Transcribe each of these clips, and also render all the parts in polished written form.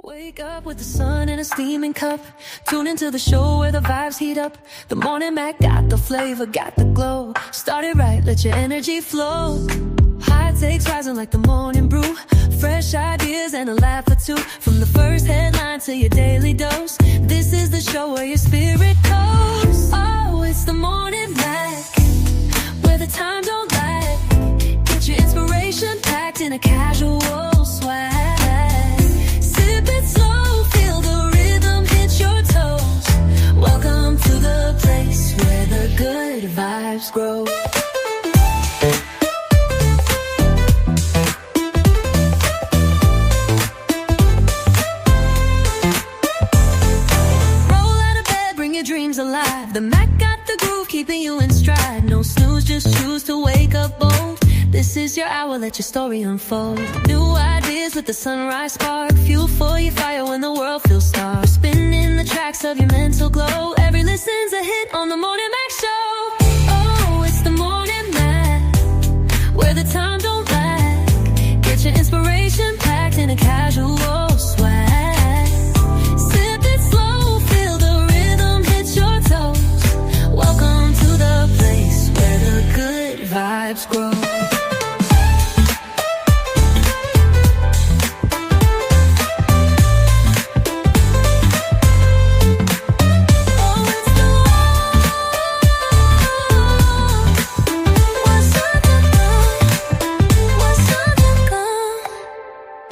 Wake up with the sun in a steaming cup. Tune into the show where the vibes heat up. The Morning Mac got the flavor, got the glow. Start it right, let your energy flow. High takes rising like the morning brew. Fresh ideas and a laugh or two. From the first headline to your daily dose. This is the show where your spirit goes. Oh, it's the Morning Mac, where the time don't lag. Get your inspiration packed in a casual swag. Sip it slow, feel the rhythm hit your toes. Welcome to the place where the good vibes grow. Dreams alive. The Mac got the groove, keeping you in stride. No snooze, just choose to wake up bold. This is your hour, let your story unfold. New ideas with the sunrise spark. Fuel for your fire when the world feels dark. Spinning the tracks of your mental glow. Every listen's a hit on the Morning Mac Show. Oh, it's the Morning Mac, where the time don't lag. Get your inspiration packed in a casual swag. Welcome to the place where the good vibes grow.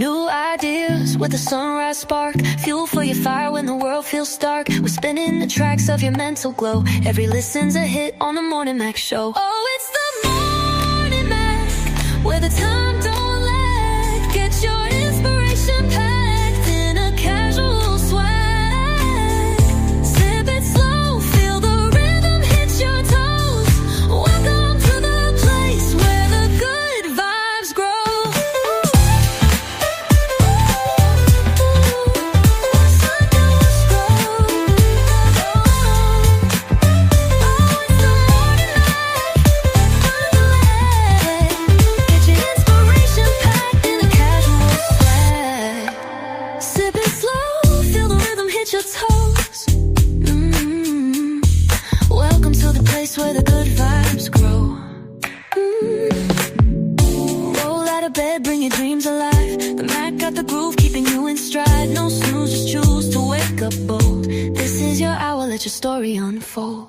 New ideas with a sunrise spark. Fuel for your fire when the world feels dark. We're spinning the tracks of your mental glow. Every listen's a hit on the Morning Mac Show. Oh, it's the Morning Mac, where the time don't lag. Get your inspiration packed in a casual swag. Sip it slow, feel the rhythm hit your toes. Welcome to the place where the good vibes grow. Your toes. Welcome to the place where the good vibes grow. Roll out of bed, bring your dreams alive. The Mac got the groove, keeping you in stride. No snooze, just choose to wake up bold. This is your hour, let your story unfold.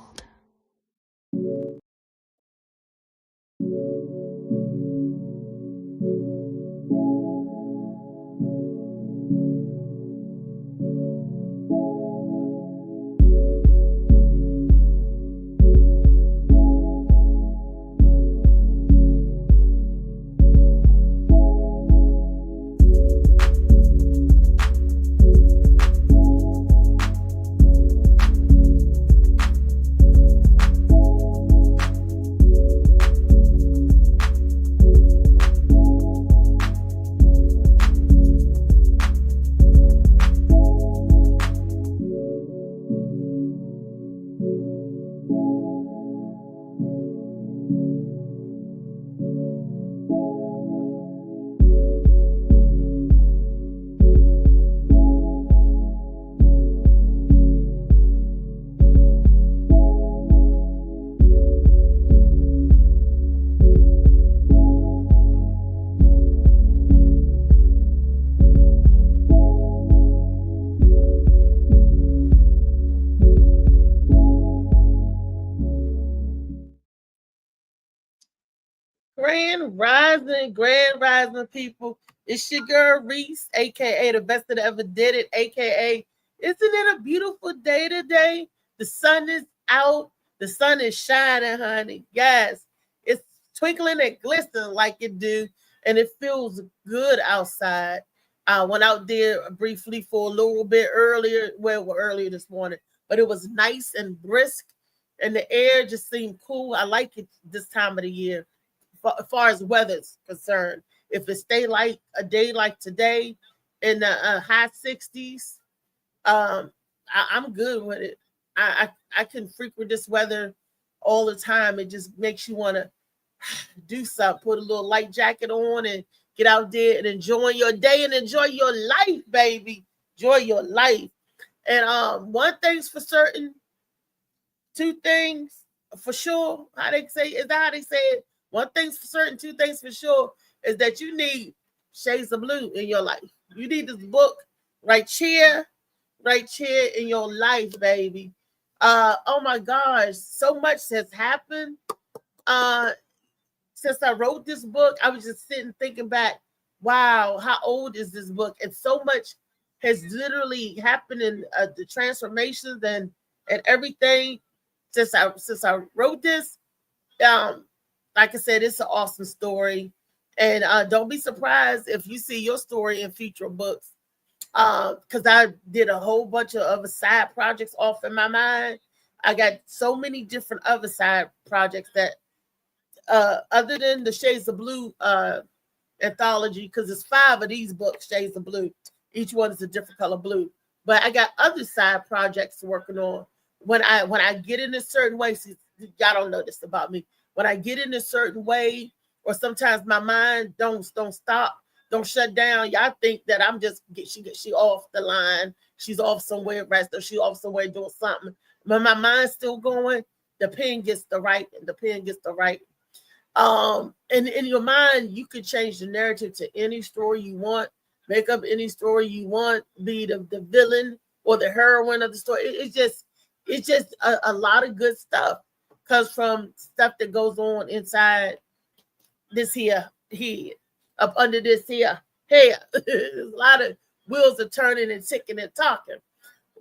Grand rising people. It's your girl Reese, aka the best that ever did it, aka isn't it a beautiful day today? The sun is out, the sun is shining, honey. Yes, it's twinkling and glistening like it do, and it feels good outside. I went out there briefly for a little bit earlier, earlier this morning, but it was nice and brisk, and the air just seemed cool. I like it this time of the year. As far as weather's concerned, if it stay like a day like today in the high 60s, I'm good with it. I can frequent this weather all the time. It just makes you want to do something, put a little light jacket on and get out there and enjoy your day and enjoy your life, baby. enjoy your life. And one thing's for certain, two things for sure. How they say, is that how they say it? One thing's for certain, two things for sure, is that you need Shades of Blue in your life. You need this book right here in your life, baby. Oh my gosh, so much has happened. Since I wrote this book, I was just sitting thinking back, wow, how old is this book? And so much has literally happened in the transformations and everything since I wrote this. Like I said, it's an awesome story. And don't be surprised if you see your story in future books. Because I did a whole bunch of other side projects off in my mind. I got so many different other side projects that other than the Shades of Blue anthology, because it's 5 of these books, Shades of Blue. Each one is a different color blue. But I got other side projects working on. When I get in a certain way, see, y'all don't know this about me. When I get in a certain way, or sometimes my mind don't stop, don't shut down. Y'all think that I'm just she off the line. She's off somewhere, rest, or she off somewhere doing something. But my mind's still going. The pen gets the right, and the pen gets the right. And in your mind, you could change the narrative to any story you want, make up any story you want, be the villain or the heroine of the story. It's just a lot of good stuff comes from stuff that goes on inside this here head, up under this here head. There's a lot of wheels are turning and ticking and talking.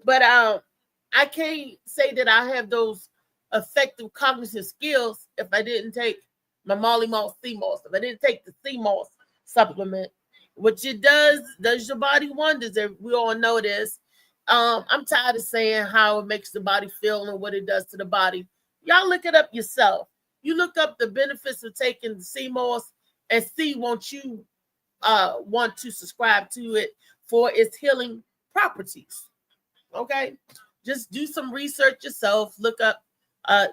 But I can't say that I have those effective cognitive skills if I didn't take my Molly Moss sea moss. If I didn't take the sea moss supplement, which it does your body wonders. We all know this. I'm tired of saying how it makes the body feel and what it does to the body. Y'all look it up yourself. You look up the benefits of taking the sea moss and see won't you want to subscribe to it for its healing properties. Okay, just do some research yourself. Look up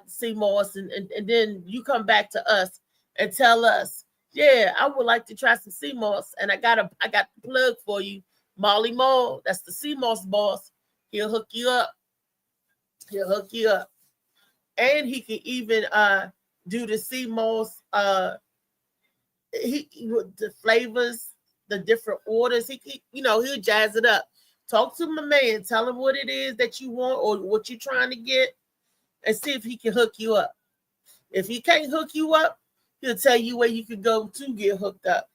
sea moss, and then you come back to us and tell us, yeah, I would like to try some sea moss, and I got the plug for you. Molly Moll, that's the sea moss boss. He'll hook you up. And he can even do the sea moss, the flavors, the different orders. He'll jazz it up. Talk to my man, tell him what it is that you want or what you're trying to get, and see if he can hook you up. If he can't hook you up, he'll tell you where you can go to get hooked up.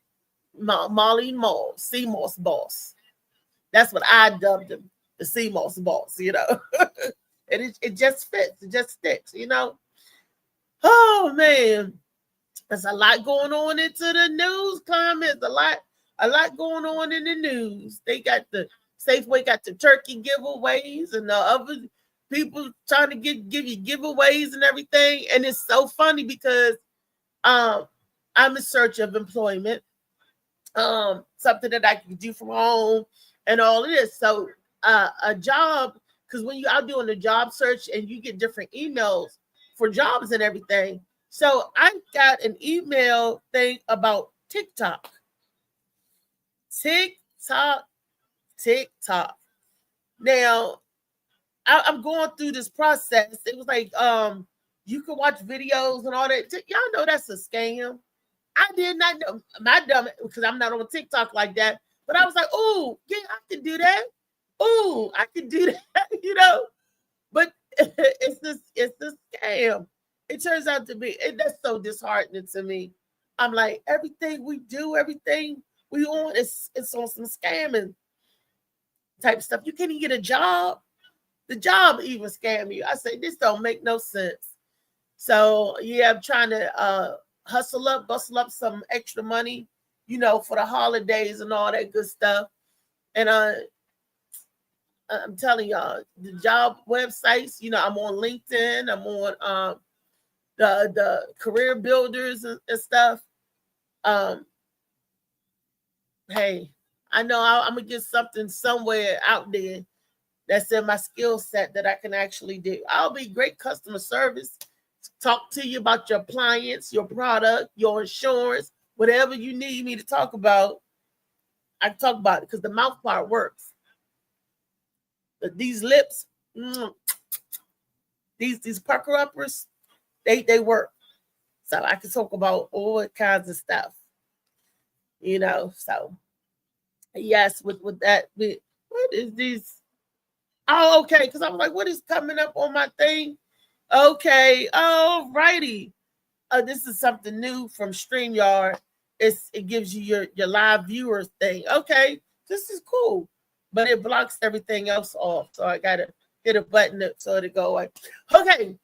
Molly Moll, sea moss boss. That's what I dubbed him, the sea moss boss, And it just fits, it just sticks, Oh man, there's a lot going on into the news comments, a lot going on in the news. They got the Safeway got the turkey giveaways, and the other people trying to give you giveaways and everything. And it's so funny because I'm in search of employment, something that I can do from home and all of this. So a job, because when you out doing the job search and you get different emails for jobs and everything. So I got an email thing about TikTok. Now, I'm going through this process. It was like, you can watch videos and all that. Y'all know that's a scam. I did not know. My dumb, because I'm not on TikTok like that. But I was like, oh, yeah, I can do that. Oh, I can do that, But it's a scam. It turns out to be, that's so disheartening to me. I'm like, everything we do, everything we on, it's on some scamming type stuff. You can't even get a job. The job even scam you. I say, this don't make no sense. So, yeah, I'm trying to bustle up some extra money, for the holidays and all that good stuff. And I'm telling y'all, the job websites, I'm on LinkedIn, I'm on the career builders and stuff. Hey, I know I'm gonna get something somewhere out there that's in my skill set that I can actually do. I'll be great customer service, talk to you about your appliance, your product, your insurance, whatever you need me to talk about. I can talk about it because the mouth part works. These lips, these pucker uppers, they work. So I can talk about all kinds of stuff, So yes, with that, what is these? Oh, okay. Because I was like, what is coming up on my thing? Okay, all righty. This is something new from StreamYard. It gives you your live viewers thing. Okay, this is cool, but it blocks everything else off. So I gotta hit a button so it'll go away. Okay,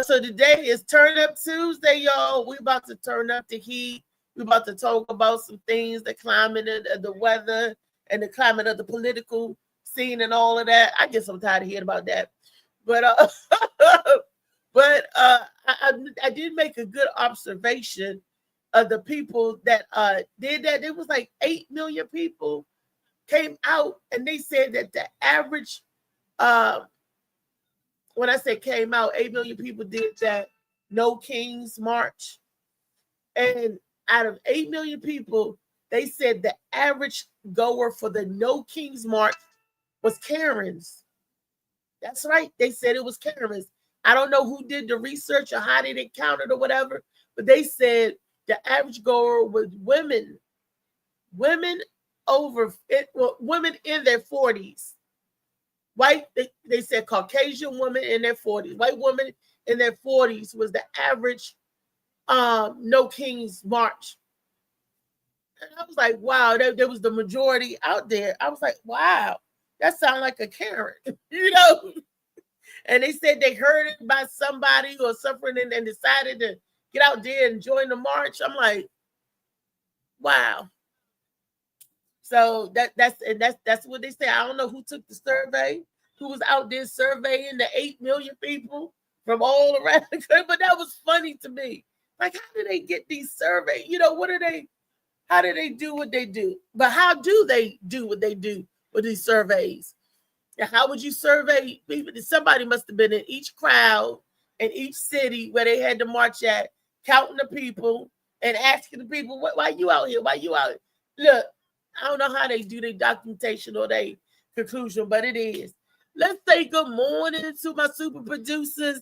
so today is Turn Up Tuesday, y'all. We about to turn up the heat. We about to talk about some things, the climate, the weather, and the climate of the political scene and all of that. I guess I'm tired of hearing about that, but I did make a good observation of the people that did that. It was like 8 million people came out, and they said that the average, when I say came out, 8 million people did that No Kings March. And out of 8 million people, they said the average goer for the No Kings March was Karens. That's right. They said it was Karens. I don't know who did the research or how they counted or whatever, but they said the average goer was women over it, well, women in their 40s. White, they said Caucasian women in their 40s. White women in their 40s was the average No Kings March. And I was like, wow, there was the majority out there. I was like, wow, that sounds like a Karen, And they said they heard it by somebody or something and decided to get out there and join the march. I'm like, wow. So that's what they say. I don't know who took the survey, who was out there surveying the 8 million people from all around the country, but that was funny to me. Like, how do they get these surveys? How do they do what they do? But how do they do what they do with these surveys? How would you survey people? Somebody must have been in each crowd in each city where they had to march at, counting the people and asking the people, why you out here? Why you out here? Look, I don't know how they do their documentation or their conclusion, but it is. Let's say good morning to my super producers.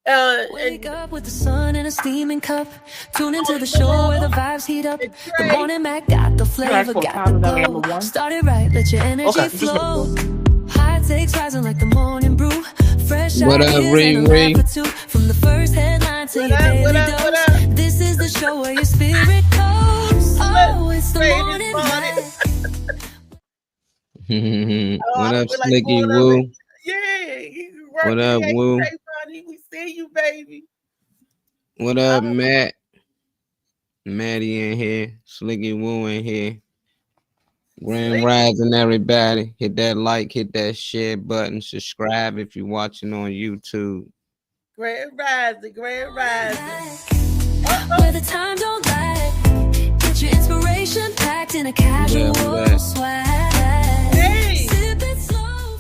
Wake up with the sun in a steaming cup. Tune into the show where the vibes heat up. The morning Mac got the flavor, got the glow. Started right, let your energy flow. High takes rising like the morning brew. Fresh ideas and a laugh or two. From the first headline to your daily dose. This is the show where your spirit goes. Oh, it's the morning Mac. What up, Slicky Woo? Yeah, what up, Woo? We see you, baby. What up, Matt? Maddie in here, Slicky Woo in here. Grand Rising, everybody. Hit that like, hit that share button, subscribe if you're watching on YouTube. Grand Rising. Where the time don't lie. Get your inspiration packed in a casual swag. Hey. Sip it slow.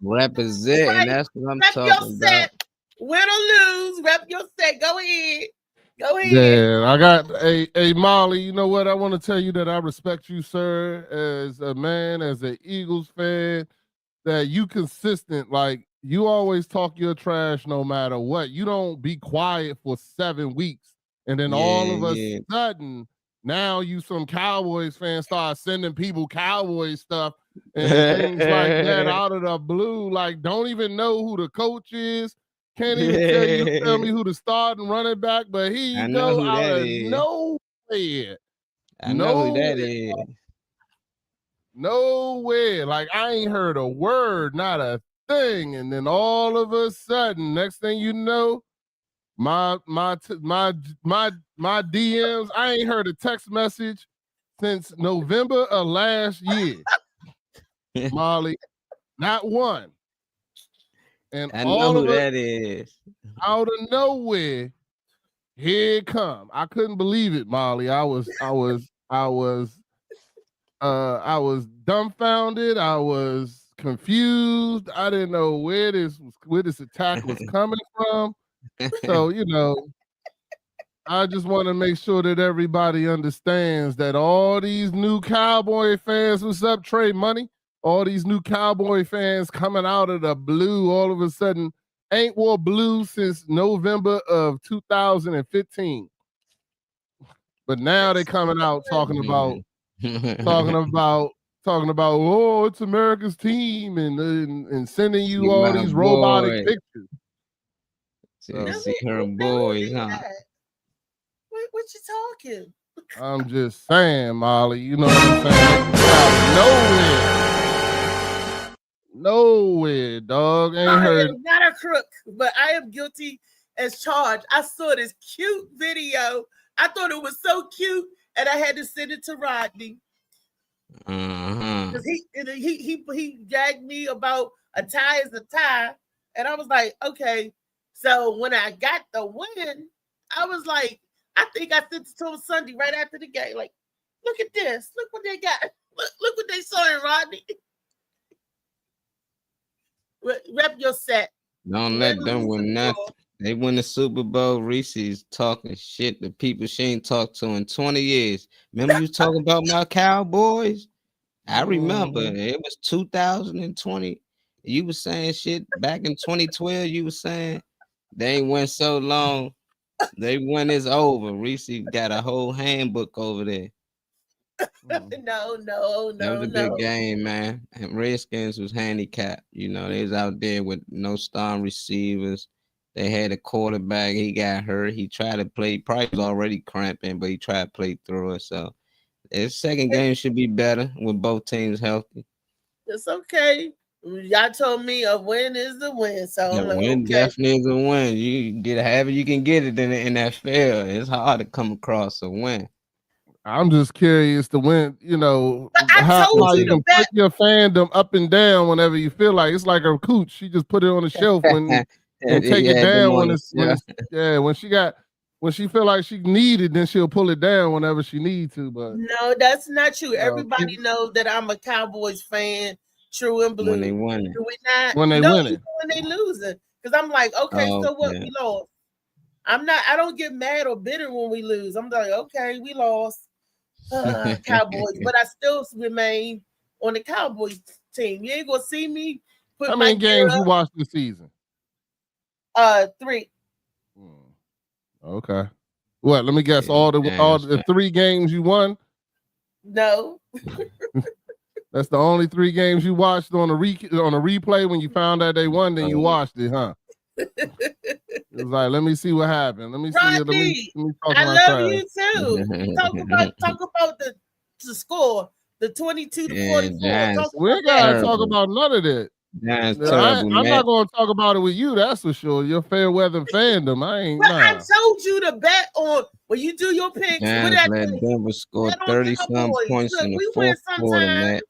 Represent, and that's what I'm talking about. Win or lose, rep your set. Go ahead. Yeah, I got a Molly. You know what? I want to tell you that I respect you, sir, as a man, as an Eagles fan. That you consistent. Like, you always talk your trash no matter what. You don't be quiet for 7 weeks, and then all of a sudden, now you some Cowboys fans start sending people Cowboys stuff and things like that out of the blue. Like, don't even know who the coach is. Can't even tell me who the starting running back, but here you go out of nowhere. I know who that is. Nowhere. Like, I ain't heard a word, not a thing. And then all of a sudden, next thing you know, my DMs, I ain't heard a text message since November of last year. Molly, not one. And I know who that is. Out of nowhere, here it come. I couldn't believe it, Molly. I was dumbfounded. I was confused. I didn't know where this attack was coming from. So, I just want to make sure that everybody understands that all these new Cowboy fans, what's up, Trey Money? all these new Cowboy fans coming out of the blue all of a sudden. Ain't wore blue since November of 2015. But now they coming out talking about, oh, it's America's team and sending you all My these boy. robotic pictures. See her boys, huh? What you talking? I'm just saying, Molly, you know what I'm saying? Nowhere, dog. Ain't heard. I am not a crook, but I am guilty as charged. I saw this cute video. I thought it was so cute, and I had to send it to Rodney. Because he gagged me about a tie is a tie, and I was like, okay. So when I got the win, I was like, I think I sent it to him Sunday right after the game. Like, look at this. Look what they got. Look what they saw in Rodney. Rep your set. Don't let them win nothing. They win the Super Bowl. Reese's talking shit to people she ain't talked to in 20 years. Remember you talking about my Cowboys? I remember it was 2020. You was saying shit back in 2012. You was saying they ain't went so long. They win is over. Reese got a whole handbook over there. No. That was a good game, man. And Redskins was handicapped. You know, they was out there with no star receivers. They had a quarterback. He got hurt. He tried to play. Probably was already cramping, but he tried to play through it. So his second game should be better with both teams healthy. It's okay. Y'all told me a win is a win. So Yeah, like, win okay. definitely is a win. You get however you can get it in the NFL. It's hard to come across a win. I'm just curious to win, you know, how you can put your fandom up and down whenever you feel like. It's like her cooch. She just put it on the shelf and take it down when she feel like she need it, then she'll pull it down whenever she need to. But no, that's not true. Everybody knows that I'm a Cowboys fan, true and blue. When they win it. Do we not? When they win it. When they losing. Because I'm like, okay, so what? We lost. I don't get mad or bitter when we lose. I'm like, okay, we lost. Cowboys, but I still remain on the Cowboys team. You ain't gonna see me put how many games you watched this season? 3. Okay. What? Let me guess. All the 3 games you won? No. That's the only 3 games you watched on a replay when you found out they won. Then you watched it, huh? It was like, let me see what happened. Let me see. Let me talk I love you too. Talk about the score, the 22 to 44. We ain't gotta talk about none of that. That's terrible, I'm not gonna talk about it with you. That's for sure. Your fair weather fandom. I told you to bet on when you do your picks. Denver scored 30-some points in the fourth quarter, man.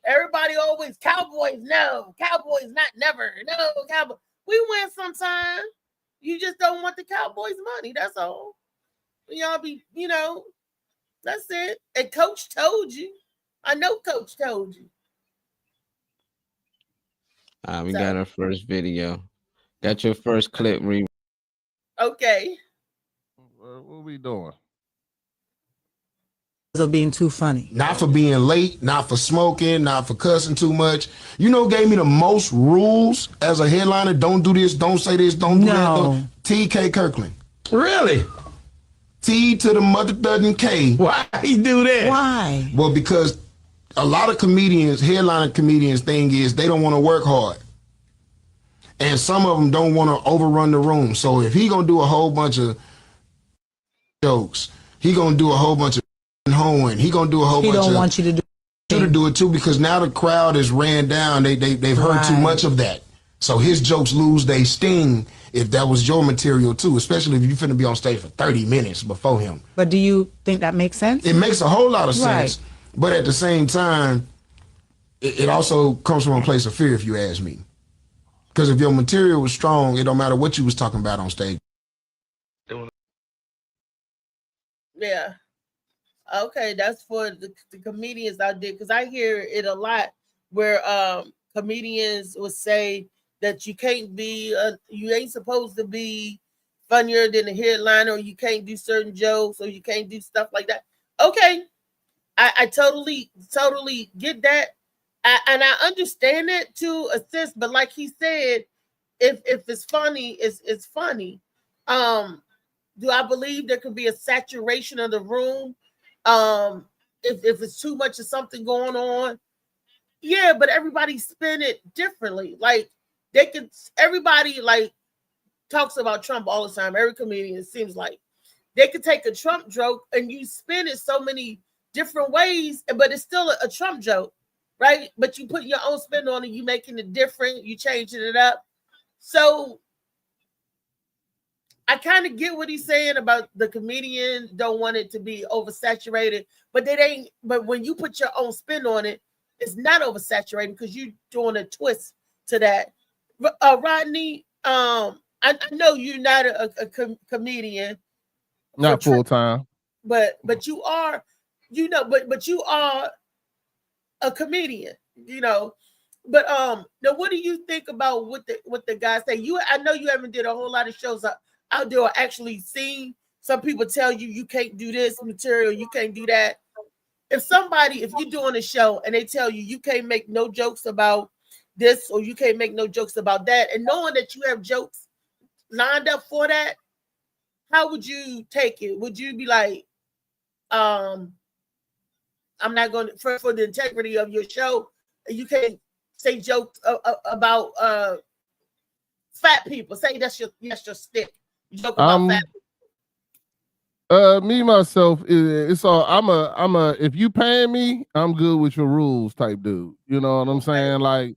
Everybody always Cowboys. No, Cowboys not never. No, Cowboys. We win sometime. You just don't want the Cowboys' money. That's all. Y'all be, that's it. And Coach told you. I know Coach told you. We got our first video. Got your first clip. Okay. What we doing? Of being too funny. Not for being late, not for smoking, not for cussing too much. You know, gave me the most rules as a headliner. Don't do this, don't say this, don't do that. T.K. Kirkland. Really? T to the mother doesn't K. Why he do that? Why? Well, because a lot of comedians, headliner comedians, thing is they don't want to work hard. And some of them don't want to overrun the room. So if he gonna do a whole bunch of jokes, he gonna do a whole bunch of hoeing. He gonna do a whole bunch of. He don't want you to do it too, because now the crowd is ran down. They've heard too much of that. So his jokes lose their sting if that was your material too, especially if you're finna be on stage for 30 minutes before him. But do you think that makes sense? It makes a whole lot of sense. But at the same time, it also comes from a place of fear, if you ask me. Because if your material was strong, it don't matter what you was talking about on stage. Yeah. Okay, that's for the comedians out there, because I hear it a lot where comedians will say that you can't be, you ain't supposed to be funnier than the headliner, or you can't do certain jokes, or you can't do stuff like that. Okay, I totally get that, And I understand it to a sense, but like he said, if it's funny, it's funny. Do I believe there could be a saturation of the room? If it's too much of something going on, yeah, but everybody spin it differently. Like everybody like talks about Trump all the time. Every comedian, it seems like they could take a Trump joke and you spin it so many different ways, but it's still a Trump joke, right? But you put your own spin on it, you making it different, you changing it up. So I kind of get what he's saying about the comedian don't want it to be oversaturated, but but when you put your own spin on it, it's not oversaturated because you're doing a twist to that. Rodney, I know you're not a comedian, not full time, but you are, but you are a comedian, But now what do you think about what the guys say? I know you haven't did a whole lot of shows out there or actually seen some people tell you can't do this material, you can't do that. If you're doing a show and they tell you can't make no jokes about this or you can't make no jokes about that, and knowing that you have jokes lined up for that, how would you take it? Would you be like, I'm not going to, for the integrity of your show, you can't say jokes about fat people. Say that's your stick. Joke about fat people. Me myself, it's all I'm a if you paying me, I'm good with your rules type dude. You know what I'm saying? Like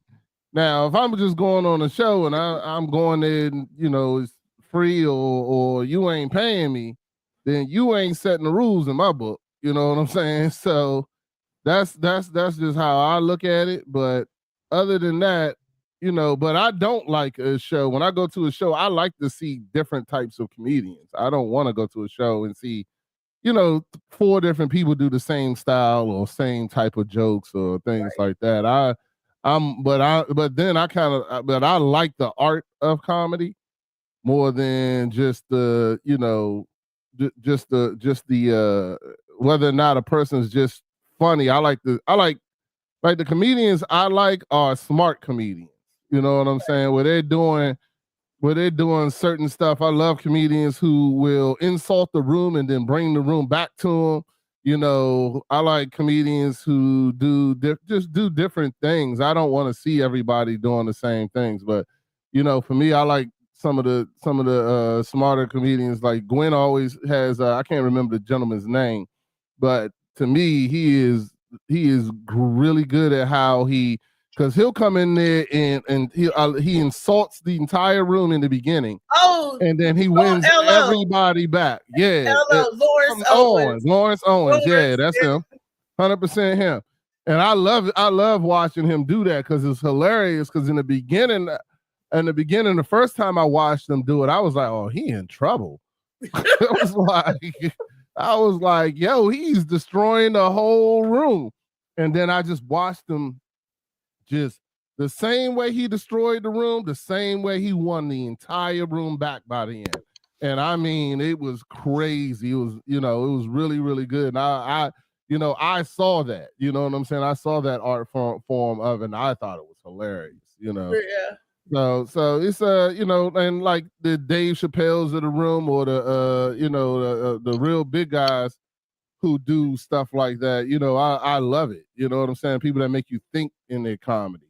now, if I'm just going on a show and I'm going there and it's free or you ain't paying me, then you ain't setting the rules in my book. You know what I'm saying? So that's just how I look at it. But other than that, but I don't like a show. When I go to a show, I like to see different types of comedians. I don't want to go to a show and see, 4 different people do the same style or same type of jokes or things like that. I like the art of comedy more than just the, just the whether or not a person's just funny. I like the comedians I like are smart comedians. You know what I'm saying? Where they're doing certain stuff. I love comedians who will insult the room and then bring the room back to them. I like comedians who do different things. I don't want to see everybody doing the same things, but for me, I like some of the smarter comedians. Like Gwen always has. I can't remember the gentleman's name, but to me, he is really good at how because he'll come in there and he insults the entire room in the beginning. Oh, and then he wins everybody back. Yeah, Lawrence Owens. Yeah, that's him. 100% him. And I love watching him do that because it's hilarious. Because in the beginning, the first time I watched him do it, I was like, oh, he in trouble. I was like, yo, he's destroying the whole room. And then I just watched him just the same way he destroyed the room, the same way he won the entire room back by the end. And I mean, it was crazy. It was, it was really, really good. And I saw that, you know what I'm saying? I saw that art form of it, and I thought it was hilarious, Yeah. So it's and like the Dave Chappelle's of the room or the real big guys who do stuff like that, I love it. You know what I'm saying? People that make you think in their comedy,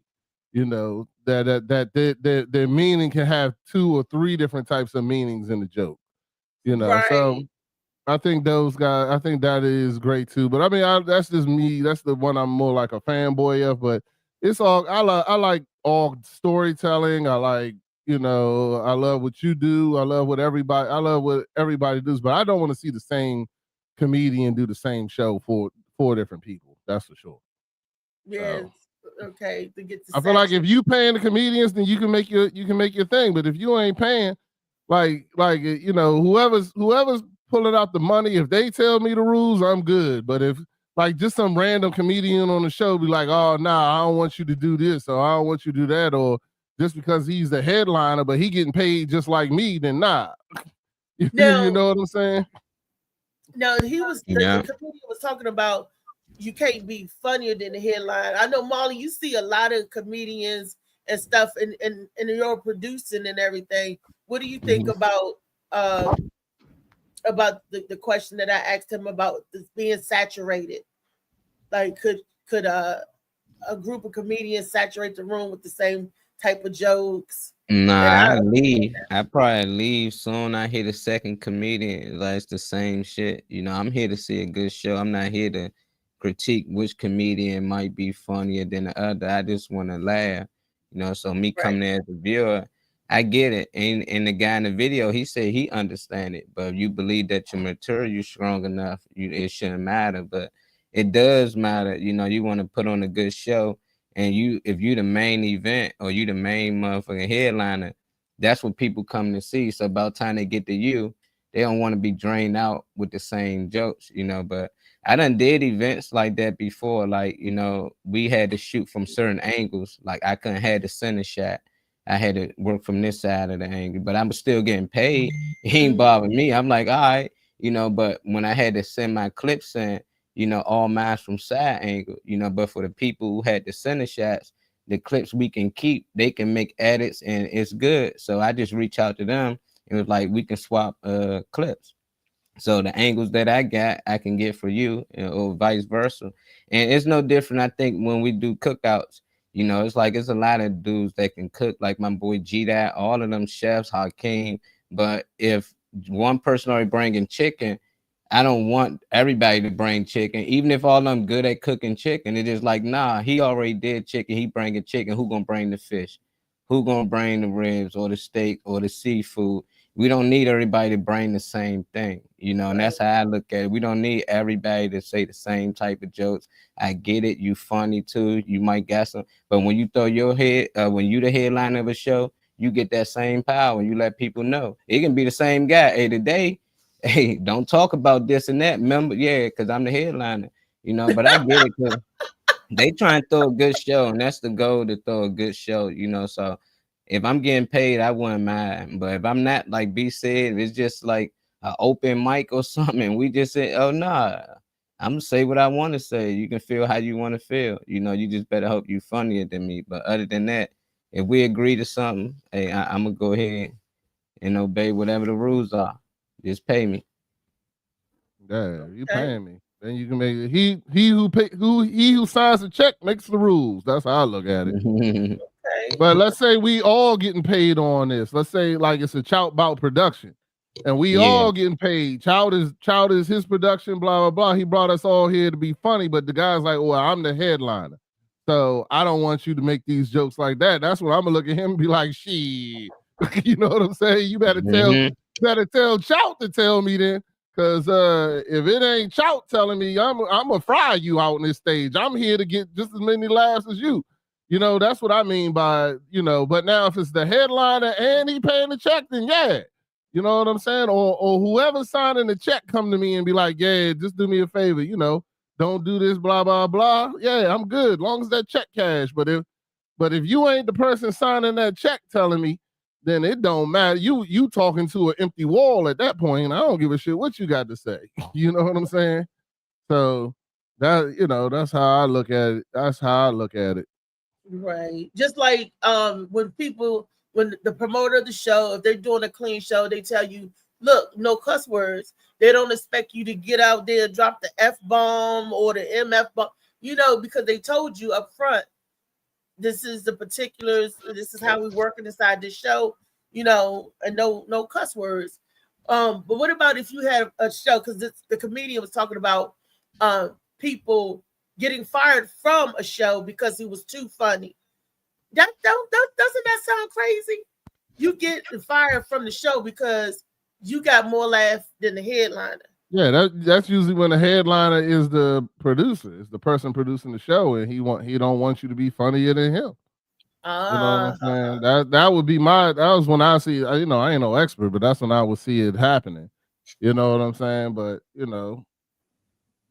that their meaning can have 2 or 3 different types of meanings in the joke, Right. So I think those guys, I think that is great too. But I mean, that's just me. That's the one I'm more like a fanboy of. But it's all I like all storytelling. I like, I love what you do. I love what everybody does. But I don't want to see the same comedian do the same show for 4 different people. That's for sure. Yes. Okay. I feel like if you paying the comedians, then you can make your thing. But if you ain't paying, like whoever's pulling out the money, if they tell me the rules, I'm good. But if like just some random comedian on the show be like, oh nah, I don't want you to do this, or I don't want you to do that, or just because he's the headliner, but he getting paid just like me, then nah. You know what I'm saying? No, the comedian was talking about you can't be funnier than the headline. I know, Molly, you see a lot of comedians and stuff, and you're producing and everything. What do you think about the question that I asked him about this being saturated? Like, could a group of comedians saturate the room with the same type of jokes? And Nah, I I, leave. I probably leave soon. I hit a second comedian. Like it's the same shit. You know, I'm here to see a good show. I'm not here to critique which comedian might be funnier than the other. I just want to laugh. You know, so me right, coming there as a viewer, I get it. And the guy in the video, he said he understand it. But if you believe that your material strong enough, it shouldn't matter. But it does matter. You know, you want to put on a good show and if you the main event or you the main motherfucking headliner, that's what people come to see. So about time they get to you, they don't want to be drained out with the same jokes, you know. But I done did events like that before. Like, you know, we had to shoot from certain angles. Like I couldn't have the center shot. I had to work from this side of the angle, but I'm still getting paid. It ain't bothering me. I'm like, all right, you know, but when I had to send my clips in, you know, all mine from side angle, you know, but for the people who had the center shots, the clips we can keep, they can make edits and it's good. So I just reach out to them and was like, we can swap clips. So the angles that I got, I can get for you, or vice versa. And it's no different. I think when we do cookouts, you know, it's like it's a lot of dudes that can cook, like my boy G That, all of them chefs, Hakeem. But if one person already bringing chicken, I don't want everybody to bring chicken, even if all of them good at cooking chicken. It is like, nah, he already did chicken. He bringing chicken. Who gonna bring the fish? Who gonna bring the ribs or the steak or the seafood? We don't need everybody to bring the same thing, you know, and that's how I look at it. We don't need everybody to say the same type of jokes. I get it. You funny too. You might get some, but when you throw your head, when you the headline of a show, you get that same power and you let people know. It can be the same guy. Hey, today, hey, don't talk about this and that. Remember, yeah, because I'm the headliner, you know, but I get it because they try and throw a good show, and that's the goal, to throw a good show, you know. So if I'm getting paid, I wouldn't mind. But if I'm not, like B said, if it's just like an open mic or something, and we just say, oh nah, I'm gonna say what I want to say. You can feel how you want to feel. You know, you just better hope you funnier than me. But other than that, if we agree to something, hey, I'm gonna go ahead and obey whatever the rules are. Just pay me. Yeah, you okay, paying me. Then you can make it. He who signs the check makes the rules. That's how I look at it. okay. But let's say we all getting paid on this. Let's say like it's a Chout Bout production, and we Yeah. all getting paid. Chout is his production. Blah blah blah. He brought us all here to be funny, but the guy's like, well, I'm the headliner, so I don't want you to make these jokes like that. That's when I'm gonna look at him and be like, shit. You know what I'm saying? You better tell Chout to tell me then. Cause if it ain't Chout telling me, I'm gonna fry you out on this stage. I'm here to get just as many laughs as you. You know, that's what I mean by, you know, but now if it's the headliner and he paying the check, then yeah. You know what I'm saying? Or whoever signing the check come to me and be like, yeah, just do me a favor, you know, don't do this, blah, blah, blah. Yeah, I'm good. Long as that check cash. But if you ain't the person signing that check telling me, then it don't matter. You talking to an empty wall at that point. I don't give a shit what you got to say. You know what I'm saying? So that, you know, that's how I look at it. That's how I look at it. Right. Just like when the promoter of the show, if they're doing a clean show, they tell you, look, no cuss words. They don't expect you to get out there, drop the F-bomb or the MF bomb, you know, because they told you up front, this is the particulars, this is how we working inside this show, you know, and no cuss words. But what about if you had a show, because the comedian was talking about people getting fired from a show because he was too funny. That doesn't that sound crazy? You get fired from the show because you got more laugh than the headliner. Yeah, that's usually when the headliner is the producer, is the person producing the show, and he don't want you to be funnier than him. You know what I'm saying? That would be that was when I see, you know, I ain't no expert, but that's when I would see it happening. You know what I'm saying? But you know,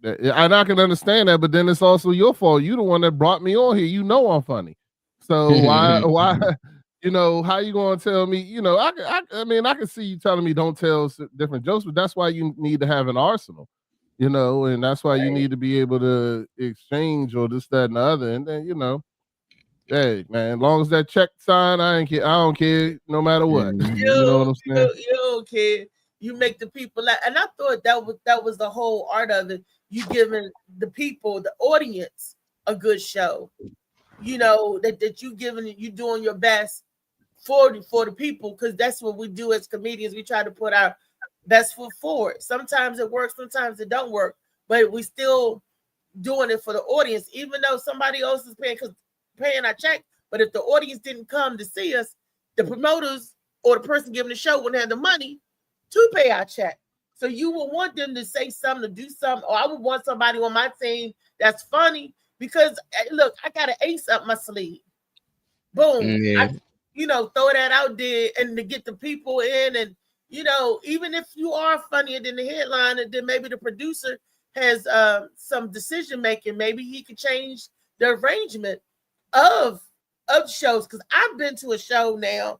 and I can understand that, but then it's also your fault. You the one that brought me on here. You know I'm funny, so why? You know, how you gonna tell me? You know, I mean, I can see you telling me don't tell different jokes, but that's why you need to have an arsenal. you know, and that's why you need to be able to exchange or this, that, and the other. And then, you know, hey, man, as long as that check sign, I don't care no matter what. Mhm. You know what I'm saying? You don't care. You make the people laugh. And I thought that was the whole art of it. You giving the people, the audience, a good show. You know, that you doing your best for the people, because that's what we do as comedians. We try to put our best foot forward. Sometimes it works, sometimes it don't work, but we still doing it for the audience, even though somebody else is paying our check. But if the audience didn't come to see us, the promoters or the person giving the show wouldn't have the money to pay our check. So you would want them to say something, to do something, or I would want somebody on my team that's funny, because look, I got an ace up my sleeve. Boom. Yeah. Throw that out there and to get the people in. And, even if you are funnier than the headline, and then maybe the producer has some decision making, maybe he could change the arrangement of shows. Because I've been to a show now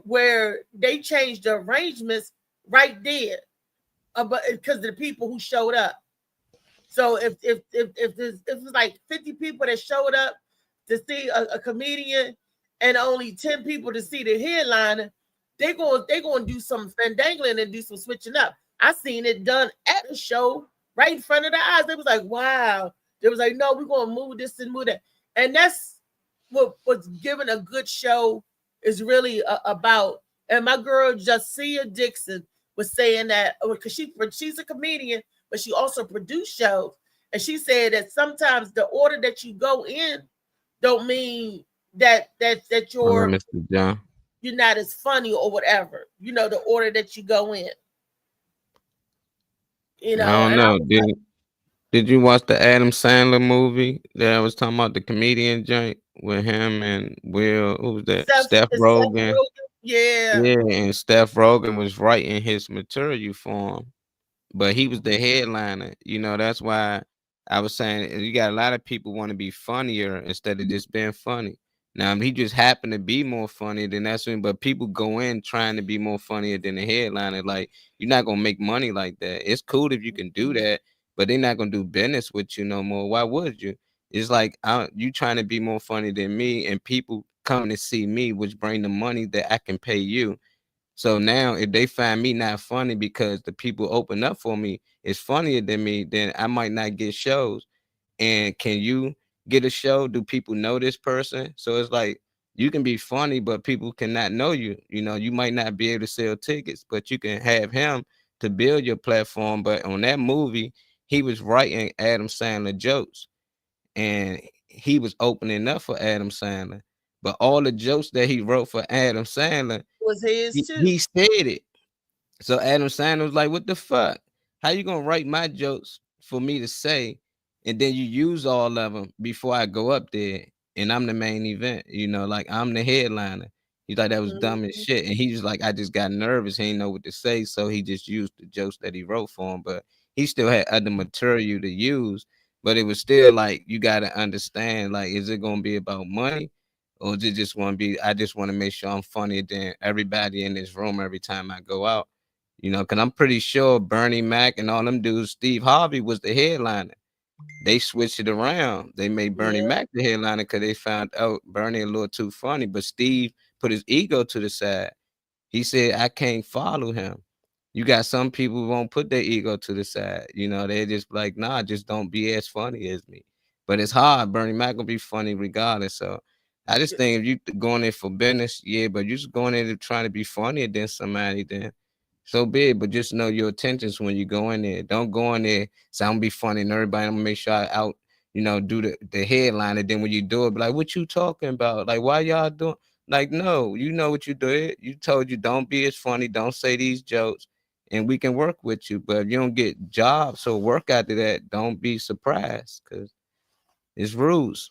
where they changed the arrangements right there, but because of the people who showed up. So if it's like 50 people that showed up to see a comedian and only 10 people to see the headliner, they're going to do some fandangling and do some switching up. I seen it done at a show right in front of the eyes. They was like, wow. They was like, no, we're going to move this and move that. And that's what's giving a good show is really about. And my girl Jasia Dixon was saying that, because she's a comedian, but she also produced shows. And she said that sometimes the order that you go in don't mean that you're Mr. John. you're not as funny or whatever. The order that you go in. I don't know. Did you watch the Adam Sandler movie that I was talking about, the comedian joint with him and Will? Who was that? Steph Rogen. Yeah. Yeah, and Steph Rogen was writing his material for him, but he was the headliner. That's why I was saying you got a lot of people want to be funnier instead of just being funny. Now, if he just happened to be more funny, then that's when. But people go in trying to be more funnier than the headliner. Like, you're not gonna make money like that. It's cool if you can do that, but they're not gonna do business with you no more. Why would you? It's like you trying to be more funny than me, and people coming to see me, which bring the money that I can pay you. So now, if they find me not funny because the people open up for me is funnier than me, then I might not get shows. And can you get a show? Do people know this person? So it's like you can be funny, but people cannot know you. You might not be able to sell tickets, but you can have him to build your platform. But on that movie, he was writing Adam Sandler jokes, and he was opening up for Adam Sandler. But all the jokes that he wrote for Adam Sandler Was his too. he said it. So Adam Sandler was like, what the fuck? How you gonna write my jokes for me to say, and then you use all of them before I go up there and I'm the main event, like I'm the headliner. He's like, that was dumb as shit. And he was like, I just got nervous. He didn't know what to say. So he just used the jokes that he wrote for him. But he still had other material to use. But it was still like, you gotta understand, like, is it gonna be about money? Or is it just want to be, I just want to make sure I'm funnier than everybody in this room every time I go out. Because I'm pretty sure Bernie Mac and all them dudes, Steve Harvey was the headliner. They switched it around. They made Bernie Mac the headliner because they found out Bernie a little too funny. But Steve put his ego to the side. He said, I can't follow him. You got some people who won't put their ego to the side. They're just like, nah, just don't be as funny as me. But it's hard. Bernie Mac will be funny regardless. So I just think if you going in for business, yeah, but you just going in to trying to be funnier than somebody, then so be it. But just know your intentions when you go in there. Don't go in there, say I'm gonna be funny and everybody, I'm gonna make sure I out, do the headline. And then when you do it, be like, what you talking about? Like, why y'all doing? Like, no, you know what you did. You told you don't be as funny, don't say these jokes, and we can work with you. But if you don't get jobs or work after that, don't be surprised because it's rules.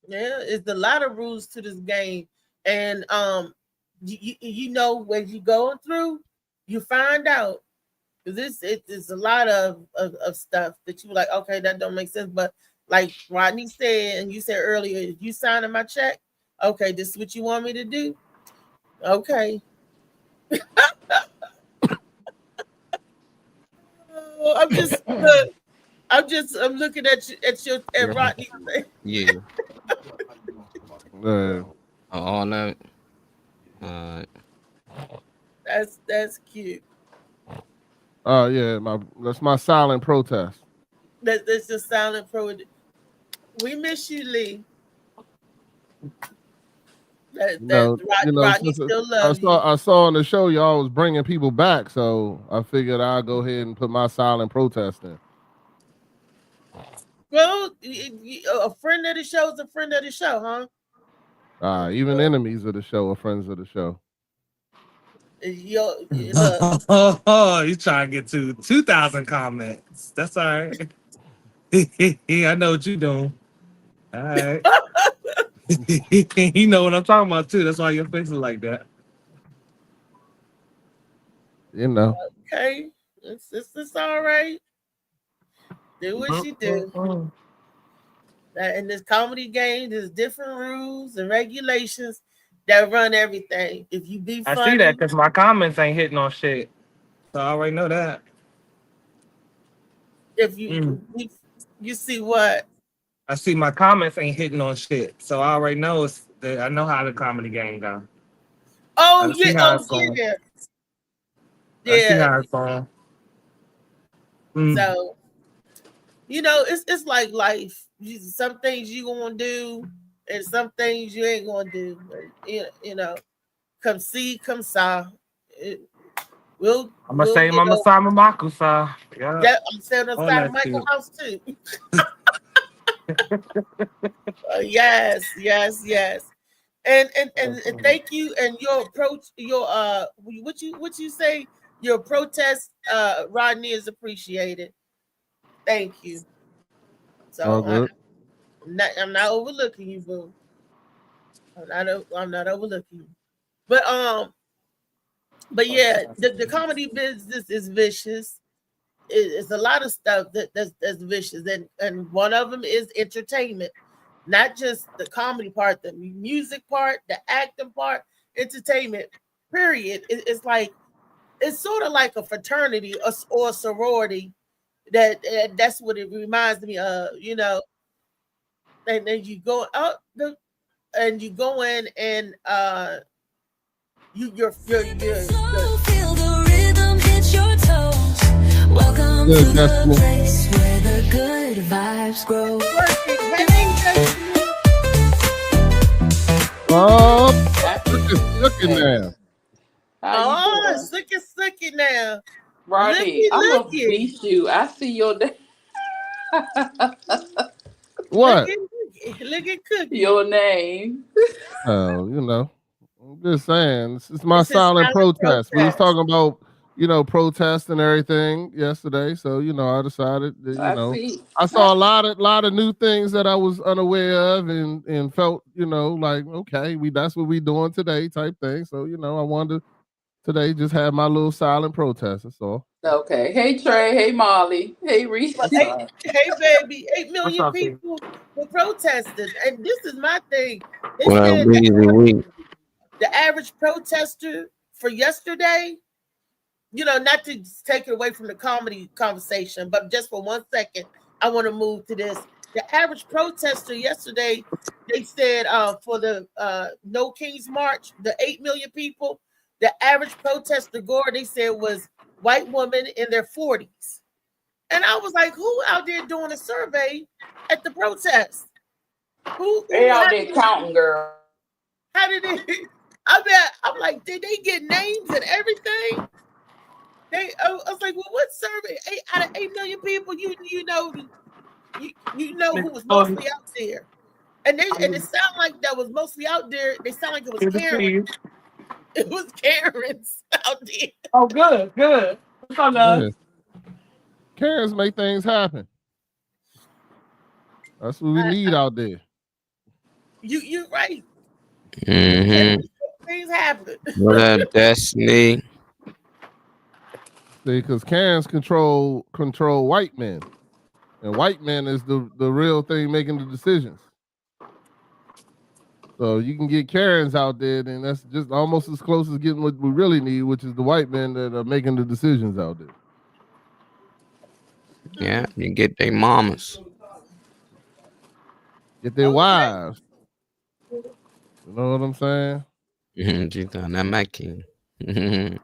Yeah, it's a lot of rules to this game. And when you going through, you find out. Because it's a lot of stuff that you like, okay, that don't make sense. But like Rodney said, and you said earlier, if you signing my check, okay, this is what you want me to do. Okay. Well, I'm just look. I'm looking at Rodney. Yeah. Uh, All that. That's cute. yeah, that's my silent protest. That's just silent pro. We miss you, Lee. Rodney still loves you. I saw on the show y'all was bringing people back, so I figured I'll go ahead and put my silent protest in. Well, a friend of the show is a friend of the show, huh? Even enemies of the show are friends of the show. Look, You trying to get to 2,000 comments? That's all right. I know what you doing. All right. You know what I'm talking about too. That's why your face is like that. You know. Okay, it's all right. Do what you do. In this comedy game, there's different rules and regulations that run everything. If you be funny, I see that because my comments ain't hitting on shit. So I already know that. If you see what? I see my comments ain't hitting on shit. So I already know I know how the comedy game goes. Oh yeah. Yeah. I see how it's going. So, it's like life. Some things you gonna do, and some things you ain't gonna do. But, come see, come saw. I'm gonna say my Masama Makusa. Yeah, I'm saying on the side of Michael House too. Yes. And thank you. And your approach, what you say, your protest, Rodney, is appreciated. Thank you. So I'm not overlooking you, boo. I'm not overlooking you. But yeah, the comedy business is vicious. It's a lot of stuff that's vicious, and one of them is entertainment, not just the comedy part, the music part, the acting part, entertainment. Period. It's like it's sort of like a fraternity or a sorority. That's what it reminds me of, And then you go out and you go in and you're Feel the rhythm hit your toes. Welcome to the place where the good vibes grow. Looking now. Oh, looking now. Rodney, I'm gonna beat you. I see your What? Look at Cookie. Your name. I'm just saying. This is my silent protest. We was talking about, protest and everything yesterday. So, I decided that, I saw a lot of new things that I was unaware of and felt, like, okay, that's what we doing today type thing. So, I wanted to today just have my little silent protest. That's all. Okay. Hey, Trey. Hey, Molly. Hey, Reese. Hey, baby. 8 million people were protesting. And this is my thing. They said the average protester for yesterday, not to take it away from the comedy conversation, but just for 1 second, I want to move to this. The average protester yesterday, they said for the No Kings March, the 8 million people, the average protester, Gore, they said was white women in their 40s. And I was like, who out there doing a survey at the protest? They out there counting, girl. How did they? I'm like, did they get names and everything? I was like, well, what survey? Out of 8 million people, you know who was mostly out there, and it sounded like that was mostly out there. They sound like it was Karen. It was Karen's out there. Oh, good. Yeah. Karens make things happen. That's what we need out there. You're right. Mm-hmm. Things happen. What up, Destiny? See, because Karens control white men, and white men is the real thing making the decisions. So you can get Karens out there, then that's just almost as close as getting what we really need, which is the white men that are making the decisions out there. Yeah, you get their mamas. Get their Okay. wives. You know what I'm saying? You thought that my king. And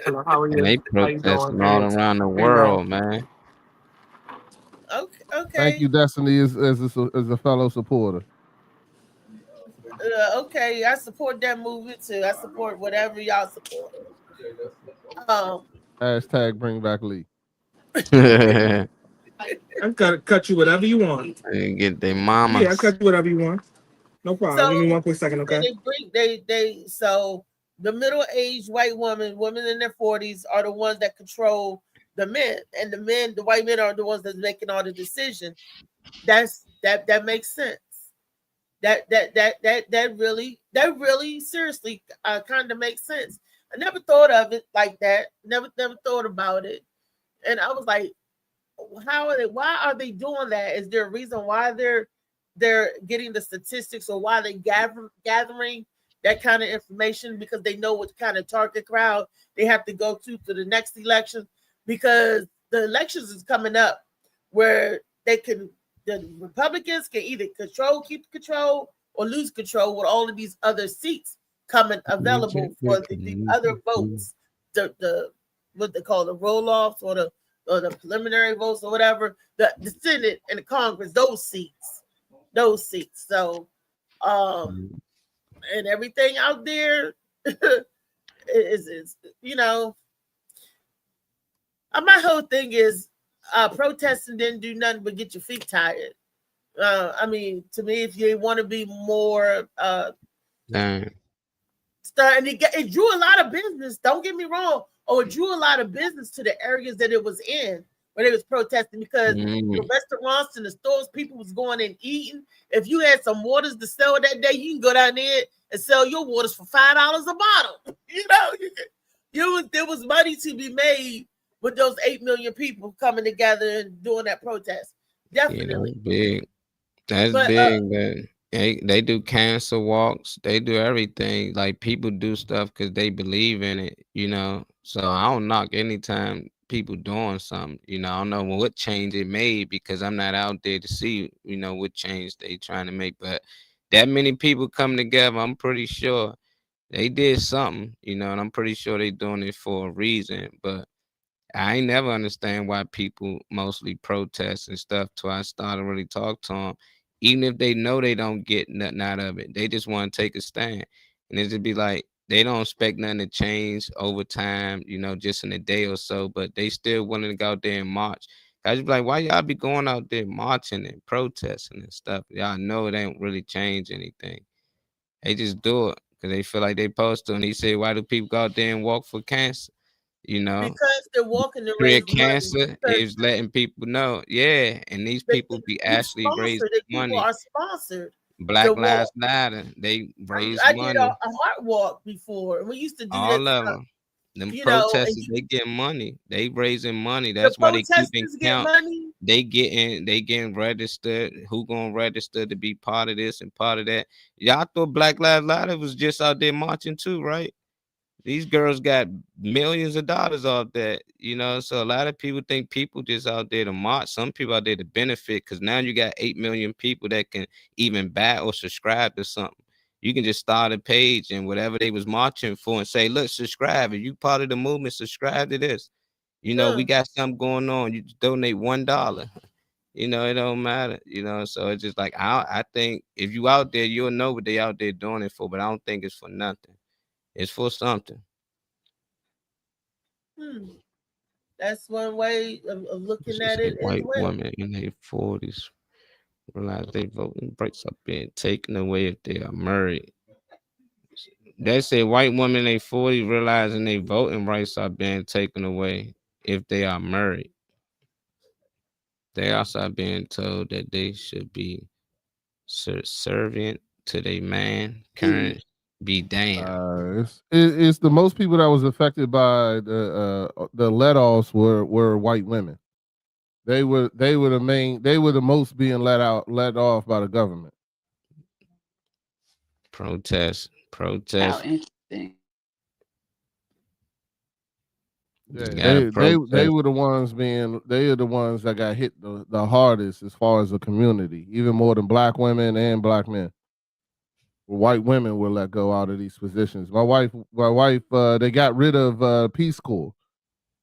Hello, how are you? they How you doing? protesting all Hey, around the hey, bro. world, man. Okay. Thank you, Okay. Destiny, as a fellow supporter. Okay. I support that movement too. I support whatever y'all support. Um. Hashtag bring back Lee. They I cut you whatever you want. get their Yeah, I mamas. cut you whatever you want. No problem. So Give me one quick second, you okay? say they so the middle-aged white women in their 40s are the ones that control the men, and the white men are the ones that's making all the decisions. That makes sense. That really seriously kind of makes sense. I never thought of it like that. Never thought about it, and I was like, why are they doing that? Is there a reason why they're getting the statistics, or why they gathering that kind of information? Because they know what kind of target crowd they have to go to the next election, because the elections is coming up where the Republicans can either keep control, or lose control with all of these other seats coming available for the other votes, the what they call the roll-offs, or the preliminary votes, or whatever, the Senate and the Congress, those seats. So, and everything out there is my whole thing is protesting didn't do nothing but get your feet tired. I mean, to me, if you want to be more Damn. it drew a lot of business. Don't get me wrong. Oh, it drew a lot of business to the areas that it was in when it was protesting, because the restaurants and the stores, people was going and eating. If you had some waters to sell that day, you can go down there and sell your waters for $5 a bottle. There was money to be made with those 8 million people coming together and doing that protest. Definitely. Yeah, big. That's But big, man. They do cancer walks. They do everything. Like people do stuff because they believe in it. So I don't knock anytime people doing something. I don't know what change it made because I'm not out there to see, what change they trying to make. But that many people come together, I'm pretty sure they did something, and I'm pretty sure they doing it for a reason. But I ain't never understand why people mostly protest and stuff till I started really talk to them. Even if they know they don't get nothing out of it, they just want to take a stand. And it just be like they don't expect nothing to change over time, just in a day or so, but they still willing to go out there and march. I just be like, why y'all be going out there marching and protesting and stuff? Y'all know it ain't really change anything. They just do it because they feel like they supposed to. And they say, why do people go out there and walk for cancer? because they're walking to Career raise money, cancer because is letting people know. Yeah, and these people be you actually raising sponsored it. People money. are sponsored to Black walk. Lives Matter, they raise I did money. a heart walk before, and we used to do that All of stuff, them. Them and protesters, they get money. They raising money. the That's why they keeping protesters get count. money. They getting registered. Who gonna register to be part of this and part of that? Y'all thought Black Lives Matter was just out there marching too, right? These girls got millions of dollars off that, so a lot of people think people just out there to march. Some people out there to benefit because now you got 8 million people that can even buy or subscribe to something. You can just start a page and whatever they was marching for and say, look, subscribe. If you part of the movement, subscribe to this. We got something going on. You just donate $1. It don't matter, so it's just like I think if you out there, you'll know what they out there doing it for, but I don't think it's for nothing. It's for something. That's one way of looking She at said it as white well. women in their 40s realize they voting rights are being taken away if they are married. They say white women in their 40s realizing their voting rights are being taken away if they are married. They also are being told that they should be subservient to their man, current, be damned. It's the most people that was affected by the let-offs were white women. They were the most being let off by the government. Protest. How interesting. Yeah, Gotta they protest. were the ones they are the ones that got hit the hardest as far as the community, even more than black women and black men. White women were let go out of these positions. My wife, they got rid of Peace Corps.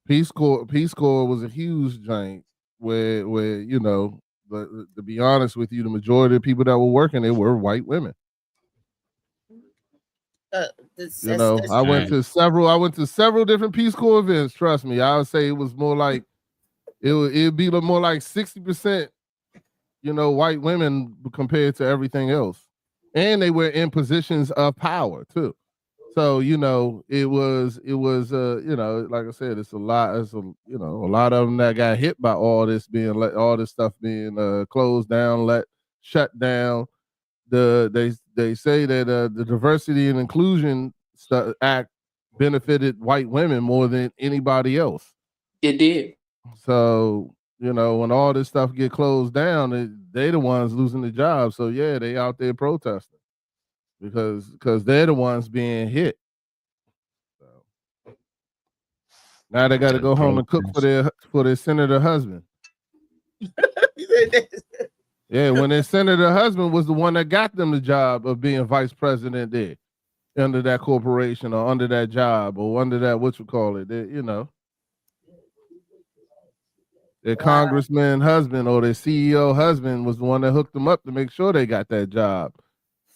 Peace Corps was a huge giant where you know, to be honest with you, the majority of people that were working, they were white women. You know, I went to several different Peace Corps events. Trust me, I would say it was more like it'd be more like 60%, you know, white women compared to everything else, and they were in positions of power too. So you know, it was you know, like I said, it's a lot. You know, a lot of them that got hit by all this all this stuff being closed down, shut down. They say that the Diversity and Inclusion Act benefited white women more than anybody else. It did. So you know, when all this stuff get closed down, they the ones losing the job. So yeah, they out there protesting because they're the ones being hit. So now they got to go home and cook for their senator husband. Yeah, when their senator husband was the one that got them the job of being vice president there, under that corporation or under that job or under that you know, their congressman husband or their CEO husband was the one that hooked them up to make sure they got that job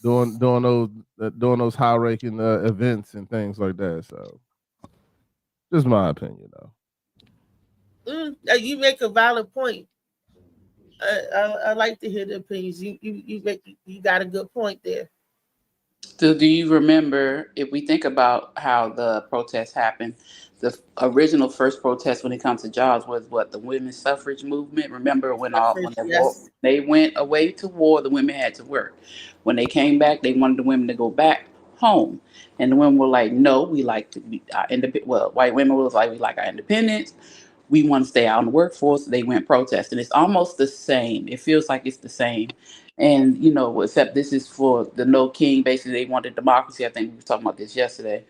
doing those high ranking events and things like that. So, just my opinion, though. You make a valid point. I like to hear the opinions. You got a good point there. So do you remember, if we think about how the protests happened, the original first protest when it comes to jobs was what, the women's suffrage movement? Remember when they went away to war, the women had to work. When they came back, they wanted the women to go back home. And the women were like, no, we like to be independent. Well, white women was like, we like our independence. We want to stay out in the workforce. They went protesting. It's almost the same. It feels like it's the same. And, you know, except this is for the no king. Basically, they wanted democracy. I think we were talking about this yesterday.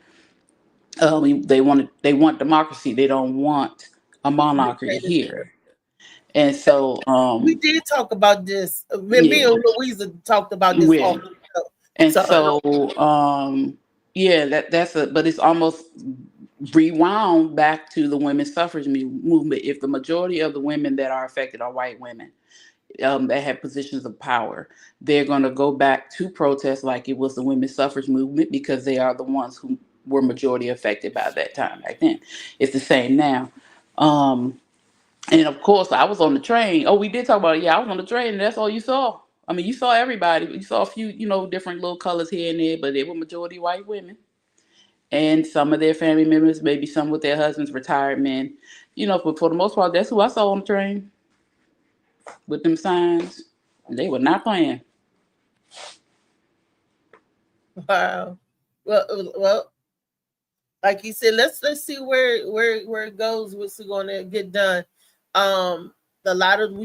They want democracy. They don't want a monarchy here. And so we did talk about this. Me and Louisa talked about this. And so but it's almost rewound back to the women's suffrage movement. If the majority of the women that are affected are white women that have positions of power, they're going to go back to protest like it was the women's suffrage movement, because they are the ones who were majority affected by that time back then. It's the same now. And of course, I was on the train. Oh, we did talk about it. Yeah, I was on the train, and that's all you saw. I mean, you saw everybody. You saw a few, you know, different little colors here and there, but they were majority white women. And some of their family members, maybe some with their husbands, retired men. You know, but for the most part, that's who I saw on the train with them signs. They were not playing. Wow. Well, like you said, let's see where it goes. What's going to get done? Our government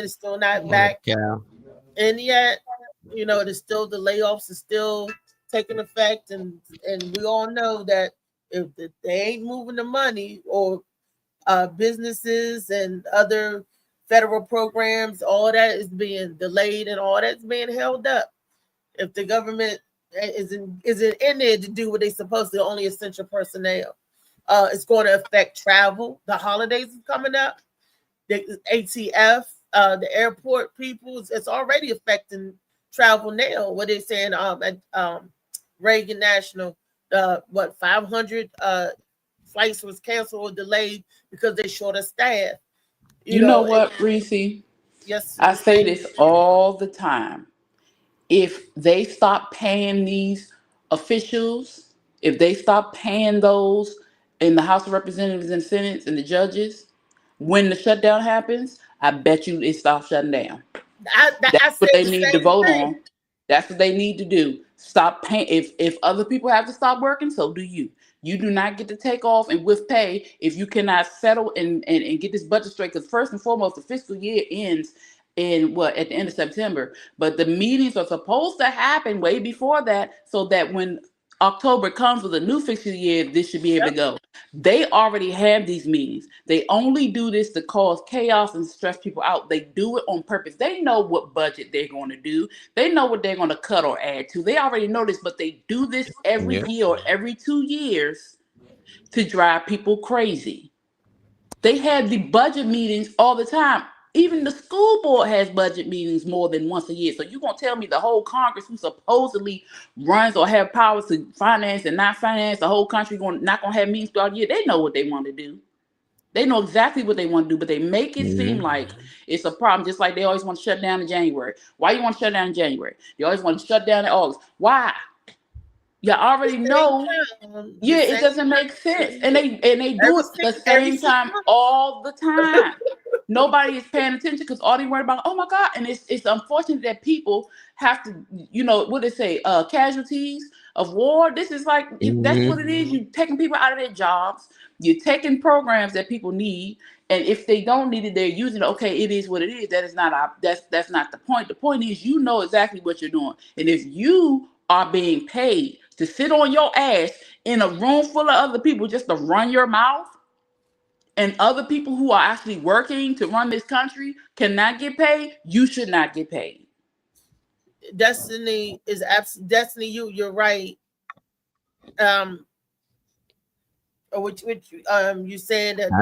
is still not back in yet. You know, there's still the layoffs are still taking effect, and we all know that if they ain't moving the money, or businesses and other federal programs, all that is being delayed and all that's being held up. If the government isn't in there to do what they're supposed to, only essential personnel, it's going to affect travel. The holidays is coming up. The ATF, the airport people, it's already affecting travel now. What they're saying at Reagan National, 500 flights was canceled or delayed because they're short of staff. You know what, Reese? Yes. I say this all the time. If they stop paying these officials, if they stop paying those in the House of Representatives and Senate and the judges, when the shutdown happens, I bet you it stops shutting down. That's what they need to vote on. That's what they need to do. Stop paying. If other people have to stop working, so do you. You do not get to take off and with pay if you cannot settle and get this budget straight. Because first and foremost, the fiscal year ends at the end of September. But the meetings are supposed to happen way before that, so that when October comes with a new fiscal year, this should be able to go. They already have these meetings. They only do this to cause chaos and stress people out. They do it on purpose. They know what budget they're going to do. They know what they're going to cut or add to. They already know this, but they do this every year or every 2 years to drive people crazy. They have the budget meetings all the time. Even the school board has budget meetings more than once a year. So you're going to tell me the whole Congress, who supposedly runs or have powers to finance and not finance the whole country, not going to have meetings throughout the year? They know what they want to do. They know exactly what they want to do, but they make it seem like it's a problem, just like they always want to shut down in January. Why you want to shut down in January? They always want to shut down in August. Why? You already know. Yeah, it doesn't make sense. And they do it at the same time all the time. Nobody is paying attention because all they worry about, oh my God. And it's unfortunate that people have to, what they say, casualties of war. This is like, if that's what it is. You're taking people out of their jobs. You're taking programs that people need. And if they don't need it, they're using it. Okay, it is what it is. That is not that's not the point. The point is, you know exactly what you're doing. And if you are being paid to sit on your ass in a room full of other people just to run your mouth, and other people who are actually working to run this country cannot get paid, you should not get paid. Destiny is absolutely Destiny. You're right. Which you said that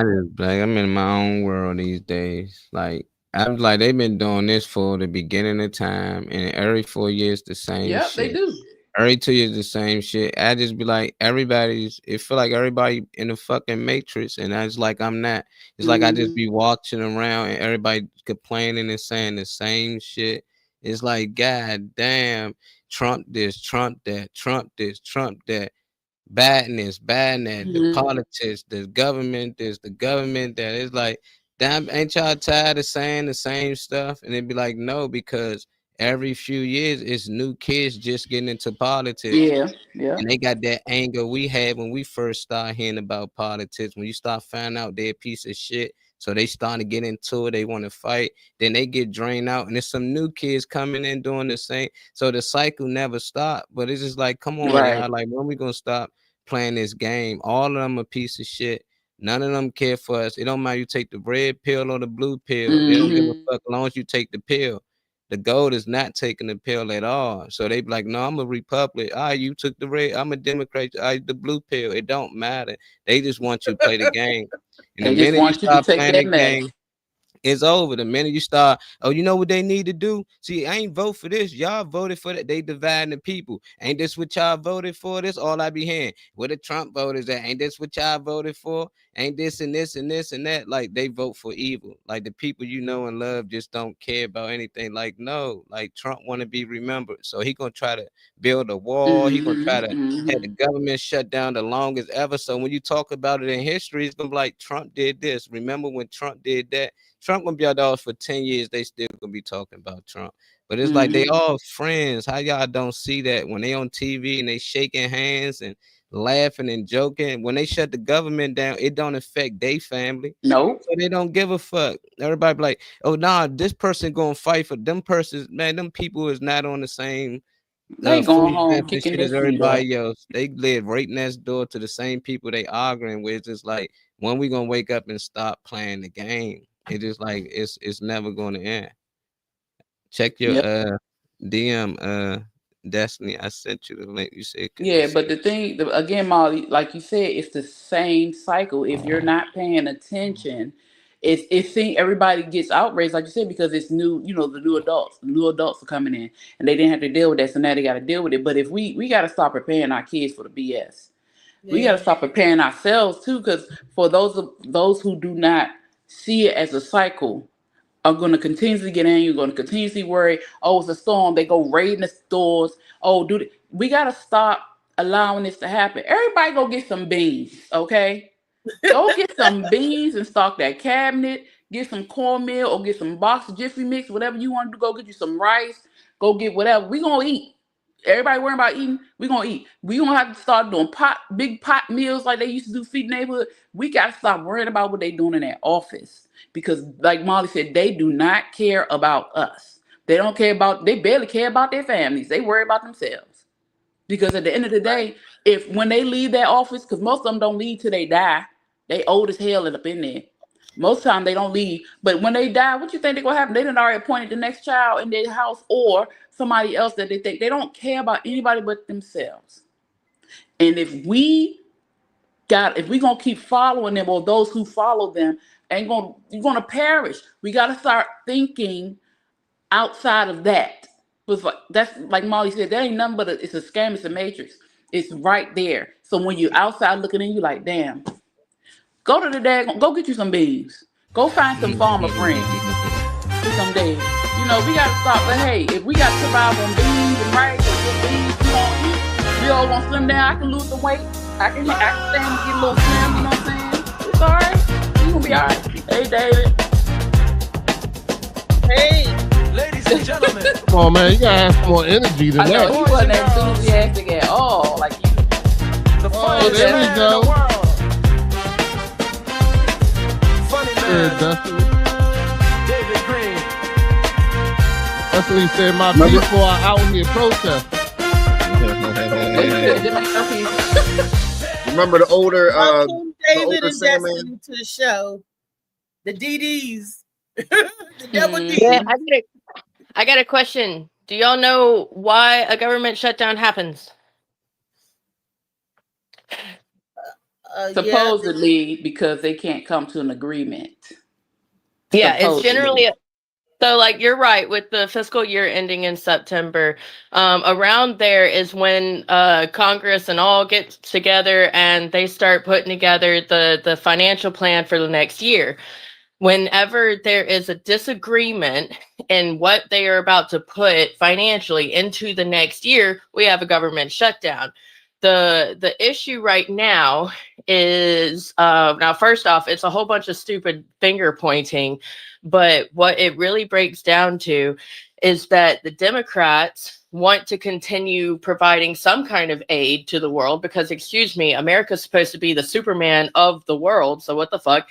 I'm in my own world these days. Like I'm like they've been doing this for the beginning of time, and every 4 years the same. Yep, shit. they do. Every 2 years the same shit. I just be like, it feel like everybody in the fucking matrix, and I was like, I'm not. It's like I just be watching around and everybody complaining and saying the same shit. It's like, God damn, Trump this, Trump that, Trump this, Trump that, badness, bad that, the politics, the government this, the government that. It's like, damn, ain't y'all tired of saying the same stuff? And it'd be like, no, because every few years it's new kids just getting into politics. Yeah. And they got that anger we had when we first started hearing about politics. When you start finding out they're a piece of shit, so they start to get into it, they want to fight, then they get drained out, and there's some new kids coming in doing the same. So the cycle never stopped. But it's just like, come on, y'all, like, when we gonna stop playing this game? All of them a piece of shit. None of them care for us. It don't matter you take the red pill or the blue pill. They don't give a fuck as long as you take the pill. The gold is not taking the pill at all. So they be like, no, I'm a Republican. You took the red. I'm a Democrat. The blue pill. It don't matter. They just want you to play the game. And the minute you start playing the game, it's over. The minute you start, you know what they need to do? See, I ain't vote for this. Y'all voted for that. They dividing the people. Ain't this what y'all voted for? This all I be hearing. Where the Trump voters at? Ain't this what y'all voted for? Ain't this and this and this and that? Like, they vote for evil. Like, the people you know and love just don't care about anything. Like, no. Like, Trump want to be remembered. So he gonna try to build a wall. He gonna try to have the government shut down the longest ever. So when you talk about it in history, it's gonna be like, Trump did this. Remember when Trump did that? Trump gonna be out there for 10 years. They still gonna be talking about Trump. But it's like they all friends. How y'all don't see that when they on TV and they shaking hands and laughing and joking? When they shut the government down, it don't affect their family. No. So they don't give a fuck. Everybody be like, oh nah, this person gonna fight for them persons. Man, them people is not on the same they going home kicking as everybody else. They live right next door to the same people they arguing with. It's like, when we gonna wake up and stop playing the game? It is like it's never going to end. Check your DM, Destiny. I sent you the link. You said, but the thing again, Molly, like you said, it's the same cycle. If you're not paying attention, it's everybody gets outraged, like you said, because it's new. The new adults are coming in, and they didn't have to deal with that, so now they got to deal with it. But if we got to stop preparing our kids for the BS, we got to stop preparing ourselves too, because for those who do not see it as a cycle are going to continuously get angry, going to continuously worry. Oh, it's a storm. They go raiding the stores. Oh, we got to stop allowing this to happen. Everybody go get some beans, okay? Go get some beans and stock that cabinet. Get some cornmeal or get some box of Jiffy Mix, whatever you want to do. Go get you some rice. Go get whatever. We going to eat. Everybody worrying about eating, we gonna eat. We gonna have to start doing big pot meals like they used to do feed neighborhood. We gotta stop worrying about what they doing in their office, because like Molly said, they do not care about us. They barely care about their families. They worry about themselves. Because at the end of the day, if when they leave that office, because most of them don't leave till they die, they old as hell and up in there. Most of the time they don't leave. But when they die, what you think they're gonna happen? They done already appointed the next child in their house or somebody else that they think they don't care about anybody but themselves. And if we gonna keep following them, or those who follow them, you're gonna perish. We gotta start thinking outside of that. That's like Molly said, that ain't nothing but it's a scam, it's a matrix. It's right there. So when you're outside looking in, you like, damn. Go to the go get you some beans. Go find some farmer friends. Do some days. You know, we gotta stop. But hey, if we gotta survive on beans and rice and good beans, we won't eat. We all gonna slim down. I can lose the weight. I can stand and get a little slim. You know what I'm saying? It's all right. You gonna be all right. Hey, David. Hey, Ladies and gentlemen. Come on, man. You gotta have some more energy than I know that. he wasn't enthusiastic at all. Like you. The Oh, funniest there we man in go. the world. Funny Yeah, man, Dustin. David Green. That's what he said. My people are out here protesting. Remember the older welcome David older and Sandman? Destiny to the show. The DDs. The double Ds. Yeah, I got a question. Do y'all know why a government shutdown happens? Supposedly because they can't come to an agreement. Yeah, it's Supposedly. generally so. Like you're right with the fiscal year ending in September. Around there is when Congress and all get together and they start putting together the financial plan for the next year. Whenever there is a disagreement in what they are about to put financially into the next year, we have a government shutdown. The issue right now is now first off, it's a whole bunch of stupid finger pointing, but what it really breaks down to is that the Democrats want to continue providing some kind of aid to the world because, excuse me, America's supposed to be the Superman of the world, so what the fuck?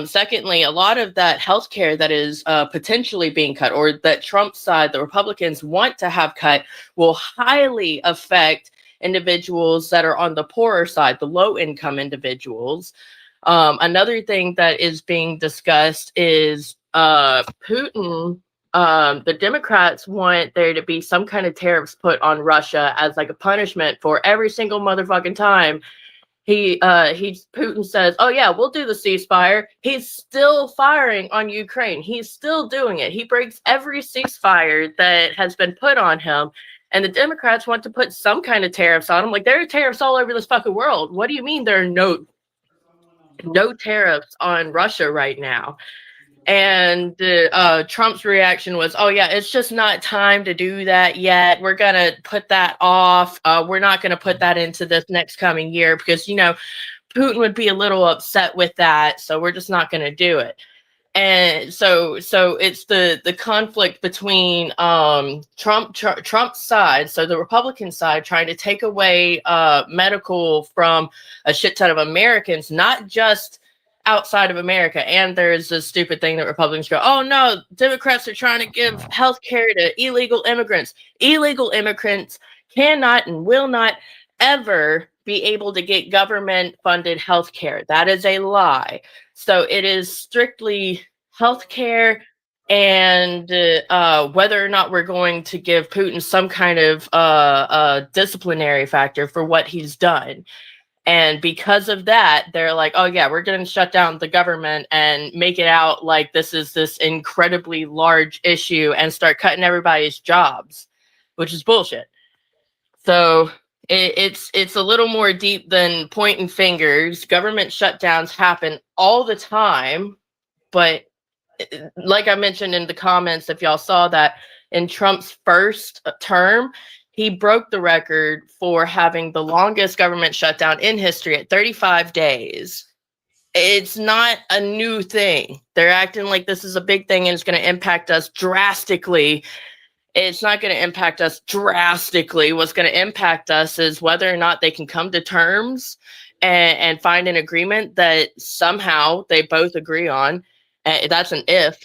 Secondly, a lot of that healthcare that is potentially being cut, or that Trump's side, the Republicans want to have cut, will highly affect individuals that are on the poorer side, the low income individuals. Another thing that is being discussed is Putin. The Democrats want there to be some kind of tariffs put on Russia as like a punishment for every single motherfucking time Putin says, oh yeah, we'll do the ceasefire. He's still firing on Ukraine. He's still doing it. He breaks every ceasefire that has been put on him. And the Democrats want to put some kind of tariffs on him. Like, there are tariffs all over this fucking world. What do you mean there are no tariffs on Russia right now? And Trump's reaction was, oh yeah, it's just not time to do that yet. We're going to put that off. We're not going to put that into this next coming year because, you know, Putin would be a little upset with that. So we're just not going to do it. And so it's the conflict between Trump's side, so the Republican side, trying to take away medical from a shit ton of Americans, not just outside of America. And there's this stupid thing that Republicans go, oh no, Democrats are trying to give health care to illegal immigrants. Illegal immigrants cannot and will not ever be able to get government funded health care. That is a lie. So it is strictly health care and whether or not we're going to give Putin some kind of disciplinary factor for what he's done. And because of that, they're like, oh, yeah, we're going to shut down the government and make it out like this is this incredibly large issue and start cutting everybody's jobs, which is bullshit. So it's a little more deep than pointing fingers. Government shutdowns happen all the time. But like I mentioned in the comments, if y'all saw that, in Trump's first term, he broke the record for having the longest government shutdown in history at 35 days. It's not a new thing. They're acting like this is a big thing and it's going to impact us drastically. It's not going to impact us drastically. What's going to impact us is whether or not they can come to terms and find an agreement that somehow they both agree on. That's an if.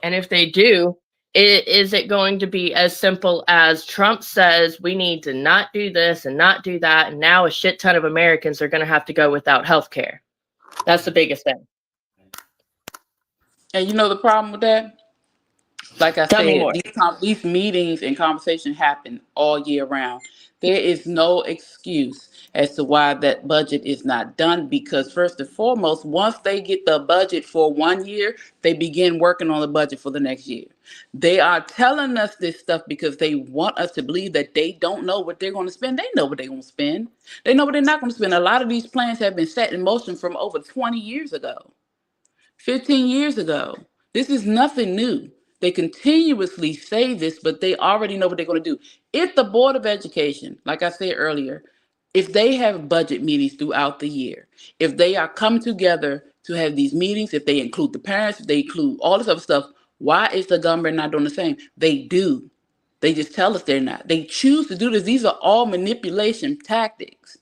And if they do, Is it going to be as simple as Trump says we need to not do this and not do that, and now a shit ton of Americans are going to have to go without health care? That's the biggest thing. And you know the problem with that? Like I Tell me said, more. these meetings and conversations happen all year round. There is no excuse as to why that budget is not done, because first and foremost, once they get the budget for 1 year, they begin working on the budget for the next year. They are telling us this stuff because they want us to believe that they don't know what they're going to spend. They know what they're going to spend. They know what they're not going to spend. A lot of these plans have been set in motion from over 20 years ago, 15 years ago. This is nothing new. They continuously say this, but they already know what they're going to do. If the Board of Education, like I said earlier, if they have budget meetings throughout the year, if they are coming together to have these meetings, if they include the parents, if they include all this other stuff, why is the government not doing the same? They do. They just tell us they're not. They choose to do this. These are all manipulation tactics.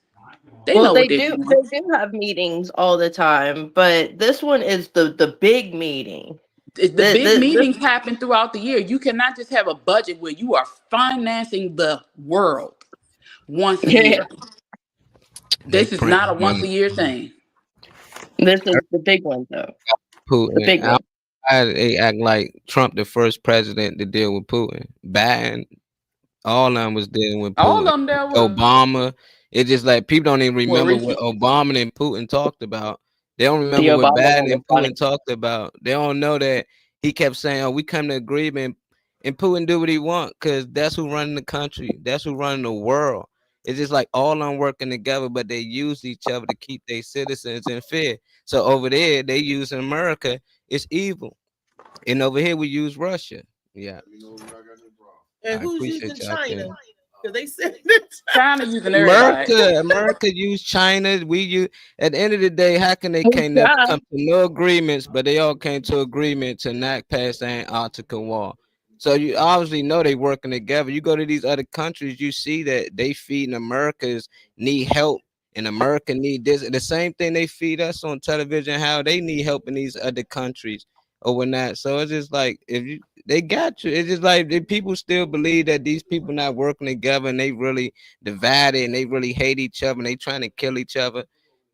They know They what they're do. doing. They do have meetings all the time, but this one is the big meeting. The big meetings happen throughout the year. You cannot just have a budget where you are financing the world once a year. This is not a once a year thing. This is the big one, though. Putin. The big one. They act like Trump the first president to deal with Putin. Biden, all of them was dealing with Putin. All of them there was Obama. It's just like people don't even remember what Obama and Putin talked about. They don't remember what Biden and Putin talked about. They don't know that he kept saying, "Oh, we come to agreement," and Putin do what he want because that's who running the country. That's who running the world. It's just like all of them working together, but they use each other to keep their citizens in fear. So over there, they use America. It's evil, and over here we use Russia. Yeah. And who's using China? Because they said China using everybody. America use China. We use. At the end of the day, how can they never come to no agreements? But they all came to agreement to not pass the Antarctica wall. So you obviously know they working together. You go to these other countries, you see that they feeding America's need help, and America need this. The same thing they feed us on television, how they need help in these other countries or whatnot. So it's just like they got you. It's just like the people still believe that these people not working together and they really divided and they really hate each other and they trying to kill each other.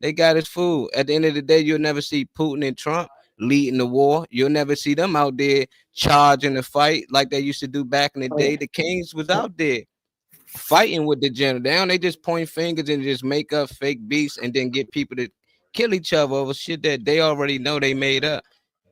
They got us fooled. At the end of the day, you'll never see Putin and Trump leading the war. You'll never see them out there charging the fight like they used to do back in the day. The kings was out there fighting with the general. They just point fingers and just make up fake beasts and then get people to kill each other over shit that they already know they made up.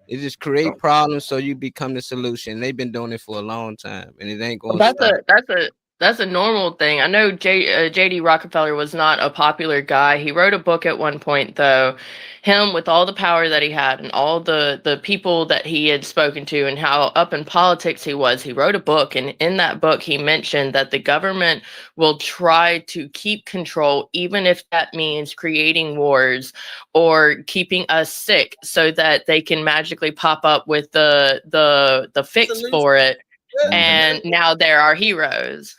It just create problems so you become the solution. They've been doing it for a long time, and it ain't going to stop. That's a normal thing. I know J.D. Rockefeller was not a popular guy. He wrote a book at one point, though. Him, with all the power that he had and all the people that he had spoken to and how up in politics he was, he wrote a book. And in that book, he mentioned that the government will try to keep control, even if that means creating wars or keeping us sick so that they can magically pop up with the fix for it. And now they're our heroes.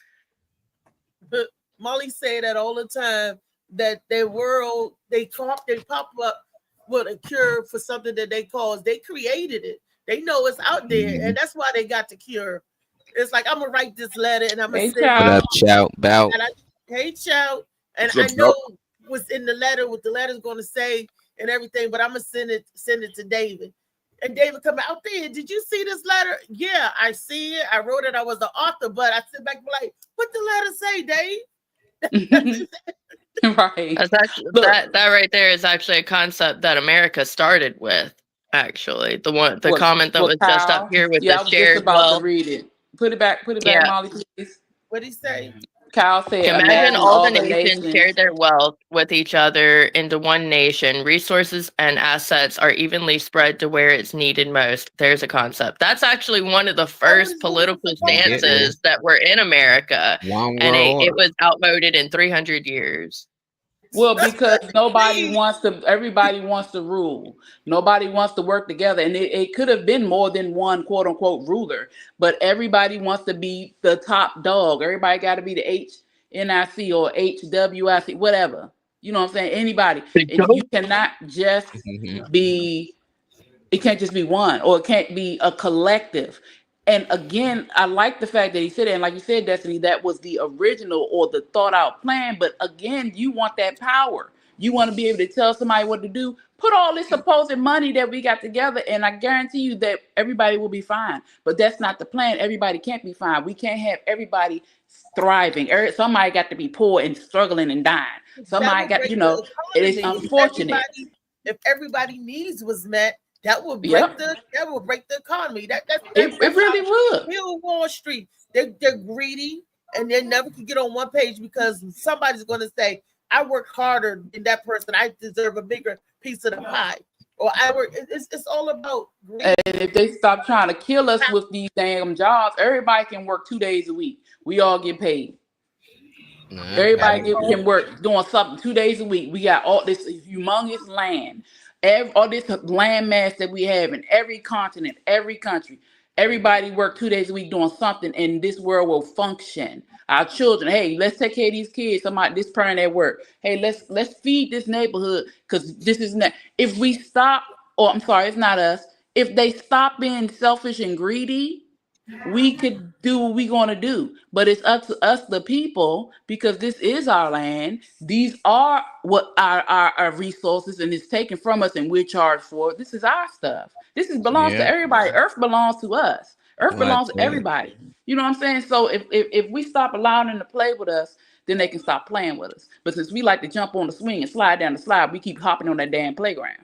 Molly say that all the time, that their world, they pop up with a cure for something that they caused. They created it. They know it's out there, and that's why they got the cure. It's like, I'm gonna write this letter and I'm gonna send it. Hey, Chow. And I know what's in the letter, what the letter's gonna say and everything, but I'm gonna send it to David. And David come out there. Did you see this letter? Yeah, I see it. I wrote it. I was the author, but I sit back and be like, what the letter say, Dave? Right. That's actually, that right there is actually a concept that America started with. Actually, the comment that was just up here with the shared wealth. To read it. Put it back, Molly, please. What did he say? Kyle said, imagine all the nations share their wealth with each other into one nation. Resources and assets are evenly spread to where it's needed most. There's a concept. That's actually one of the first political stances that were in America. And it was outmoded in 300 years. Well, because everybody wants to rule. Nobody wants to work together. And it could have been more than one quote unquote ruler, but everybody wants to be the top dog. Everybody got to be the HNIC or HWIC, whatever. You know what I'm saying? Anybody. And you cannot just be, it can't just be one, or it can't be a collective. And again, I like the fact that he said it. And like you said, Destiny, that was the original or the thought out plan. But again, you want that power. You want to be able to tell somebody what to do. Put all this supposed money that we got together, and I guarantee you that everybody will be fine. But that's not the plan. Everybody can't be fine. We can't have everybody thriving. Somebody got to be poor and struggling and dying. Somebody got, it is unfortunate. If everybody needs was met, that will break the economy. That's it really would. Real Wall Street. They're greedy and they never can get on one page because somebody's going to say, I work harder than that person. I deserve a bigger piece of the pie. Or I work. It's all about greed. And if they stop trying to kill us with these damn jobs, everybody can work 2 days a week. We all get paid. Everybody can work doing something 2 days a week. We got all this humongous land, all this land mass that we have in every continent, every country. Everybody work 2 days a week doing something, and this world will function. Our children, hey, let's take care of these kids. This parent at work. Hey, let's feed this neighborhood because this is not. If we stop, I'm sorry, it's not us. If they stop being selfish and greedy, we could do what we're going to do. But it's up to us, the people, because this is our land. These are what our resources, and it's taken from us, and we're charged for it. This is our stuff. This belongs to everybody. Earth belongs to us. Earth belongs to everybody. You know what I'm saying? So if we stop allowing them to play with us, then they can stop playing with us. But since we like to jump on the swing and slide down the slide, we keep hopping on that damn playground.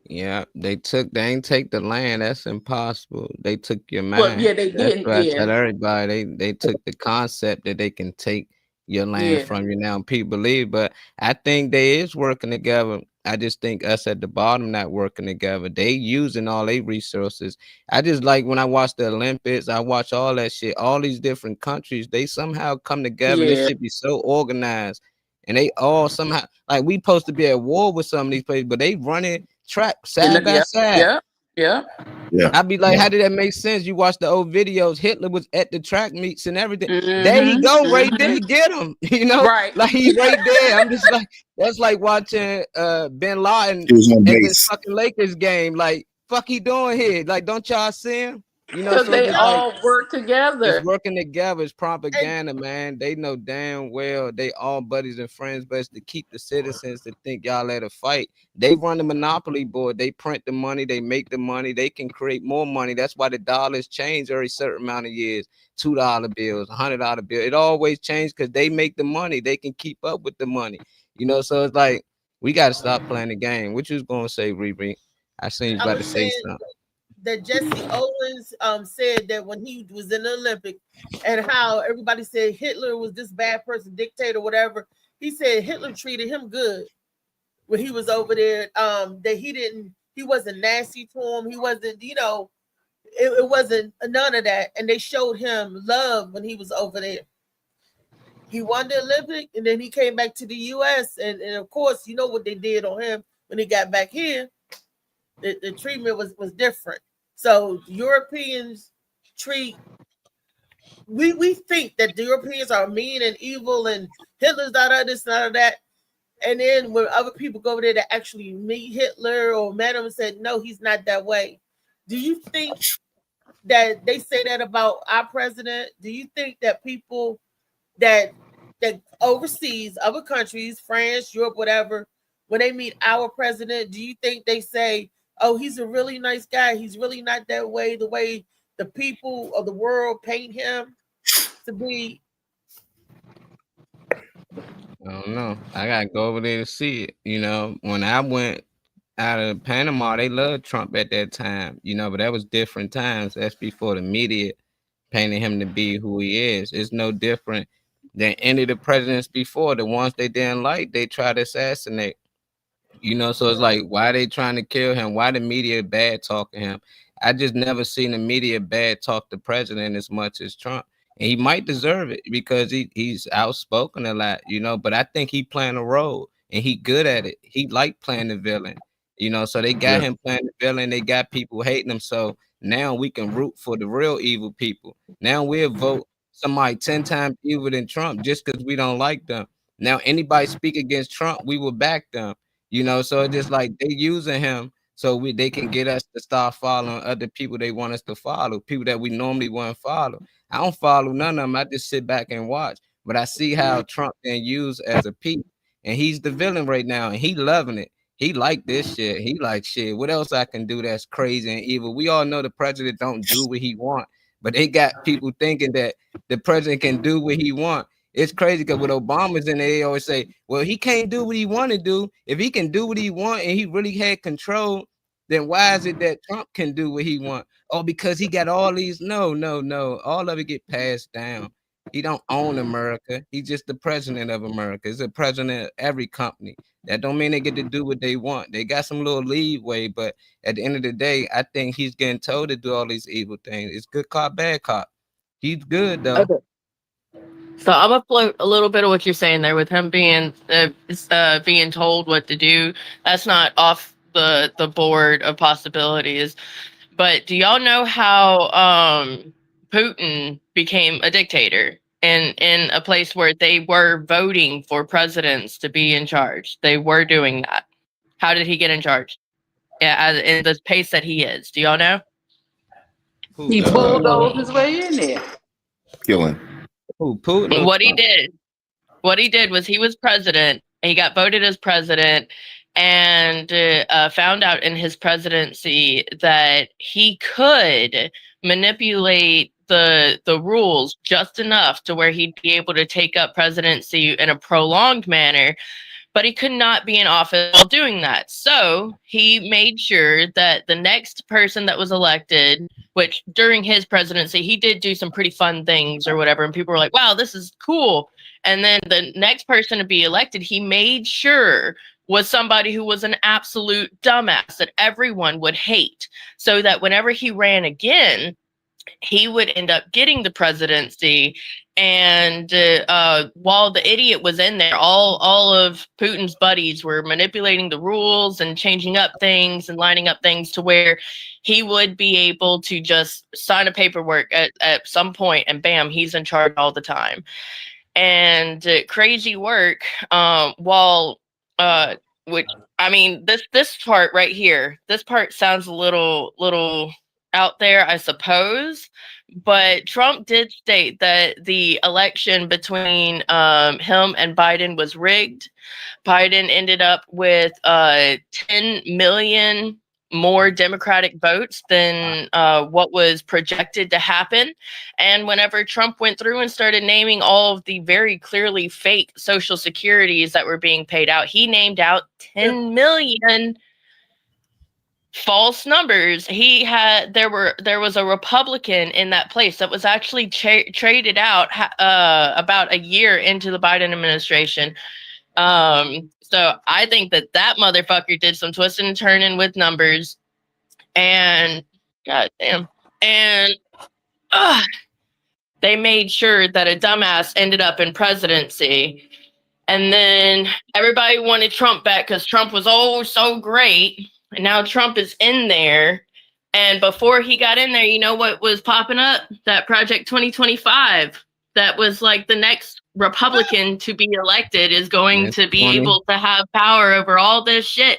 Yeah, they ain't take the land. That's impossible. They took your mind. Well, yeah, they didn't. That's what I tell everybody. They took the concept that they can take your land from you now. People believe, but I think they is working together. I just think us at the bottom not working together. They using all their resources. I just like when I watch the Olympics, I watch all that shit. All these different countries, they somehow come together. This should be so organized. And they all somehow, like we supposed to be at war with some of these places, but they running track side by side. Yeah. I'd be like, how did that make sense? You watch the old videos, Hitler was at the track meets and everything. There he go, right there, get him. Right. Like he's right there. I'm just like, that's like watching Bin Laden in this fucking Lakers game. Like, fuck he doing here? Like, don't y'all see him? Because so they all work together. It's working together. It's propaganda, man. They know damn well they all buddies and friends, but it's to keep the citizens to think y'all let a fight. They run the monopoly board. They print the money. They make the money. They can create more money. That's why the dollars change every certain amount of years. $2 bills, $100 bill. It always changes because they make the money. They can keep up with the money. So it's like we got to stop playing the game. What you was gonna say, Riri? I seen you about to say something. That Jesse Owens said that when he was in the Olympics and how everybody said Hitler was this bad person, dictator, whatever. He said Hitler treated him good when he was over there. That he wasn't nasty to him. He wasn't, it wasn't none of that. And they showed him love when he was over there. He won the Olympic and then he came back to the US. And of course, you know what they did on him when he got back here. The treatment was different. So Europeans we think that the Europeans are mean and evil and Hitler's not of this, not of that. And then when other people go over there to actually meet Hitler or met him and said, no, he's not that way. Do you think that they say that about our president? Do you think that people that overseas, other countries, France, Europe, whatever, when they meet our president, do you think they say, oh, he's a really nice guy. He's really not that way, the way the people of the world paint him to be? I don't know. I got to go over there to see it. When I went out of Panama, they loved Trump at that time, but that was different times. That's before the media painted him to be who he is. It's no different than any of the presidents before. The ones they didn't like, they tried to assassinate. So it's like, why they trying to kill him? Why the media bad talking him? I just never seen the media bad talk the president as much as Trump. And he might deserve it because he's outspoken a lot, but I think he playing a role and he good at it. He like playing the villain, so they got him playing the villain. They got people hating him. So now we can root for the real evil people. Now we'll vote somebody 10 times evil than Trump just because we don't like them. Now anybody speak against Trump, we will back them. So it's just like they using him so they can get us to start following other people they want us to follow, people that we normally wouldn't follow. I don't follow none of them. I just sit back and watch. But I see how Trump been used as a piece, and he's the villain right now, and he loving it. He like this shit. He like shit. What else I can do that's crazy and evil? We all know the president don't do what he want, but they got people thinking that the president can do what he want. It's crazy because with Obama's in there, they always say, well, he can't do what he want to do. If he can do what he want and he really had control, then why is it that Trump can do what he want? Oh, because he got all these. No. All of it get passed down. He don't own America. He's just the president of America. He's the president of every company. That don't mean they get to do what they want. They got some little leeway, but at the end of the day, I think he's getting told to do all these evil things. It's good cop, bad cop. He's good though. Okay. So I'm gonna float a little bit of what you're saying there with him being told what to do. That's not off the board of possibilities. But do y'all know how Putin became a dictator in a place where they were voting for presidents to be in charge? They were doing that. How did he get in charge? Yeah, in the pace that he is. Do y'all know? He bulldozed his way in there. Killing. Putin. What he did was he was president. He got voted as president, and found out in his presidency that he could manipulate the rules just enough to where he'd be able to take up presidency in a prolonged manner, but he could not be in office while doing that. So he made sure that the next person that was elected, which during his presidency, he did do some pretty fun things or whatever, and people were like, wow, this is cool. And then the next person to be elected, he made sure was somebody who was an absolute dumbass that everyone would hate, so that whenever he ran again, he would end up getting the presidency. And while the idiot was in there, all of Putin's buddies were manipulating the rules and changing up things and lining up things to where he would be able to just sign a paperwork at some point, and bam, he's in charge all the time. And crazy work. Which, I mean, this part right here, this part sounds a little out there, I suppose, but Trump did state that the election between him and Biden was rigged. Biden ended up with 10 million more Democratic votes than what was projected to happen. And whenever Trump went through and started naming all of the very clearly fake Social Securities that were being paid out, he named out 10 million false numbers. There was a Republican in that place that was actually traded out about a year into the Biden administration. So I think that motherfucker did some twisting and turning with numbers, and goddamn, and they made sure that a dumbass ended up in presidency. And then everybody wanted Trump back because Trump was so great. And now Trump is in there. And before he got in there, you know what was popping up? That Project 2025. That was like the next Republican to be elected is going to be able to have power over all this shit.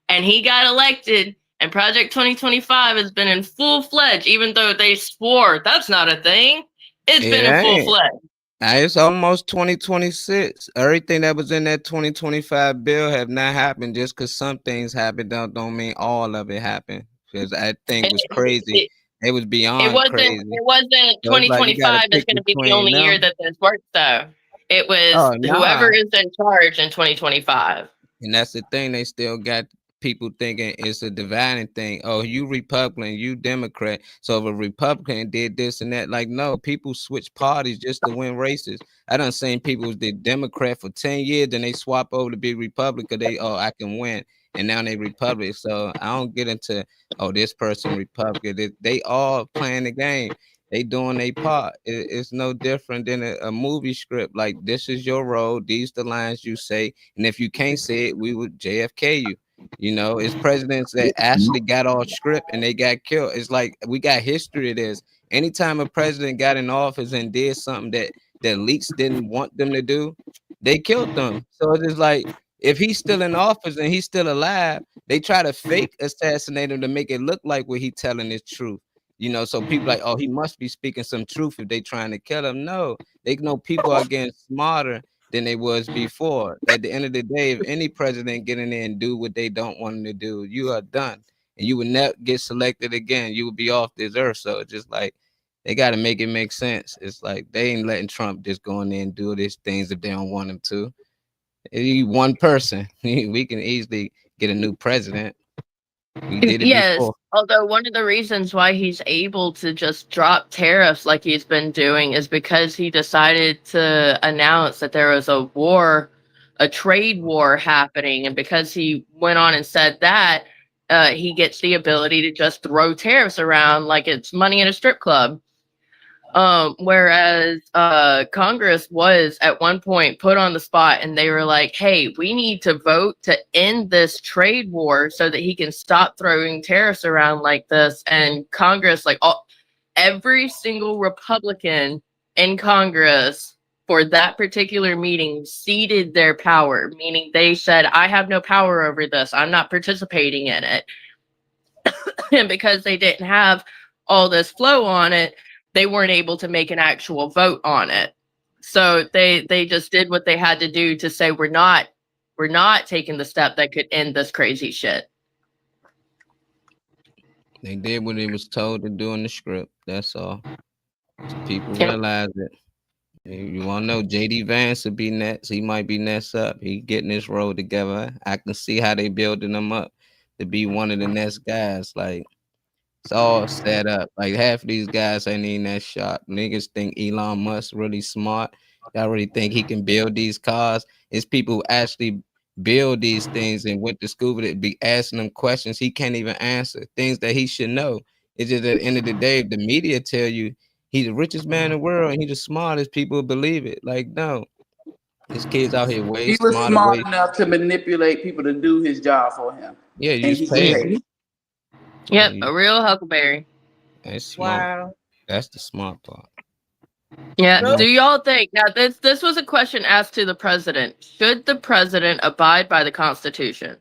And he got elected. And Project 2025 has been in full-fledged, even though they swore that's not a thing. It's been in full-fledged. It's almost 2026. Everything that was in that 2025 bill have not happened. Just because some things happened don't mean all of it happened. Because I think it was crazy. It was beyond crazy. It wasn't 2025 is going to be the only year that this works, though. It was whoever is in charge in 2025. And that's the thing. They still got people thinking it's a dividing thing. Oh, you Republican, you Democrat. So if a Republican did this and that, like, no, people switch parties just to win races. I done seen people did Democrat for 10 years, then they swap over to be Republican. I can win. And now they Republican. So I don't get into, this person Republican. They all playing the game. They doing their part. It's no different than a movie script. Like, this is your role. These the lines you say. And if you can't say it, we would JFK you. You know, it's presidents that actually got off script and they got killed. It's like we got history of this. Anytime a president got in office and did something that leaks didn't want them to do, they killed them. So it's just like If he's still in office and he's still alive, they try to fake assassinate him to make it look like what he's telling is truth. You know, so people like, oh, he must be speaking some truth if they trying to kill him. No, they know people are getting smarter than they was before. At the end of the day, if any president get in there and do what they don't want him to do, you are done. And you will never get selected again. You will be off this earth. So it's just like they got to make it make sense. It's like they ain't letting Trump just go in there and do these things if they don't want him to. One person, we can easily get a new president. We did it Yes, before. although one of the reasons why he's able to just drop tariffs like he's been doing is because he decided to announce that there was a war, a trade war happening. And because he went on and said that, he gets the ability to just throw tariffs around like it's money in a strip club. Whereas Congress was at one point put on the spot and they were like, hey, we need to vote to end this trade war so that he can stop throwing tariffs around like this. And Congress, like every single Republican in Congress for that particular meeting ceded their power, meaning they said, I have no power over this. I'm not participating in it. And because they didn't have all this flow on it, they weren't able to make an actual vote on it. So they just did what they had to do to say we're not taking the step that could end this crazy shit. They did what it was told to do in the script. That's all. So people realize it. You want to know JD Vance will be next. He might be next up. He getting this road together. I can see how they building him up to be one of the next guys. Like, it's all set up. Like half of these guys ain't even that sharp. Niggas think Elon Musk really smart. Y'all really think he can build these cars? It's people who actually build these things and went to school with it, be asking him questions he can't even answer, things that he should know. It's just at the end of the day, if the media tell you he's the richest man in the world and he's the smartest, people believe it. Like, no. His kids out here way He was smarter. smart enough to manipulate people to do his job for him. Yeah, you And just he pay. paid. Yep, a real huckleberry. That's smart. Wow. That's the smart part. Yeah. Nope. Do y'all think now this was a question asked to the president? Should the president abide by the Constitution?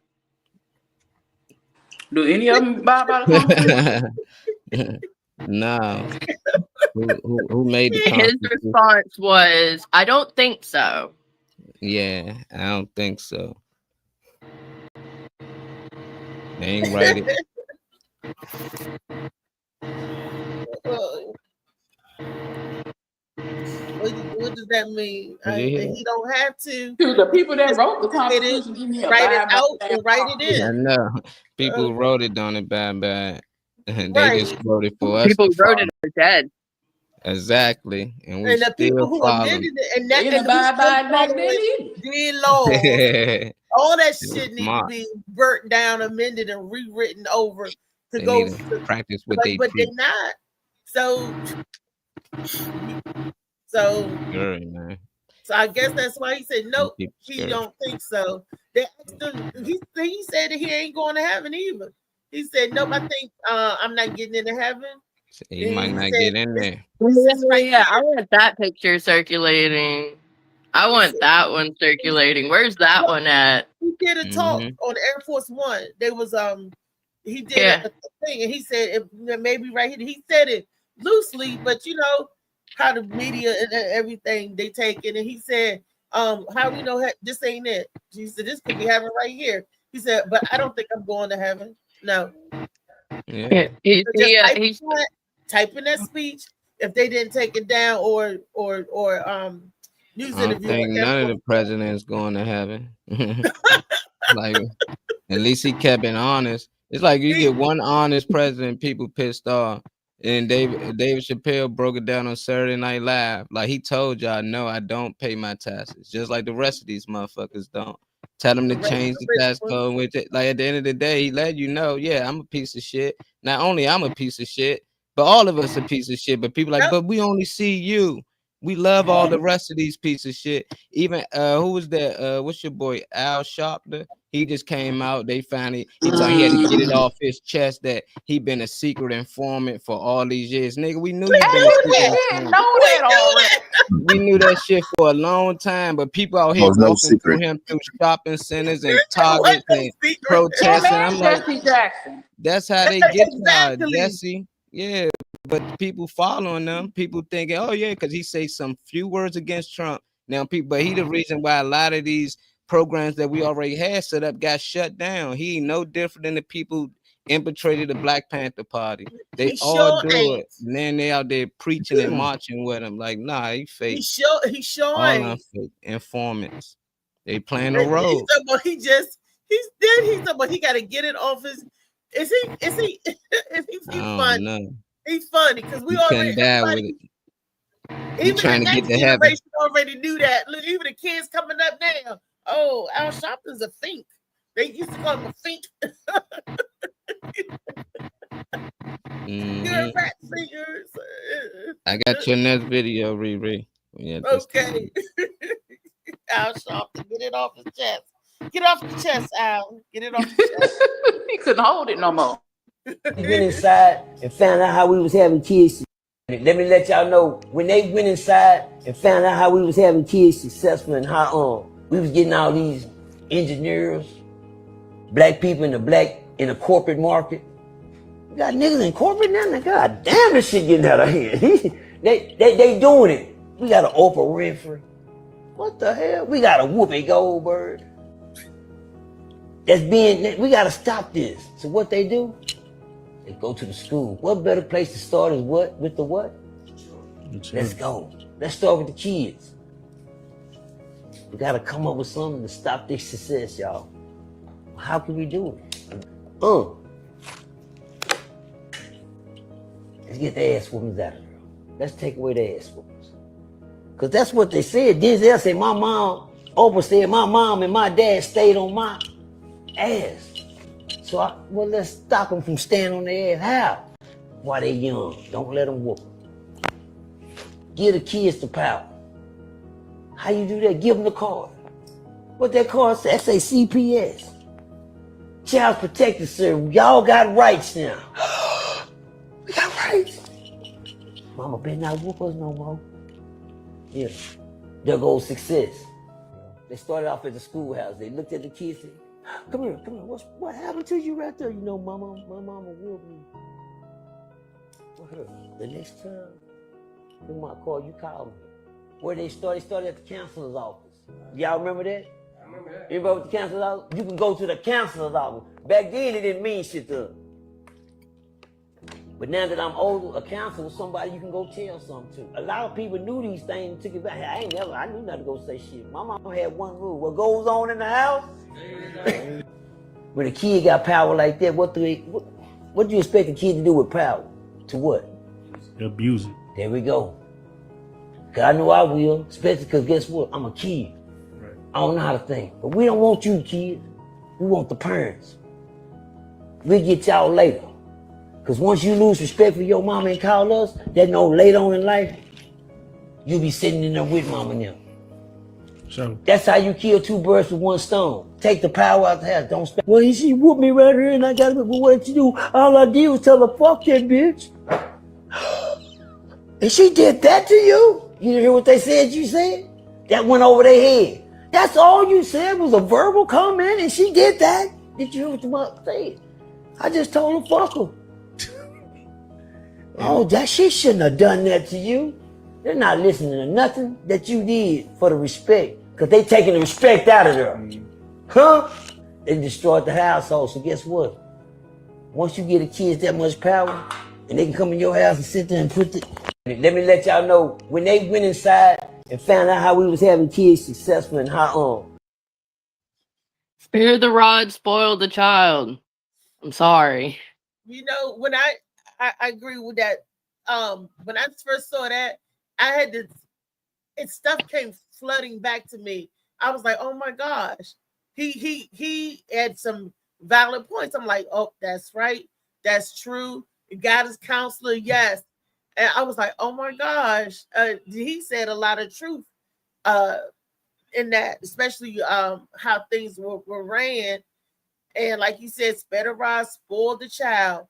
Do any of them abide by the Constitution? No. Who made the His Constitution? response was, I don't think so. Yeah, I don't think so. They ain't write it. What does that mean? Yeah. He don't have to. To the people that wrote the Constitution, give me a Write it abide by out the and write it I in. know. People wrote it on it bad. They Right. just wrote it for us. People to wrote follow. it are dead. Exactly. And we And the people still who follow. amended it, and They that didn't and we abide by still it back follow then it, either. dear Lord. All that It was shit needs to smart. be burnt down, amended, and rewritten over to They go. need to practice what But they they preach. not. So Sure, man. I guess that's why he said no. People He scared. don't think so. They asked him, he said that he ain't going to heaven either. He said nope. I think I'm not getting into heaven. He might not get in there. Yeah, I want that picture circulating. I want that one circulating. Where's that one at? He did a talk on Air Force One. There was he did a thing and he said it maybe right here. He said it loosely, but you know how the media and everything they take it. And he said, how we know this ain't it? He said this could be heaven right here. He said, but I don't think I'm going to heaven. No. Yeah. So just type in that speech. If they didn't take it down or news I don't interview. think none of the presidents going to heaven. Like, at least he kept it honest. It's like you get one honest president, people pissed off. And David Chappelle broke it down on Saturday Night Live. Like, he told y'all, no, I don't pay my taxes. Just like the rest of these motherfuckers don't. Tell them to change the tax code. Which, like, at the end of the day, he let you know, yeah, I'm a piece of shit. Not only I'm a piece of shit, but all of us a piece of shit. But people like, but we only see you. We love all the rest of these pieces of shit. Even who was that? What's your boy Al Sharpton? He just came out. They finally he had to get it off his chest that he been a secret informant for all these years. Nigga, we knew you been a secret informant. We knew that shit for a long time, but people out here walking through him through shopping centers and Targets and protesting. I'm like, Jesse Jackson. that's how they get Exactly. Jesse. Yeah, but people following them, people thinking, oh yeah, because he say some few words against Trump. Now people, but he the reason why a lot of these programs that we already had set up got shut down. He ain't no different than the people infiltrated the Black Panther Party. They He all sure do ain't. it. And then they out there preaching and marching with him. Like, nah, he fake. He sure All them ain't. fake informants. They playing a role. He's talking about he's talking about he got to get it off his. Is he I don't funny? know. He's funny because we You already couldn't die with it. You even trying the to get next to heaven. generation already knew that. Look, even the kids coming up now. Oh, Al Sharpton's a fink. They used to call him a fink. You're a rat fingers. I got your next video, Riri. Yeah, Okay. Al Sharpton, get it off his chest. Get off the chest, Al. Get it off the chest. He couldn't hold it no more. Went inside and found out how we was having kids. Let me let y'all know, when they went inside and found out how we was having kids successful and how we was getting all these engineers, black people in the corporate market. We got niggas in corporate now. God damn, this shit getting out of hand. they doing it. We got an Oprah Winfrey. What the hell? We got a Whoopi Goldberg. We gotta stop this. So what they do? They go to the school. What better place to start is what? With the what? Let's go. Let's start with the kids. We gotta come up with something to stop this success, y'all. How can we do it? Let's get the ass whoopings out of there. Let's take away the ass whoopings. Cause that's what they said. Denzel said, Oprah said, my mom and my dad stayed on my ass. So let's stop them from standing on their ass. How? While they young. Don't let them whoop them. Give the kids the power. How you do that? Give them the card. What that card say? That say CPS. Child Protective Service. Y'all got rights now. We got rights. Mama better not whoop us no more. Yeah. There goes success. They started off at the schoolhouse. They looked at the kids and said, come here. What happened to you right there? You know, my mama whooped me. The next time you might call, you call me. Where they started at the counselor's office. Y'all remember that? I remember that. You remember the counselor's office? You can go to the counselor's office. Back then it didn't mean shit to us. But now that I'm older, a counselor is somebody you can go tell something to. A lot of people knew these things and took it back. I knew not to go say shit. My mom had one rule. What goes on in the house? When a kid got power like that, what do you expect a kid to do with power? To what? Abuse it. There we go. Cause I know I will, especially because guess what? I'm a kid. Right. I don't know how to think. But we don't want you kids. We want the parents. We'll get y'all later. Because once you lose respect for your mama and call us, that know later on in life, you'll be sitting in there with mama now. So that's how you kill two birds with one stone. Take the power out the house. Don't spend. Well, she whooped me right here and I got it. But what you do? All I did was tell her, fuck that bitch. And she did that to you? You didn't hear what they said you said? That went over their head. That's all you said was a verbal comment and she did that? Did you hear what the mother said? I just told her, fuck her. Oh, that she shouldn't have done that to you. They're not listening to nothing that you did for the respect. Because they taking the respect out of there. Huh? They destroyed the household. So guess what? Once you give the kids that much power, and they can come in your house and sit there and put the... Let me let y'all know, when they went inside and found out how we was having kids successful and how Fear the rod spoiled the child. I'm sorry. You know, when I agree with that. When I first saw that, I had to, stuff came flooding back to me. I was like, oh my gosh, he had some valid points. I'm like, oh, that's right, that's true. God is counselor, yes. And I was like, oh my gosh, he said a lot of truth in that, especially how things were ran. And like you said, spare the rod, spoil the child.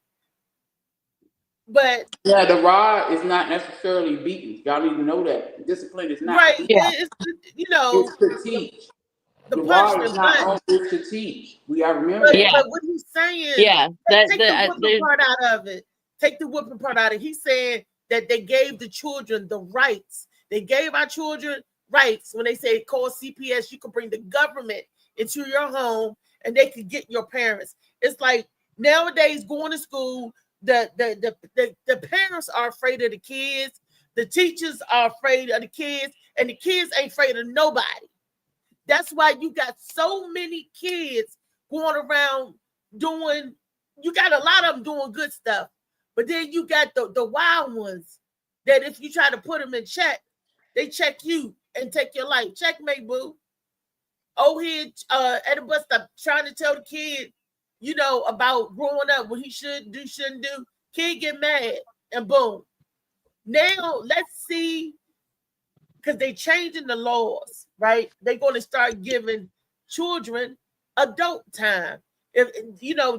But yeah, the rod is not necessarily beating. Y'all need to know that discipline is not right, beating. it's to teach. the rod is punishment, not but always to teach. We gotta remember that. but what he's saying, Yeah, take the whipping part out of it. Take the whipping part out of it. He's saying that they gave the children the rights. They gave our children rights when they say call CPS. You can bring the government into your home and they could get your parents. It's like nowadays going to school, the parents are afraid of the kids, the teachers are afraid of the kids, and the kids ain't afraid of nobody. That's why you got so many kids going around doing, you got a lot of them doing good stuff, but then you got the wild ones that if you try to put them in check, they check you and take your life. Checkmate, boo. Oh, here at the bus stop trying to tell the kid, about growing up, what he should do, shouldn't do. Kid get mad and boom. Now let's see, because they changing the laws, right? They're going to start giving children adult time. If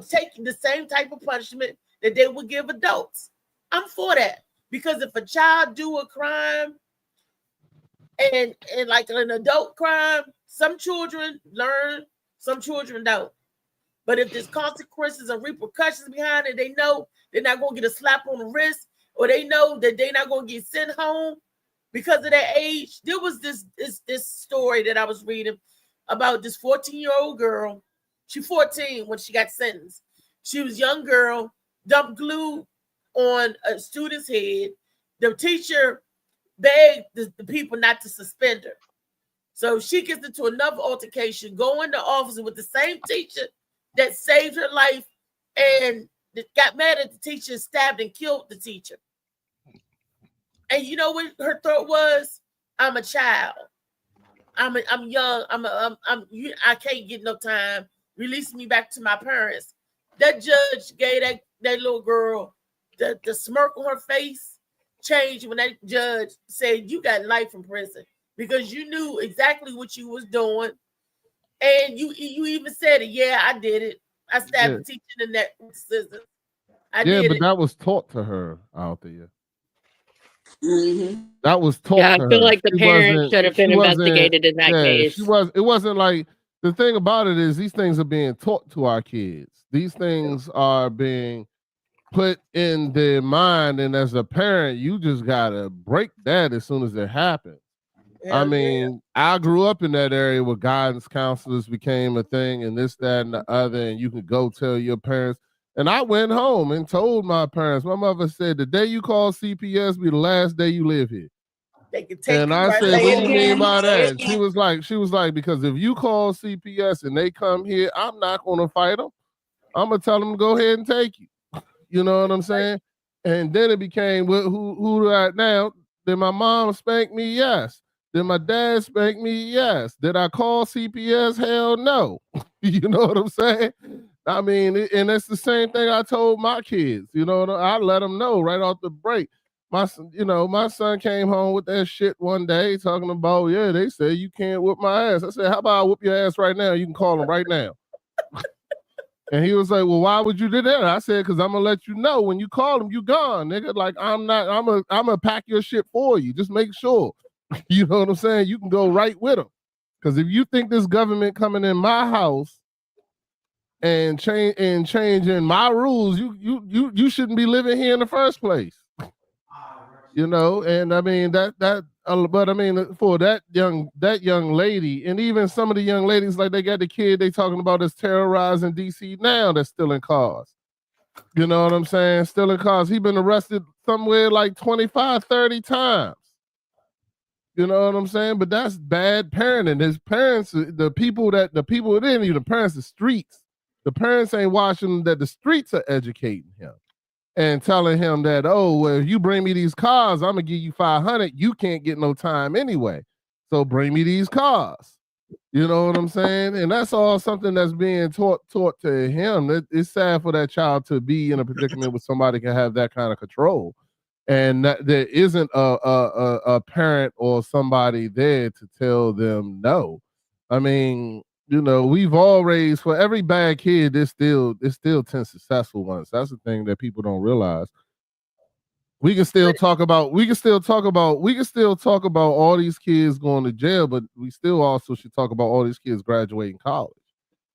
taking the same type of punishment that they would give adults. I'm for that, because if a child do a crime and like an adult crime, some children learn, some children don't. But if there's consequences and repercussions behind it, they know they're not going to get a slap on the wrist, or they know that they're not going to get sent home because of their age. There was this story that I was reading about this 14-year-old girl. She's 14 when she got sentenced. She was a young girl, dumped glue on a student's head. The teacher begged the people not to suspend her. So she gets into another altercation, go in the office with the same teacher that saved her life, and got mad at the teacher, stabbed and killed the teacher. And you know what her thought was? I'm a child. I'm young. I can't get no time. Release me back to my parents. That judge gave that little girl the smirk on her face changed when that judge said you got life in prison, because you knew exactly what you was doing. And you even said it. Yeah, I did it. I stabbed the teacher in the neck with scissors. I did it. That was taught to her out there. Mm-hmm. That was taught. Yeah, I to feel her. like the parents should have been investigated in that case. It wasn't like, the thing about it is these things are being taught to our kids. These things are being put in their mind, and as a parent, you just gotta break that as soon as it happens. I mean, I grew up in that area where guidance counselors became a thing, and this, that, and the other, and you could go tell your parents. And I went home and told my parents. My mother said, the day you call CPS be the last day you live here. They can take and I said, what do you mean by that? And she was like, because if you call CPS and they come here, I'm not going to fight them. I'm going to tell them to go ahead and take you. You know what I'm saying? And then it became, who do I now? Did my mom spank me? Yes. Did my dad spank me? Yes. Did I call CPS? Hell no. You know what I'm saying? I mean, and it's the same thing I told my kids. You know, I let them know right off the break. My son came home with that shit one day talking about, they say you can't whip my ass. I said, how about I whip your ass right now? You can call them right now. And he was like, well, why would you do that? I said, because I'm going to let you know when you call them, you gone, nigga. Like, I'm going to pack your shit for you. Just make sure. You know what I'm saying? You can go right with them. Because if you think this government coming in my house and changing my rules, you shouldn't be living here in the first place. You know, and I mean but I mean for that young lady, and even some of the young ladies, like they got the kid they talking about is terrorizing DC now that's still in cars. You know what I'm saying? Still in cars. He been arrested somewhere like 25, 30 times. You know what I'm saying? But that's bad parenting. His parents, the people that didn't even the parents, the streets. The parents ain't watching that the streets are educating him and telling him that, oh, well, if you bring me these cars, I'm gonna give you 500. You can't get no time anyway. So bring me these cars. You know what I'm saying? And that's all something that's being taught to him. It's sad for that child to be in a predicament where somebody can have that kind of control. and there isn't a parent or somebody there to tell them no. I mean, we've all raised, for every bad kid, there's still 10 successful ones. That's the thing that people don't realize. We can still talk about all these kids going to jail, but we still also should talk about all these kids graduating college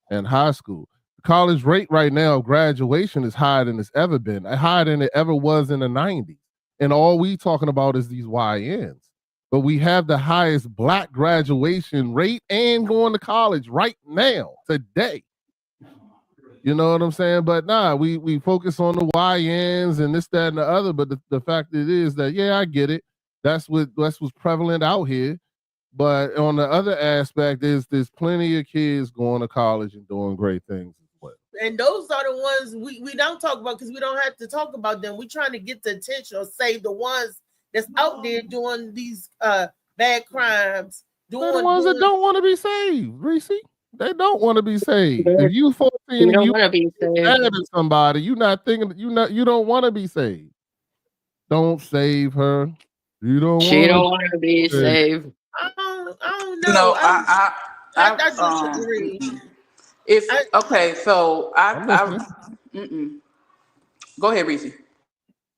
and high school. The college rate right now of graduation is higher than it's ever been, higher than it ever was in the 90s. And all we talking about is these YNs. But we have the highest Black graduation rate and going to college right now, today. You know what I'm saying? But nah, we focus on the YNs and this, that, and the other. But the fact is that, yeah, I get it. That's what's prevalent out here. But on the other aspect, there's plenty of kids going to college and doing great things as well. And those are the ones we don't talk about because we don't have to talk about them. We're trying to get the attention or save the ones that's out there doing these bad crimes. They're the ones that don't want to be saved, Reese. They don't want to be saved. If you 14 and you want to be saved, somebody, you don't want to be saved. Don't save her. You don't. She don't want to be saved. I don't know. I disagree. Go ahead, Reese.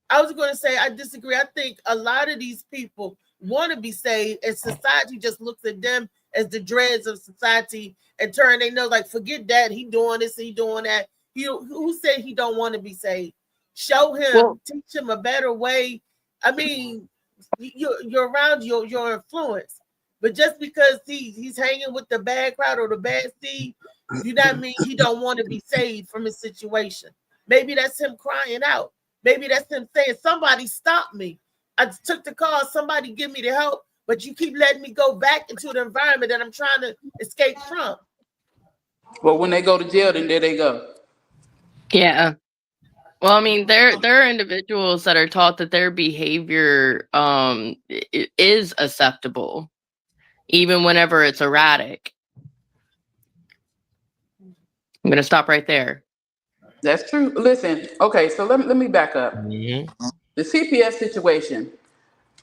I was going to say I disagree. I think a lot of these people want to be saved, and society just looks at them as the dregs of society and turn they know, like, forget that, he doing this, he doing that. Who said he don't want to be saved? Show him, teach him a better way. I mean, you're around your influence, but just because he's hanging with the bad crowd or the bad seed, do not mean he don't want to be saved from his situation. Maybe that's him crying out. Maybe that's him saying, somebody stop me. I took the call, somebody give me the help, but you keep letting me go back into the environment that I'm trying to escape from. Well, when they go to jail, then there they go. Yeah. Well, I mean, there are individuals that are taught that their behavior is acceptable, even whenever it's erratic. I'm going to stop right there. That's true. Listen, okay, so let me back up. Mm-hmm. The CPS situation,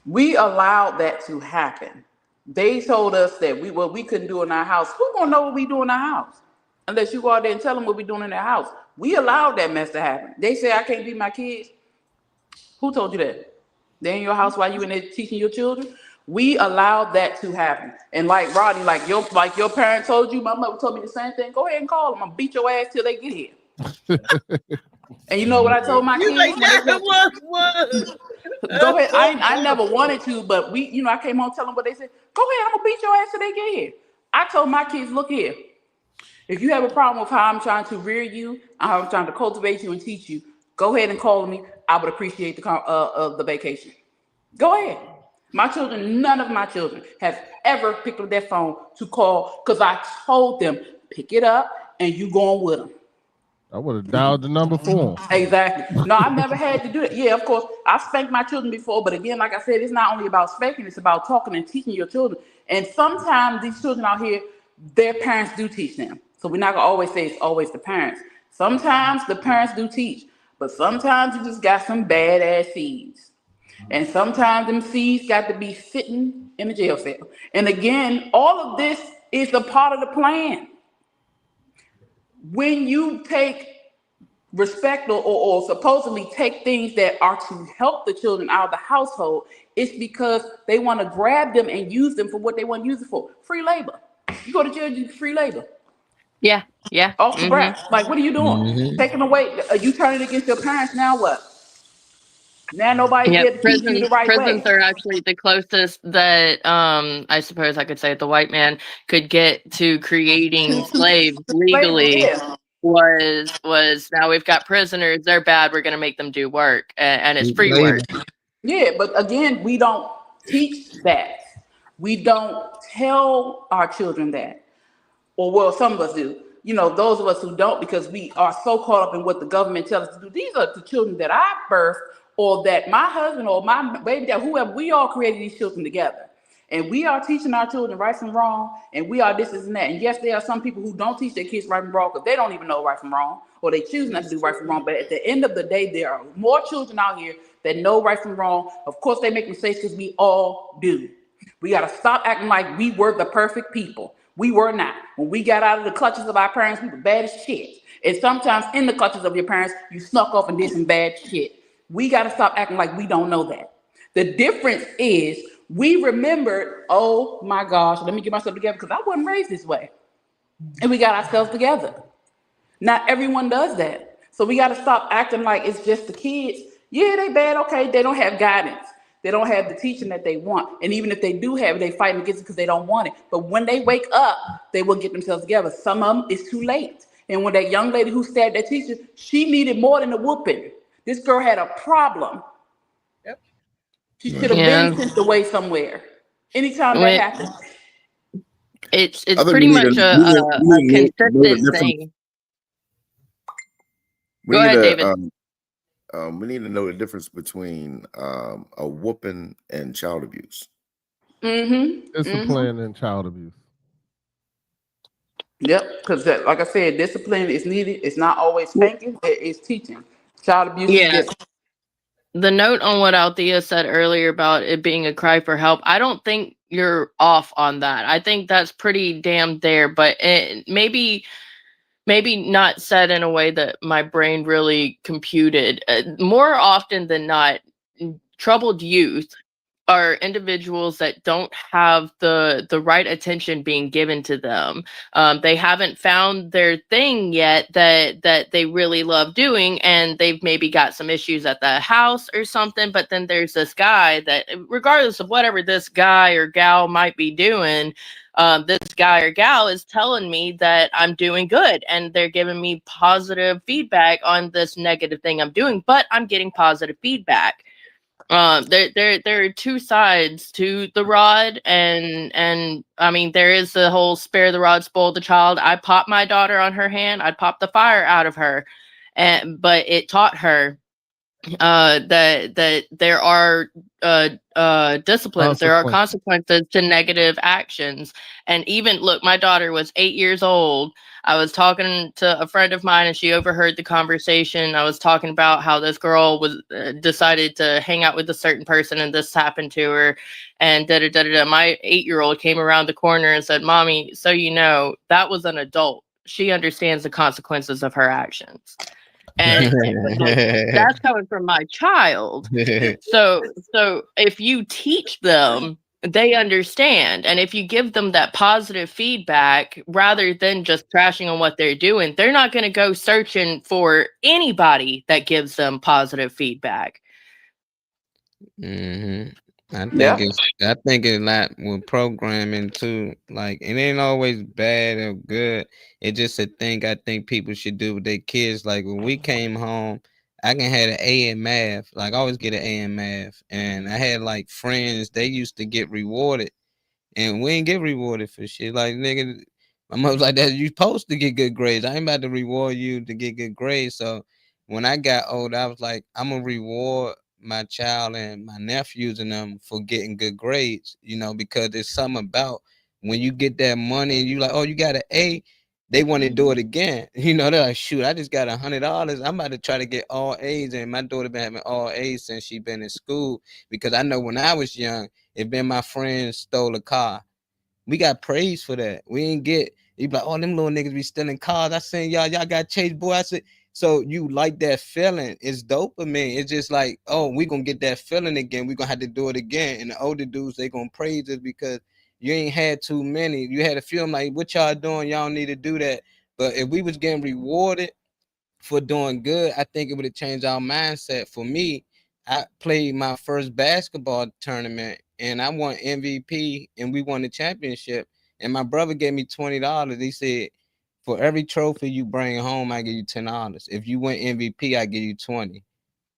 we allowed that to happen. They told us that we couldn't do in our house. Who gonna know what we do in our house? Unless you go out there and tell them what we doing in their house. We allowed that mess to happen. They say I can't beat my kids. Who told you that? They in your house while you in there teaching your children? We allowed that to happen. And like Rodney, like your parent told you, my mother told me the same thing. Go ahead and call them. I'm gonna beat your ass till they get here. And you know what I told my kids? Like that Go ahead. I never wanted to, but I came home telling them what they said. Go ahead, I'm gonna beat your ass till they get here. I told my kids, look here. If you have a problem with how I'm trying to rear you, how I'm trying to cultivate you and teach you, go ahead and call me. I would appreciate the vacation. Go ahead. My children, none of my children have ever picked up their phone to call because I told them, pick it up and you going with them. I would have dialed the number for them. Exactly. No, I never had to do it. Yeah, of course, I've spanked my children before, but again, like I said, it's not only about spanking, it's about talking and teaching your children. And sometimes these children out here, their parents do teach them. So we're not gonna always say it's always the parents. Sometimes the parents do teach, but sometimes you just got some badass seeds. And sometimes them seeds got to be sitting in a jail cell. And again, all of this is a part of the plan. When you take respect or supposedly take things that are to help the children out of the household, it's because they want to grab them and use them for what they want to use it for. Free labor. You go to jail, you free labor. Yeah. Off the breath. Like, what are you doing? Mm-hmm. Taking away, you turning against your parents, now what? Now nobody gets to teach you the right prisons way. are actually the closest that I suppose I could say the white man could get to creating slaves legally. Yeah. Was now we've got prisoners, they're bad, we're going to make them do work, and it's free work. Yeah, but again, we don't teach that. We don't tell our children that. Or well, some of us do. Those of us who don't, because we are so caught up in what the government tells us to do. These are the children that I birthed, or that my husband or my baby dad, whoever, we all created these children together. And we are teaching our children right from wrong, and we are this and that. And yes, there are some people who don't teach their kids right from wrong because they don't even know right from wrong, or they choose not to do right from wrong. But at the end of the day, there are more children out here that know right from wrong. Of course, they make mistakes because we all do. We got to stop acting like we were the perfect people. We were not. When we got out of the clutches of our parents, we were bad as shit. And sometimes in the clutches of your parents, you snuck off and did some bad shit. We got to stop acting like we don't know that. The difference is we remembered, oh my gosh, let me get myself together because I wasn't raised this way. And we got ourselves together. Not everyone does that. So we got to stop acting like it's just the kids. Yeah, they bad. Okay, they don't have guidance. They don't have the teaching that they want. And even if they do have it, they fighting against it because they don't want it. But when they wake up, they will get themselves together. Some of them, it's too late. And when that young lady who stabbed that teacher, she needed more than a whooping. This girl had a problem. Yep. She should have been sent away somewhere. Anytime that happens. It's pretty much a consistent thing. Go ahead, David. We need to know the difference between a whooping and child abuse. Discipline and child abuse. Yep, because like I said, discipline is needed. It's not always spanking, it's teaching. Child abuse is different. The note on what Althea said earlier about it being a cry for help, I don't think you're off on that. I think that's pretty damn there, but maybe not said in a way that my brain really computed. More often than not, troubled youth are individuals that don't have the right attention being given to them. They haven't found their thing yet that they really love doing, and they've maybe got some issues at the house or something. But then there's this guy that, regardless of whatever this guy or gal might be doing, this guy or gal is telling me that I'm doing good, and they're giving me positive feedback on this negative thing I'm doing, but I'm getting positive feedback. There are two sides to the rod, and I mean, there is the whole spare the rod, spoil the child. I popped my daughter on her hand. I popped the fire out of her, but it taught her that there are disciplines, there are consequences to negative actions. And even look, my daughter was 8 years old. I was talking to a friend of mine and she overheard the conversation. I was talking about how this girl was decided to hang out with a certain person and this happened to her, and my 8-year-old came around the corner and said, "Mommy, so you know, that was an adult. She understands the consequences of her actions." And that's coming from my child. So if you teach them, they understand. And if you give them that positive feedback, rather than just trashing on what they're doing, they're not going to go searching for anybody that gives them positive feedback. I think it's like with programming too. Like, it ain't always bad or good. It's just a thing I think people should do with their kids. Like, when we came home, I can have an A in math. Like, I always get an A in math. And I had like friends, they used to get rewarded. And we ain't get rewarded for shit. Like, nigga, my mom was like, "That you supposed to get good grades. I ain't about to reward you to get good grades." So when I got old, I was like, I'm gonna reward my child and my nephews and them for getting good grades, you know, because there's something about when you get that money and you like, oh, you got an A, they want to do it again. You know, they're like, shoot, I just got $100. I'm about to try to get all A's. And my daughter been having all A's since she been in school, because I know when I was young, if been my friends stole a car, we got praise for that. We ain't get, you be like, oh, them little niggas be stealing cars. I seen y'all got chased, boy. I said, so you like that feeling. It's dopamine. It's just like, oh, we gonna get that feeling again. We gonna have to do it again. And the older dudes, they gonna praise us because you ain't had too many. You had a few. I'm like, what y'all doing? Y'all need to do that. But if we was getting rewarded for doing good, I think it would have changed our mindset. For me, I played my first basketball tournament and I won MVP and we won the championship. And my brother gave me $20. He said, for every trophy you bring home, I give you $10. If you win MVP, I give you $20.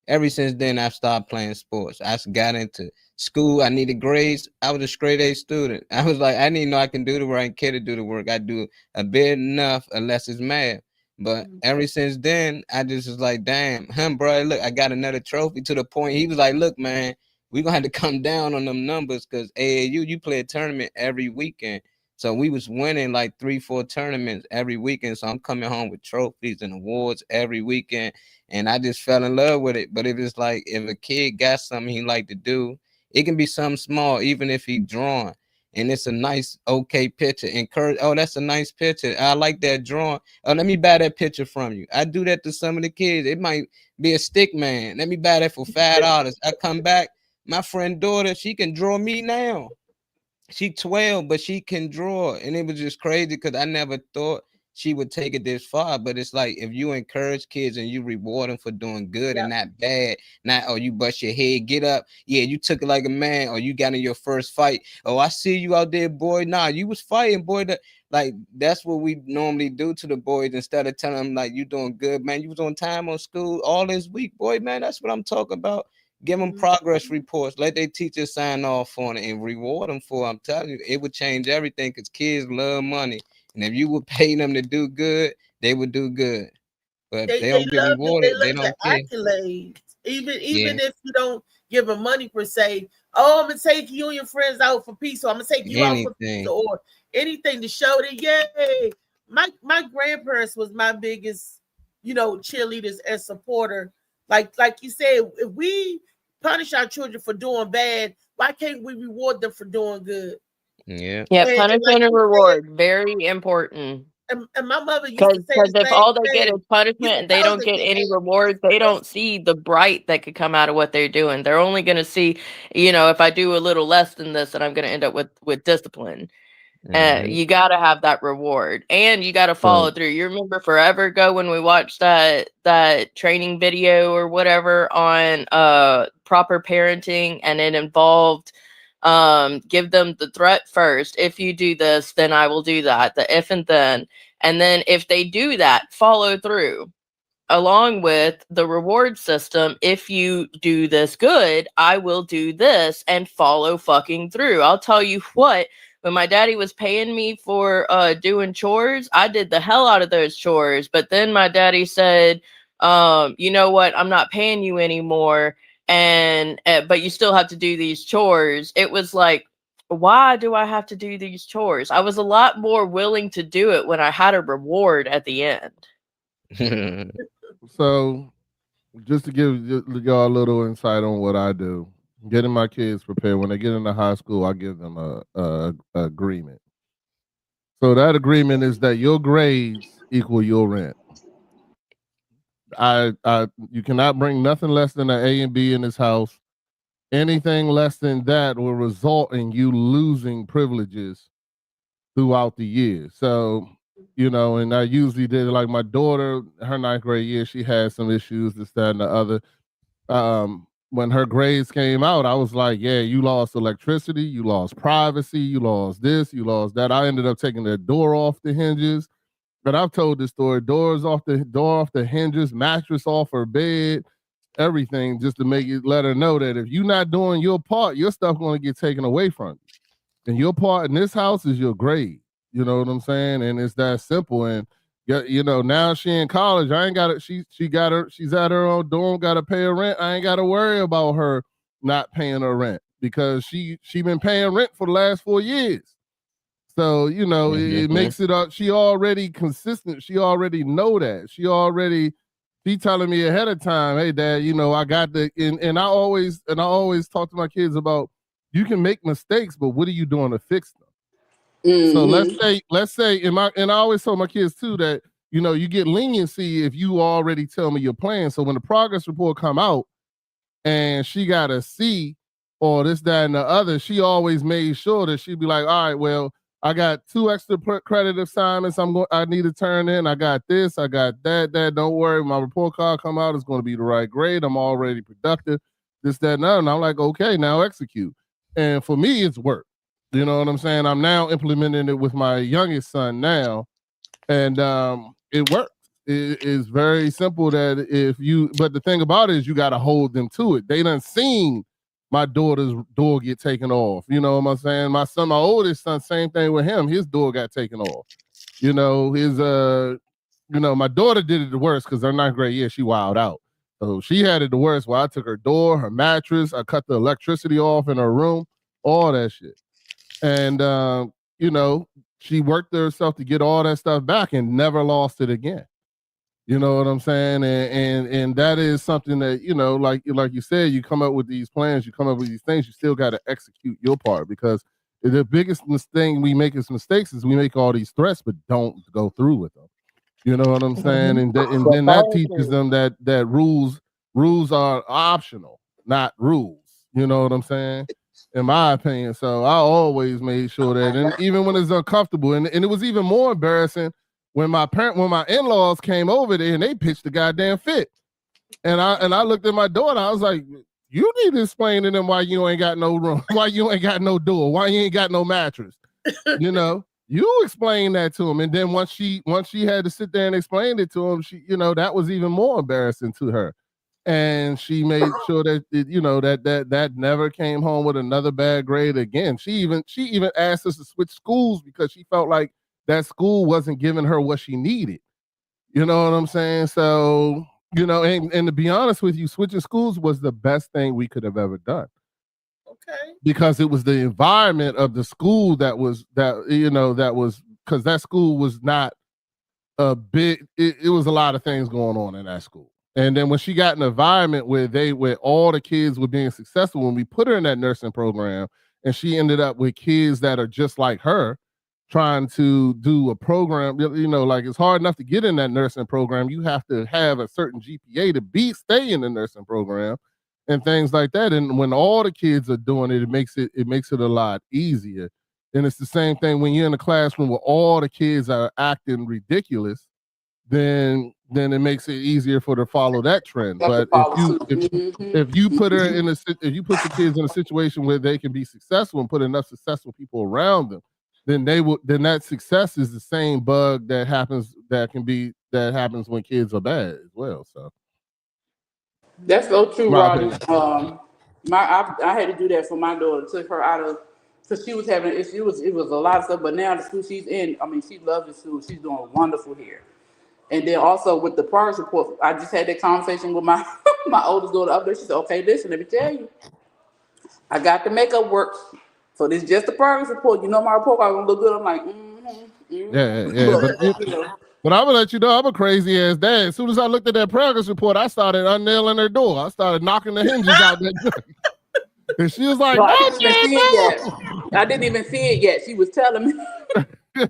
Ever since then, I've stopped playing sports. I got into school. I needed grades. I was a straight A student. I was like, I didn't know I can do the work. I didn't care to do the work. I do a bit enough unless it's math. But ever since then, I just was like, damn, bro, look, I got another trophy, to the point he was like, look, man, we're gonna have to come down on them numbers because AAU, you play a tournament every weekend. So we was winning like 3-4 tournaments every weekend. So I'm coming home with trophies and awards every weekend. And I just fell in love with it. But if it's like, if a kid got something he like to do, it can be something small, even if he drawing. And it's a nice, okay picture. Encourage, oh, that's a nice picture. I like that drawing. Oh, let me buy that picture from you. I do that to some of the kids. It might be a stick man. Let me buy that for $5. I come back, my friend daughter, she can draw me now. She 12, but she can draw. And it was just crazy because I never thought she would take it this far. But it's like, if you encourage kids and you reward them for doing good and not bad, not, oh, you bust your head, get up. Yeah, you took it like a man, or you got in your first fight. Oh, I see you out there, boy. Nah, you was fighting, boy. Like, that's what we normally do to the boys instead of telling them, like, you doing good, man. You was on time on school all this week, boy, man. That's what I'm talking about. Give them progress reports. Let their teachers sign off on it and reward them for it. I'm telling you, it would change everything because kids love money. And if you would pay them to do good, they would do good. But they don't get rewarded. They don't care. Accolades. Even if you don't give them money per se. Oh, I'm gonna take you and your friends out for pizza. I'm gonna take you out for pizza, or anything to show that, yay. My grandparents was my biggest, cheerleaders and supporter. Like you said, if we punish our children for doing bad, why can't we reward them for doing good? Yeah. Yeah, punishment and reward, very important. And my mother used Because to say if all they get is punishment and they don't get any rewards, they don't see the bright that could come out of what they're doing. They're only going to see, if I do a little less than this, then I'm going to end up with discipline. You got to have that reward, and you got to follow through. You remember forever ago when we watched that training video or whatever on proper parenting, and it involved give them the threat first. If you do this, then I will do that. The if and then if they do that, follow through. Along with the reward system, if you do this good, I will do this, and follow fucking through. I'll tell you what. When my daddy was paying me for doing chores, I did the hell out of those chores. But then my daddy said, you know what? I'm not paying you anymore. And but you still have to do these chores. It was like, why do I have to do these chores? I was a lot more willing to do it when I had a reward at the end. So just to give y'all a little insight on what I do. Getting my kids prepared. When they get into high school, I give them a agreement. So that agreement is that your grades equal your rent. You cannot bring nothing less than an A and B in this house. Anything less than that will result in you losing privileges throughout the year. So, and I usually did, like my daughter, her 9th grade year, she had some issues, this, that, and the other. When her grades came out, I was like, yeah, you lost electricity, you lost privacy, you lost this, you lost that. I ended up taking the door off the hinges. But I've told this story, door off the hinges, mattress off her bed, everything, just to let her know that if you're not doing your part, your stuff going to get taken away from you. And your part in this house is your grade. You know what I'm saying? And it's that simple. And now she in college. I ain't got it. She's at her own dorm, got to pay her rent. I ain't got to worry about her not paying her rent because she been paying rent for the last 4 years. So, it makes it up. She already consistent. She already know that. She telling me ahead of time, hey dad, I got and I always talk to my kids about, you can make mistakes, but what are you doing to fix them? Mm-hmm. So let's say, and I always tell my kids too that, you get leniency if you already tell me your plan. So when the progress report come out and she got a C or this, that, and the other, she always made sure that she'd be like, all right, well, I got 2 extra credit assignments I need to turn in. I got this, I got that. Don't worry, my report card come out, it's going to be the right grade. I'm already productive. This, that, and the other. And I'm like, okay, now execute. And for me, it's work. You know what I'm saying? I'm now implementing it with my youngest son now, and it works. It is very simple that but the thing about it is you got to hold them to it. They done seen my daughter's door get taken off. You know what I'm saying? My oldest son, same thing with him. His door got taken off. My daughter did it the worst because her 9th grade year, she wilded out. So she had it the worst. Well, I took her door, her mattress, I cut the electricity off in her room, all that shit. And you know, she worked herself to get all that stuff back and never lost it again. You know what I'm saying? And that is something that, you know, like you said, you come up with these plans, you come up with these things, you still got to execute your part, because the biggest thing we make as mistakes is we make all these threats but don't go through with them. You know what I'm saying? And then that teaches them that rules are optional, not rules. You know what I'm saying? In my opinion. So I always made sure that, and even when it's uncomfortable, and it was even more embarrassing when my in-laws came over there and they pitched the goddamn fit. And I looked at my daughter, I was like, you need to explain to them why you ain't got no room, why you ain't got no door, why you ain't got no mattress. You know, you explain that to him. And then once she had to sit there and explain it to him, she, you know, that was even more embarrassing to her. And she made sure that you know that never came home with another bad grade again. She even asked us to switch schools because she felt like that school wasn't giving her what she needed. You know what I'm saying? So, you know, and to be honest with you, switching schools was the best thing we could have ever done. Okay. Because it was the environment of the school that was because that school was not a big, it was a lot of things going on in that school. And then when she got an environment where all the kids were being successful, when we put her in that nursing program, and she ended up with kids that are just like her, trying to do a program, you know, like it's hard enough to get in that nursing program. You have to have a certain GPA to stay in the nursing program and things like that. And when all the kids are doing it, it makes it a lot easier. And it's the same thing when you're in a classroom where all the kids are acting ridiculous, then it makes it easier for her to follow that trend. But if you put her in if you put the kids in a situation where they can be successful and put enough successful people around them, then that success is the same bug that happens when kids are bad as well. So that's so true, Roddy. I had to do that for my daughter. Took her out of, because she was having it was a lot of stuff. But now the school she's in, I mean, she loves the school. She's doing wonderful here. And then also with the progress report, I just had that conversation with my my oldest daughter up there. She said, "Okay, listen, let me tell you, I got the makeup work. So this is just the progress report. You know my report card gonna look good." I'm like, yeah. But I'm gonna let you know I'm a crazy ass dad. As soon as I looked at that progress report, I started unnailing her door. I started knocking the hinges out that joint. And she was like, I didn't even see it yet. She was telling me.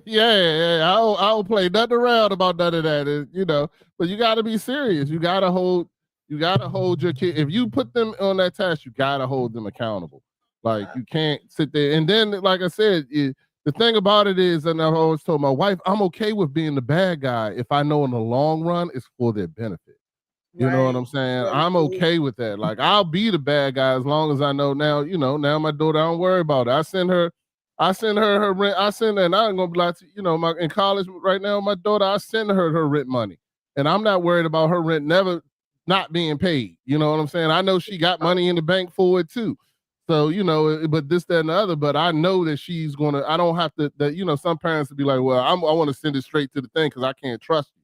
yeah. I don't play nothing around about none of that. You know, but you gotta be serious. You gotta hold your kid. If you put them on that task, you gotta hold them accountable. Like, you can't sit there. And then, like I said, the thing about it is, and I've always told my wife, I'm okay with being the bad guy if I know in the long run it's for their benefit. You know what I'm saying? Right. I'm okay with that. Like, I'll be the bad guy as long as I know now, you know, now my daughter, I don't worry about it. I send her her rent. And I ain't gonna be like, you know, in college right now, my daughter, I send her rent money. And I'm not worried about her rent never not being paid. You know what I'm saying? I know she got money in the bank for it too. So, you know, but this, that, and the other, but I know that she's going to, I don't have to, that, you know, some parents would be like, well, I want to send it straight to the thing because I can't trust you.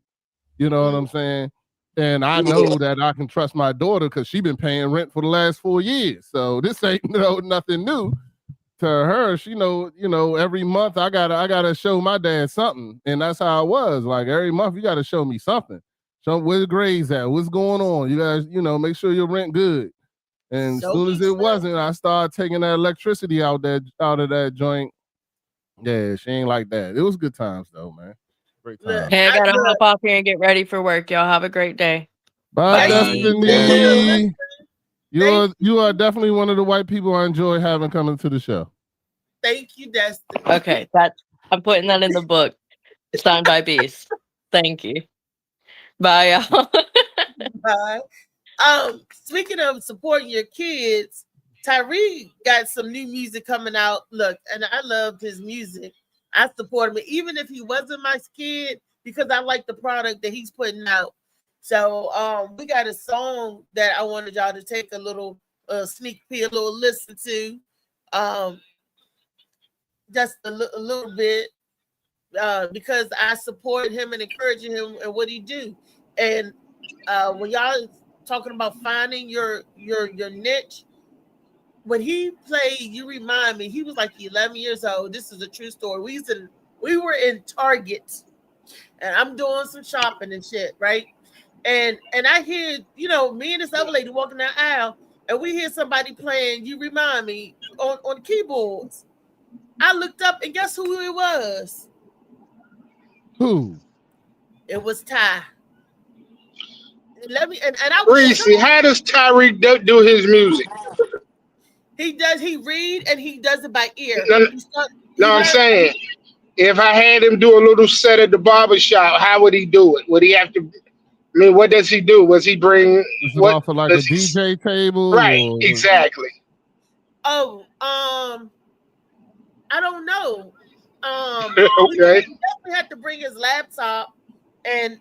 You know what I'm saying? And I know that I can trust my daughter because she's been paying rent for the last 4 years. So this ain't nothing new to her. She know, every month I gotta show my dad something. And that's how it was. Like, every month you got to show me something. Show where the grades at, what's going on. You guys, make sure your rent good. And as soon as it wasn't, I started taking that electricity out of that joint. Yeah, she ain't like that. It was good times though, man. Great times. Hey, I gotta hop off here and get ready for work. Y'all have a great day. Bye, Destiny. You are definitely one of the white people I enjoy having coming to the show. Thank you, Destiny. Okay, I'm putting that in the book. Signed by Beast. Thank you. Bye, y'all. Bye. Speaking of supporting your kids, Tyree got some new music coming out. Look, and I loved his music. I support him, even if he wasn't my kid, because I like the product that he's putting out. So we got a song that I wanted y'all to take a little sneak peek, a little listen to, just a little bit, because I support him and encouraging him and what he do. And when y'all talking about finding your niche. When he played You Remind Me, he was like 11 years old. This is a true story. We were in Target, and I'm doing some shopping and shit, right? And I hear, me and this other lady walking down the aisle, and we hear somebody playing You Remind Me on keyboards. I looked up, and guess who it was? Who? It was Ty. Let me and I Reese, how does Tyreek do his music? He read and he does it by ear. No, I'm saying, if I had him do a little set at the barbershop, how would he do it? Would he have to? I mean, what does he do? Was he bring? Is it off of like a DJ table? Right, or? exactly. Oh, I don't know. Okay. He definitely had to bring his laptop and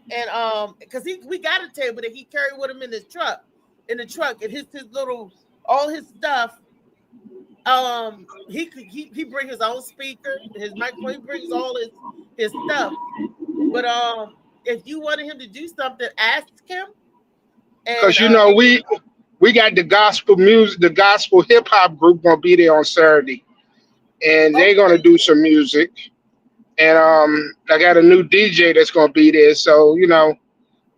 because we got a table that he carried with him in the truck, and his little all his stuff. He bring his own speaker, his microphone. He brings all his stuff. But if you wanted him to do something, ask him. Because we got the gospel music, the gospel hip hop group gonna be there on Saturday, and they're gonna do some music. And I got a new DJ that's gonna be there. So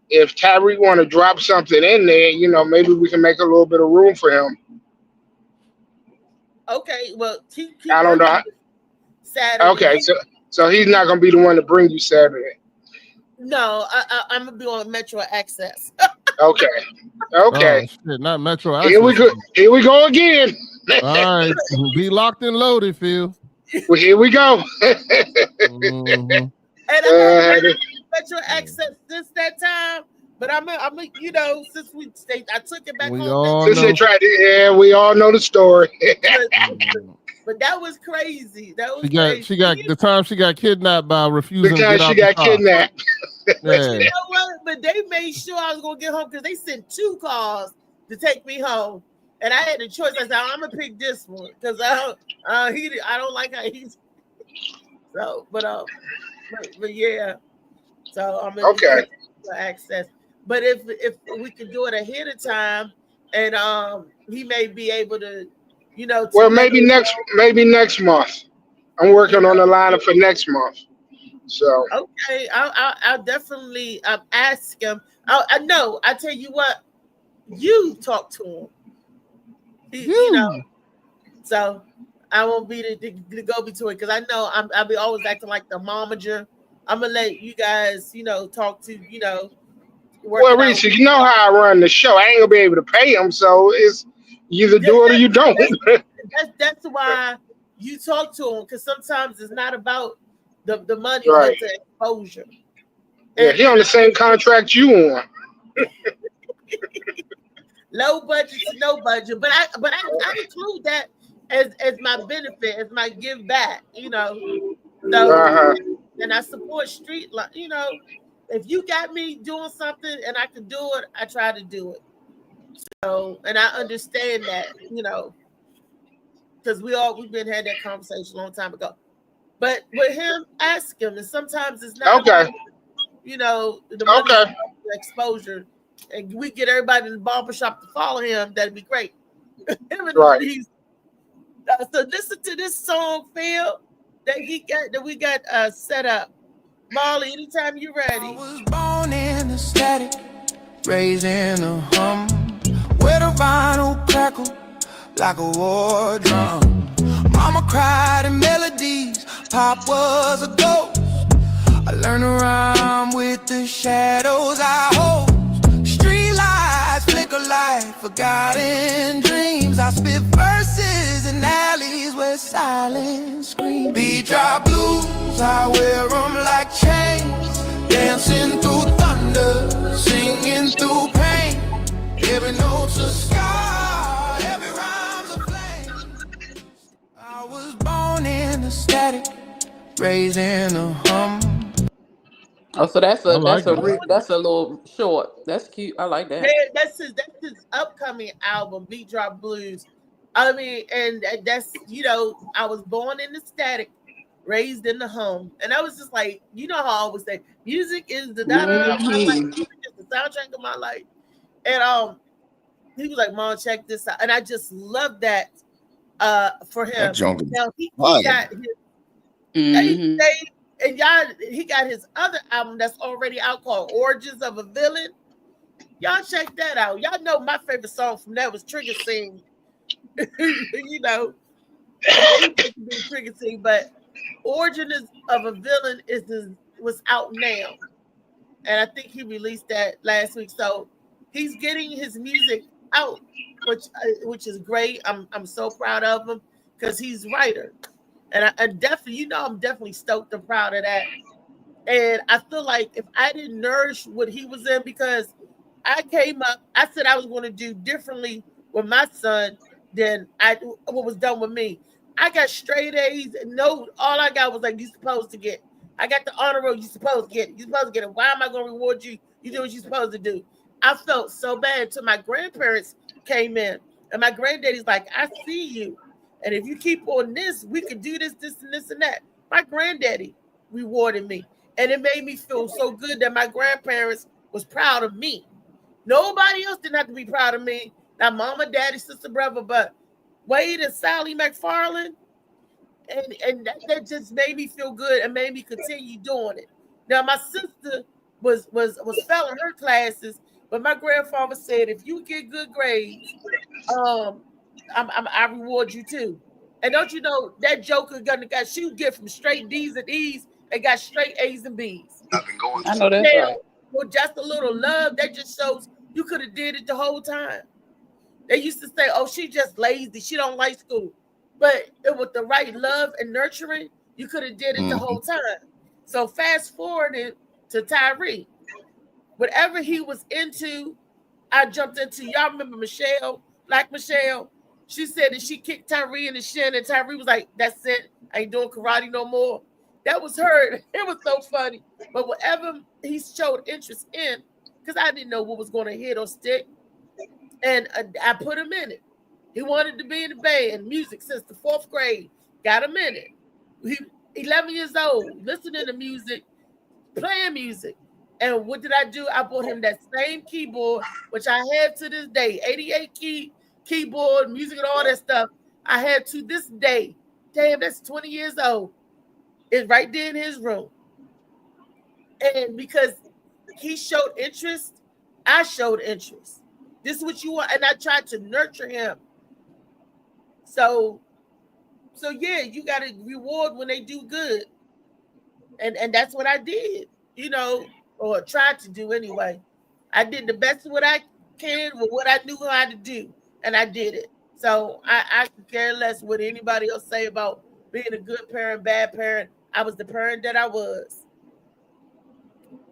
if Tyreek want to drop something in there, maybe we can make a little bit of room for him. Okay, well, I don't know. Saturday. Okay, so he's not gonna be the one to bring you Saturday. No, I'm gonna be on Metro Access. Okay. Oh, shit, not Metro. Here we go again. All right, be locked and loaded, Phil. Well, here we go. Mm-hmm. And I'm on Metro Access since that time. But I'm since I took it back we home. all Since know. they tried to, we all know the story. But that was crazy. That was She got the time she got kidnapped by refusing The to time get out she the got car. kidnapped. But Yeah. you know what? But they made sure I was gonna get home because they sent 2 cars to take me home, and I had the choice. I said, I'm gonna pick this one because I don't like how he's. So, but yeah. So I'm gonna Okay. access. But if we could do it ahead of time, and he may be able to, Well, maybe next month. I'm working on the lineup for next month. So okay, I'll definitely ask him. I know. I tell you what, you talk to him. So I won't be the go between because I know I'll be always acting like the momager. I'm gonna let you guys, talk to well, Reese, you know how I run the show. I ain't gonna be able to pay him, so it's you either do it or you don't. That's why you talk to him because sometimes it's not about the money, Right. but the exposure. Yeah, he on the same contract you on. Low budget to no budget, but I include that as my benefit, as my give back, So and I support street life, If you got me doing something and I can do it, I try to do it. So, and I understand that, because we've been had that conversation a long time ago. But with him, ask him, and sometimes it's not Okay. about, the money, the exposure, and we get everybody in the barbershop to follow him. That'd be great. Right. So listen to this song, Phil, that we got set up. Molly, anytime you're ready. I was born in the static, raised in a hum, where the vinyl crackle like a war drum. Mama cried in melodies, Pop was a ghost. I learned to rhyme with the shadows I hold. Street lights flicker like forgotten dreams. I spit verses in alleys where silence screams. Beat drop blues, I wear them like chains. Dancing through thunder, singing through pain. Every note's a scar, every rhyme's a flame. I was born in the static, raised in a hum. Oh, so that's I like that's a little short. That's cute. I like that. Yeah, that's his upcoming album, Beat Drop Blues. I mean, and that's I was born in the static, raised in the home, and I was just like, how I always say, music is the da-da-da of my life. Music is the soundtrack of my life. And he was like, "Mom, check this out," and I just love that for him. That junk is Now he fire. got his, Mhm. and y'all, he got his other album that's already out called "Origins of a Villain." Y'all check that out. Y'all know my favorite song from that was Trigger Sing. You know, Trigger Sing, but "Origins of a Villain" was out now, and I think he released that last week. So he's getting his music out, which is great. I'm so proud of him because he's a writer, and I definitely, you know, I'm definitely stoked and proud of that. And I feel like if I didn't nourish what he was in, because I came up, I said I was going to do differently with my son than what was done with me. I got straight A's, and no, all I got was like, "You supposed to get." I got the honor roll. You supposed to get it. You supposed to get it. Why am I going to reward you? You do what you're supposed to do. I felt so bad until my grandparents came in, and my granddaddy's like, "I see you, and if you keep on this, we could do this, this, and this, and that." My granddaddy rewarded me, and it made me feel so good that my grandparents was proud of me. Nobody else didn't have to be proud of me. Not mama, daddy, sister, brother, but Wade and Sally McFarland. And that just made me feel good and made me continue doing it. Now my sister was failing her classes, but my grandfather said, "If you get good grades, I reward you too." And don't you know that Joker she would get from straight D's and E's and got straight A's and B's. I know that's right. Well, just a little love that just shows you could have did it the whole time. They used to say, "Oh, she just lazy. She don't like school." But with the right love and nurturing, you could have did it the whole time. So fast forward to Tyree. Whatever he was into, I jumped into. Y'all remember Michelle, Black Michelle? She said that she kicked Tyree in the shin, and Tyree was like, "That's it. I ain't doing karate no more." That was her. It was so funny. But whatever he showed interest in, because I didn't know what was going to hit or stick, and I put him in it. He wanted to be in the band, music since the 4th grade. Got him in it. He 11 years old, listening to music, playing music. And what did I do? I bought him that same keyboard, which I have to this day, 88 keyboard, music and all that stuff. I have to this day. Damn, that's 20 years old. It's right there in his room. And because he showed interest, I showed interest. This is what you want. And I tried to nurture him. So yeah, you got to reward when they do good. And that's what I did, you know, or tried to do anyway. I did the best of what I can with what I knew how to do, and I did it. So I could care less what anybody else say about being a good parent, bad parent. I was the parent that I was.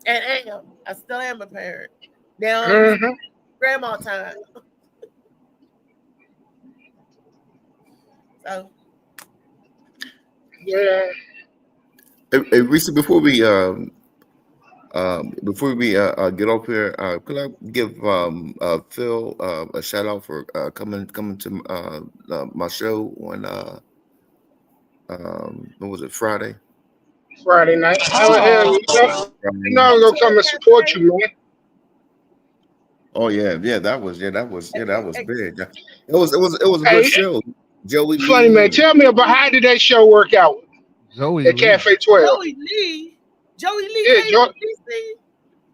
And I still am a parent. Now, grandma time. So, yeah. Hey, Risa, before we get off here, could I give Phil a shout out for coming to my show on what was it, Friday? Friday night. Oh, you know I'm gonna come and support you, man. Oh yeah, that was big. It was a good show. Joey Funny Lee. man, tell me about how did that show work out? Joey at Cafe 12. Joey Lee.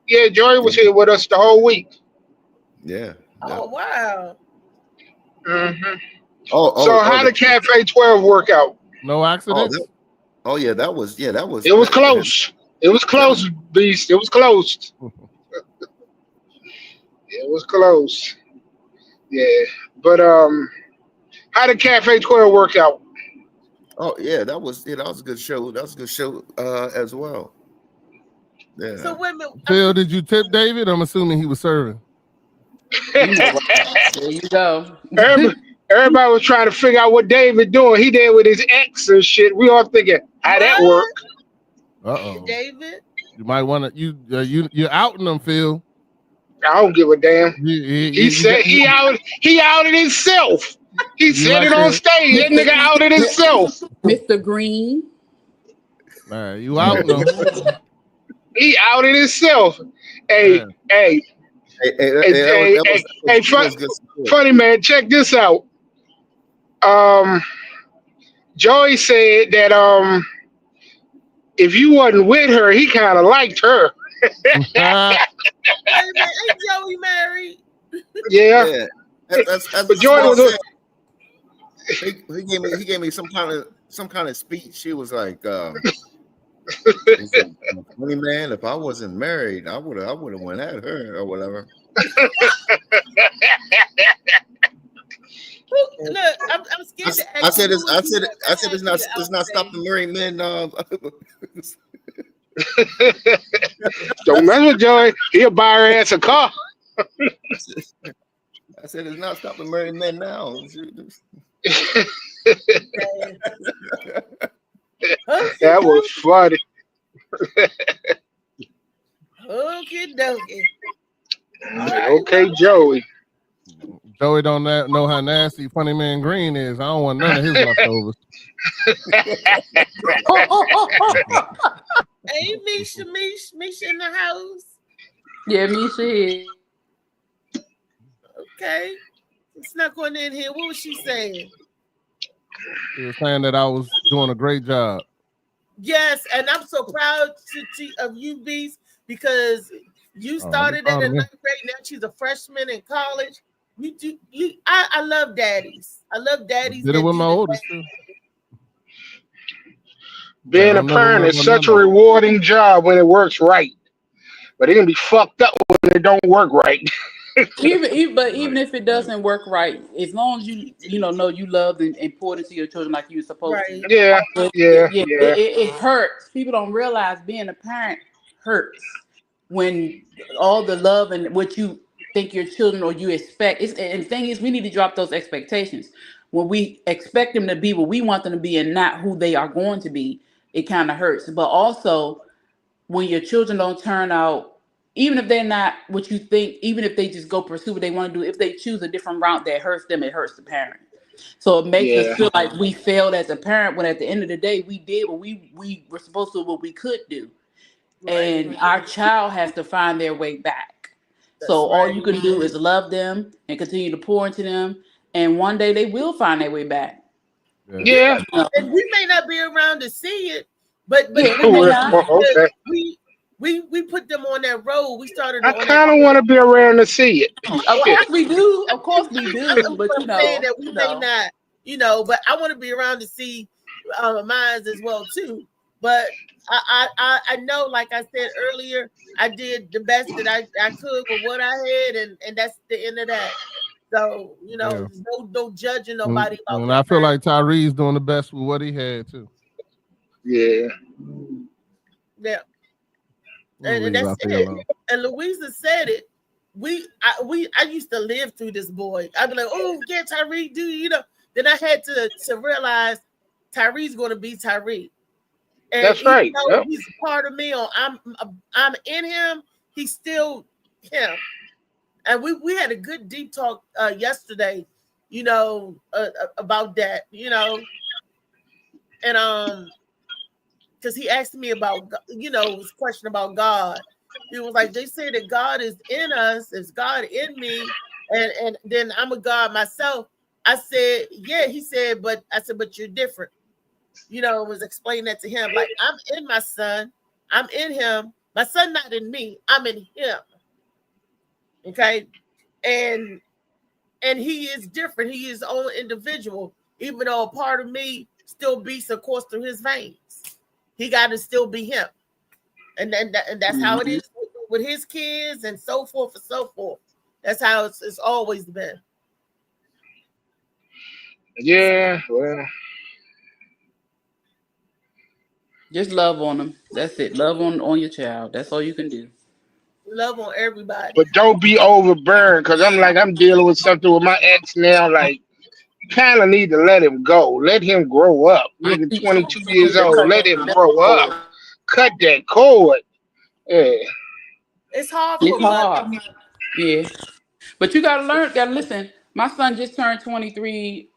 Yeah, Joey was here with us the whole week. Yeah. Oh wow. So how did Cafe 12 work out? No accidents. That was. It was close. It was close, Beast. It was close. It was close. Yeah, but how did Cafe 12 work out? Oh yeah, that was a good show. That was a good show as well. Yeah. So wait a minute. Phil, did you tip David? I'm assuming he was serving. There you go. Everybody was trying to figure out what David doing. He did with his ex and shit. We all thinking how that work. David, you might want to you're outing him, Phil. I don't give a damn. He said he outed himself. He said it on stage. That nigga outed himself. Mr. Green. Man, you outing him. He outed himself. Hey, Funny man, check this out. Joey said that if you wasn't with her, he kind of liked her. Ain't Joey married? Yeah. But Joey was. He gave me some kind of speech. He was like, "Funny man, if I wasn't married, I would have went at her or whatever." Look, I'm scared to ask. I said it's not stopping married men. Don't mess with Joey. He'll buy her ass a car. I said it's not stopping married men now. That was funny. Okie dokie. Okay, Joey. Joey don't know how nasty Funny Man Green is. I don't want none of his leftovers. Hey, Misha in the house. Yeah, Misha is. Okay. Snuck one in here. What was she saying? She was saying that I was doing a great job. Yes, and I'm so proud of you, Beast, because you started at a 9th grade. Now she's a freshman in college. I love daddies. I love daddies. Did it with my oldest too. Being a parent is such a rewarding job when it works right, but it can be fucked up when it don't work right. Even if it doesn't work right, as long as you know you love and pour into your children like you're supposed to. Yeah. It hurts. People don't realize being a parent hurts when all the love and what you think your children or you expect. And the thing is, we need to drop those expectations. When we expect them to be what we want them to be and not who they are going to be, it kind of hurts. But also, when your children don't turn out, even if they're not what you think, even if they just go pursue what they want to do, if they choose a different route that hurts them, it hurts the parent. So it makes us feel like we failed as a parent when at the end of the day, we did what we were supposed to, what we could do. And our child has to find their way back. So all you can do is love them and continue to pour into them. And one day they will find their way back. Yeah. And we may not be around to see it, but we put them on that road. We started. I kind of want to be around to see it. Of course we do. Of course we do. But I'm saying that we may not, but I want to be around to see mine as well too. But I know, like I said earlier, I did the best that I could with what I had, and that's the end of that. So there's no judging nobody. And I feel like Tyree's doing the best with what he had too. Yeah. Yeah. And that's it. And Louisa said it. I used to live through this boy. I'd be like, oh yeah, Tyree, Then I had to realize Tyree's going to be Tyree. And that's right. He's a part of me. I'm in him. He's still him. And we had a good deep talk yesterday, about that, and because he asked me about, his question about God. He was like, they say that God is in us, is God in me, and then I'm a God myself. I said, yeah. He said, but you're different. Was explaining that to him. Like, I'm in my son, I'm in him. My son not in me, I'm in him. Okay, and he is different. He is his own individual, even though a part of me still beats, of course, through his veins. He got to still be him, and that's how it is with his kids, and so forth and so forth. That's how it's always been. Yeah, well, just love on them. That's it. Love on your child. That's all you can do. Love on everybody, but don't be overburned, because I'm dealing with something with my ex now. Like, kind of need to let him go. Let him grow up. Nigga, 22 years old. Let him grow up. Cut that cord. Yeah. It's hard. It's hard. Yeah. But you gotta learn. Gotta listen. My son just turned 23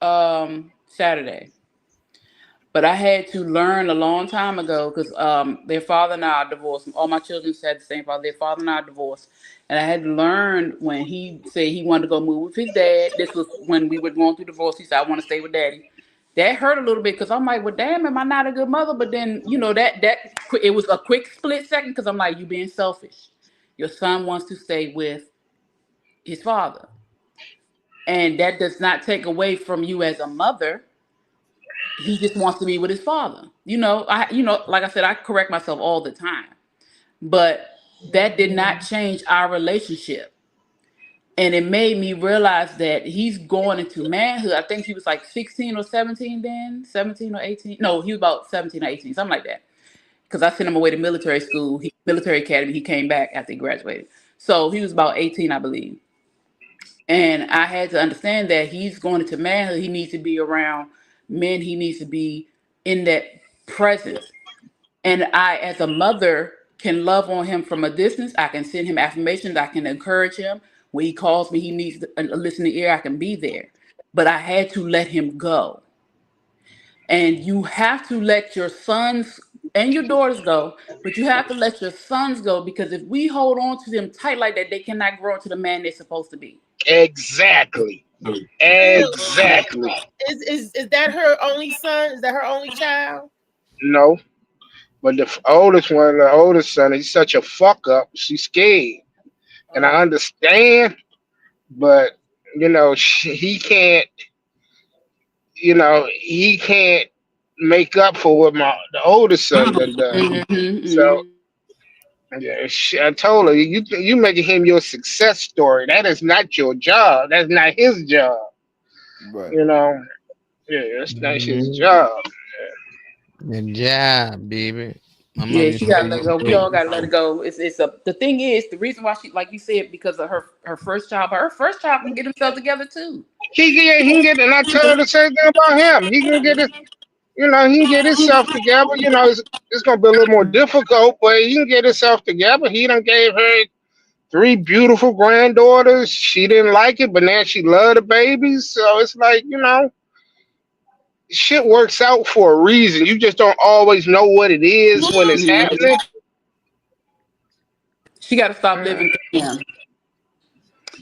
Saturday. But I had to learn a long time ago because their father and I are divorced. All my children had the same father. Their father and I are divorced. And I had learned when he said he wanted to go move with his dad. This was when we were going through divorce. He said, I want to stay with daddy. That hurt a little bit because I'm like, well, damn, am I not a good mother? But then, you know, that it was a quick split second because I'm like, you being selfish. Your son wants to stay with his father. And that does not take away from you as a mother. He just wants to be with his father. You know, like I said, I correct myself all the time. But that did not change our relationship. And it made me realize that he's going into manhood. I think he was like 16 or 17 then, 17 or 18. No, he was about 17 or 18, something like that. Because I sent him away to military school, military academy. He came back after he graduated. So he was about 18, I believe. And I had to understand that he's going into manhood. He needs to be around men. He needs to be in that presence. And I, as a mother, can love on him from a distance. I can send him affirmations. I can encourage him. When he calls me, he needs a listening ear. I can be there. But I had to let him go. And you have to let your sons and your daughters go, but you have to let your sons go, because if we hold on to them tight like that, they cannot grow into the man they're supposed to be. Exactly. Exactly. Is that her only son? Is that her only child? No. But the oldest son, he's such a fuck up. She's scared. And I understand, but, you know, he can't make up for what the oldest son done. So, yeah, I told her, you making him your success story. That is not your job. That's not his job. Right. You know, yeah, that's not his job. Good job, baby. Yeah, she gotta let it go. We all gotta let it go. The thing is, the reason why she, like you said, because of her first child, but her first child can get himself together too. He can get, and I tell her the same thing about him. He can get it. You know, he can get himself together. You know, it's gonna be a little more difficult, but he can get himself together. He done gave her 3 beautiful granddaughters. She didn't like it, but now she loved the babies. So it's like, you know, shit works out for a reason. You just don't always know what it is when it's happening. She got to stop living through him.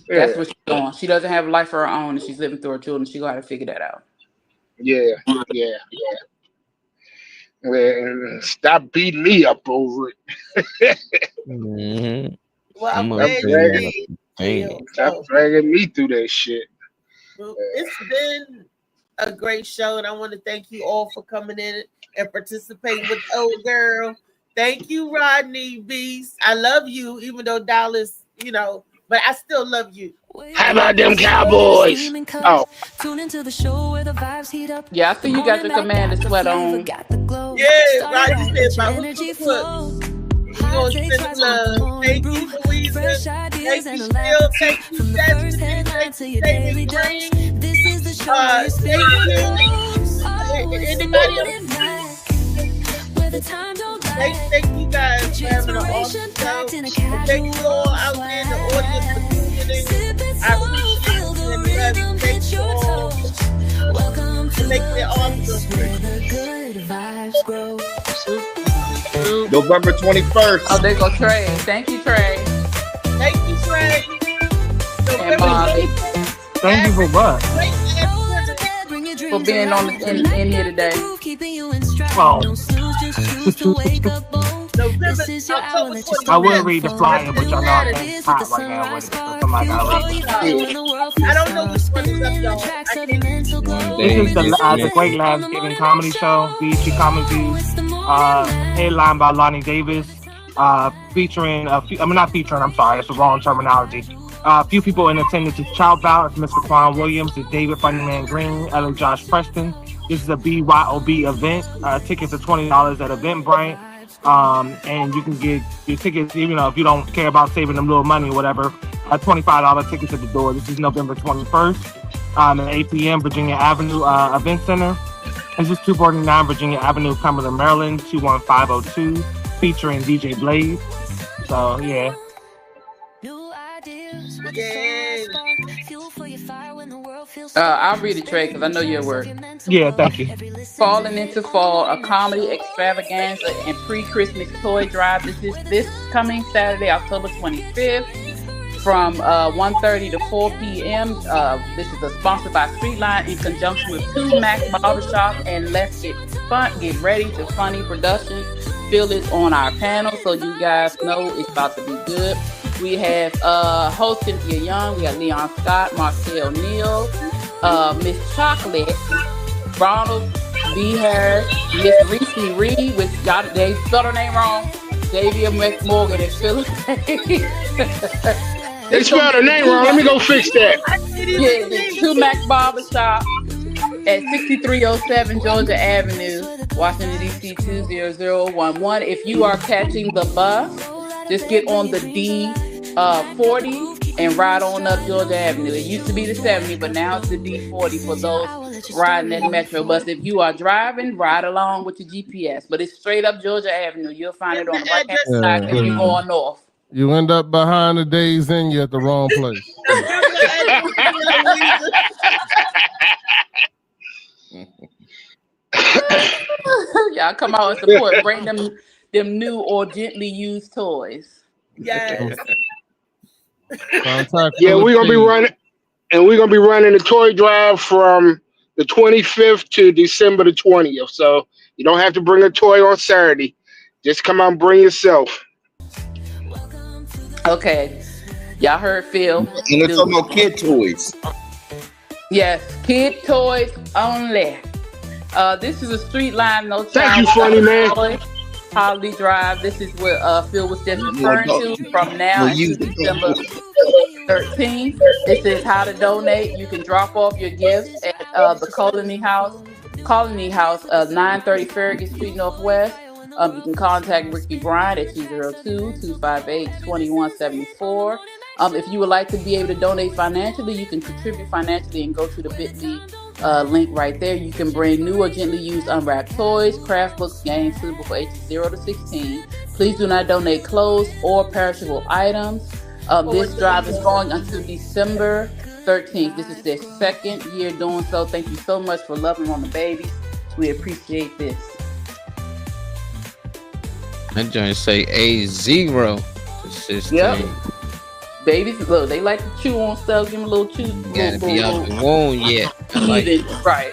Yeah. That's what she's doing. She doesn't have a life of her own, and she's living through her children. She got to figure that out. Yeah. Well, stop beating me up over it. Well, I'm glad you did. Stop dragging me through that shit. Well, it's been a great show, and I want to thank you all for coming in and participating with Old Girl. Thank you, Rodney Beast. I love you, even though Dallas, you know, but I still love you. How about them Cowboys? Oh. Tune into the show where the vibes heat up. Yeah, I see you got your Commander sweat on. Yeah, Rodney said my energy flow. We're going to send love. Thank you, Louisa. Thank you, Still. Thank you, Jasmine. Thank you, David Green. This is the show where you spin anybody else? Where the time don't lie. Thank you guys for having an awesome show. Thank you all out there in the audience for tuning in. I appreciate you and love you. Thank you all. Welcome to make it awesome. where the good vibes grow. November 21st. Oh, there go Trey. Thank you, Trey. Thank you, Trey. And Bobby. Thank you for what? For being on in here today. Well, I will read the flyer, but y'all know I can't hot right now with it. So somebody gotta read it. I don't know which one is up, y'all. I can't. This is the Great Labs Giving Comedy Show, BET Comedy, headlined by Lonnie Davis, featuring, not featuring, I'm sorry, that's the wrong terminology. A few people in attendance is Child Bow, it's Mr. Quan Williams, it's David Funnyman Green, LA Josh Preston. This is a BYOB event. Tickets are $20 at Eventbrite. And you can get your tickets, even if you don't care about saving them little money or whatever, $25 tickets at the door. This is November 21st at 8 p.m. Virginia Avenue Event Center. This is 249 Virginia Avenue, Cumberland, Maryland, 21502, featuring DJ Blaze. So, yeah. I'll read it, Trey, because I know you're at work. Yeah, thank you. Falling into Fall, a comedy extravaganza and pre-Christmas toy drive. This is this coming Saturday, October 25th. from 1:30 to 4 p.m. This is sponsored by Streetline in conjunction with 2 Max Barbershop and Let's Get Ready to Funny Production. Phil is on our panel, so you guys know it's about to be good. We have host Cynthia Young, we have Leon Scott, Marcel Neal, Miss Chocolate, Ronald B. Harris, Miss Reese Reed, which y'all they spelled her name wrong. Xavier McMorgan and Philip. They spelled her name wrong. Let me go fix that. Yeah, the 2 Max Barbershop at 6307 Georgia Avenue, Washington, D.C. 20011. If you are catching the bus, just get on the D40 and ride on up Georgia Avenue. It used to be the 70, but now it's the D40 for those riding that Metro bus. If you are driving, ride along with your GPS. But it's straight up Georgia Avenue. You'll find it on the right-hand side if you're going north. You end up behind the Days Inn, you're at the wrong place. Y'all come out and support. Bring them new or gently used toys. Yes. Yeah, we're gonna be running, and we're gonna be running the toy drive from the 25th to December the 20th. So you don't have to bring a toy on Saturday. Just come out and bring yourself. Okay, y'all heard Phil. And it's talking about kid toys. Yes, kid toys only. This is a Streetline no child. Thank you, funny man. Holiday Drive. This is what Phil was just referring to from now until December 13th. This is how to donate. You can drop off your gifts at the Colony House, 930 Farragut Street Northwest. You can contact Ricky Bryant at 202-258-2174. If you would like to be able to donate financially, you can contribute financially and go to the bit.ly link right there. You can bring new or gently used unwrapped toys, craft books, games suitable for ages 0 to 16. Please do not donate clothes or perishable items. This drive is going until December 13th. This is their second year doing so. Thank you so much for loving on the babies. We appreciate this. That joint say A0 to 16. Yep. Babies, look, they like to chew on stuff. Give them a little chew. Gotta be out the womb yet. I like it. Right.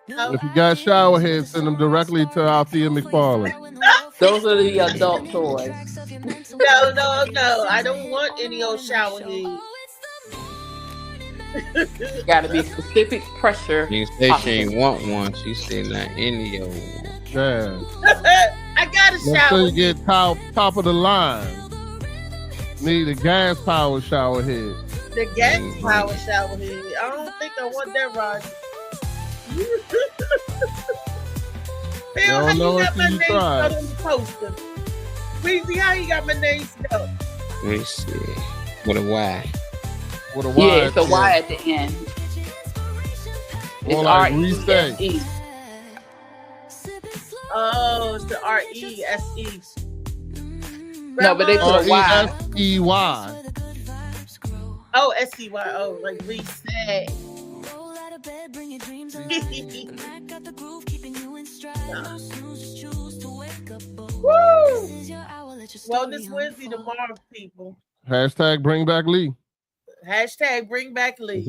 If you got shower heads, send them directly to Althea McFarlane. Those are the adult toys. No. I don't want any old shower heads. Gotta be specific pressure. You say she ain't want one. She said not any of one. Yeah. I got a Let's say shower. you get top of the line. Need a gas powered shower head. The gas power shower head. I don't think I want that, Roger. Phil, how you got my name spelled on the poster? Weezy, how you got my name spelled? Let me see. With a Y. With a Y. Yeah, it's a Y at the end. It's R-E-S-E. Oh, it's the R-E-S-E. No, but they put a Y. R-E-S-E-Y. Oh, S-E-Y. Oh, like reset. Woo! Wellness Wednesday tomorrow, people. Hashtag bring back Lee. Hashtag bring back Lee.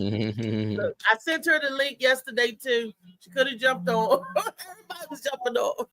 Look, I sent her the link yesterday too. She could have jumped on. Everybody was jumping on.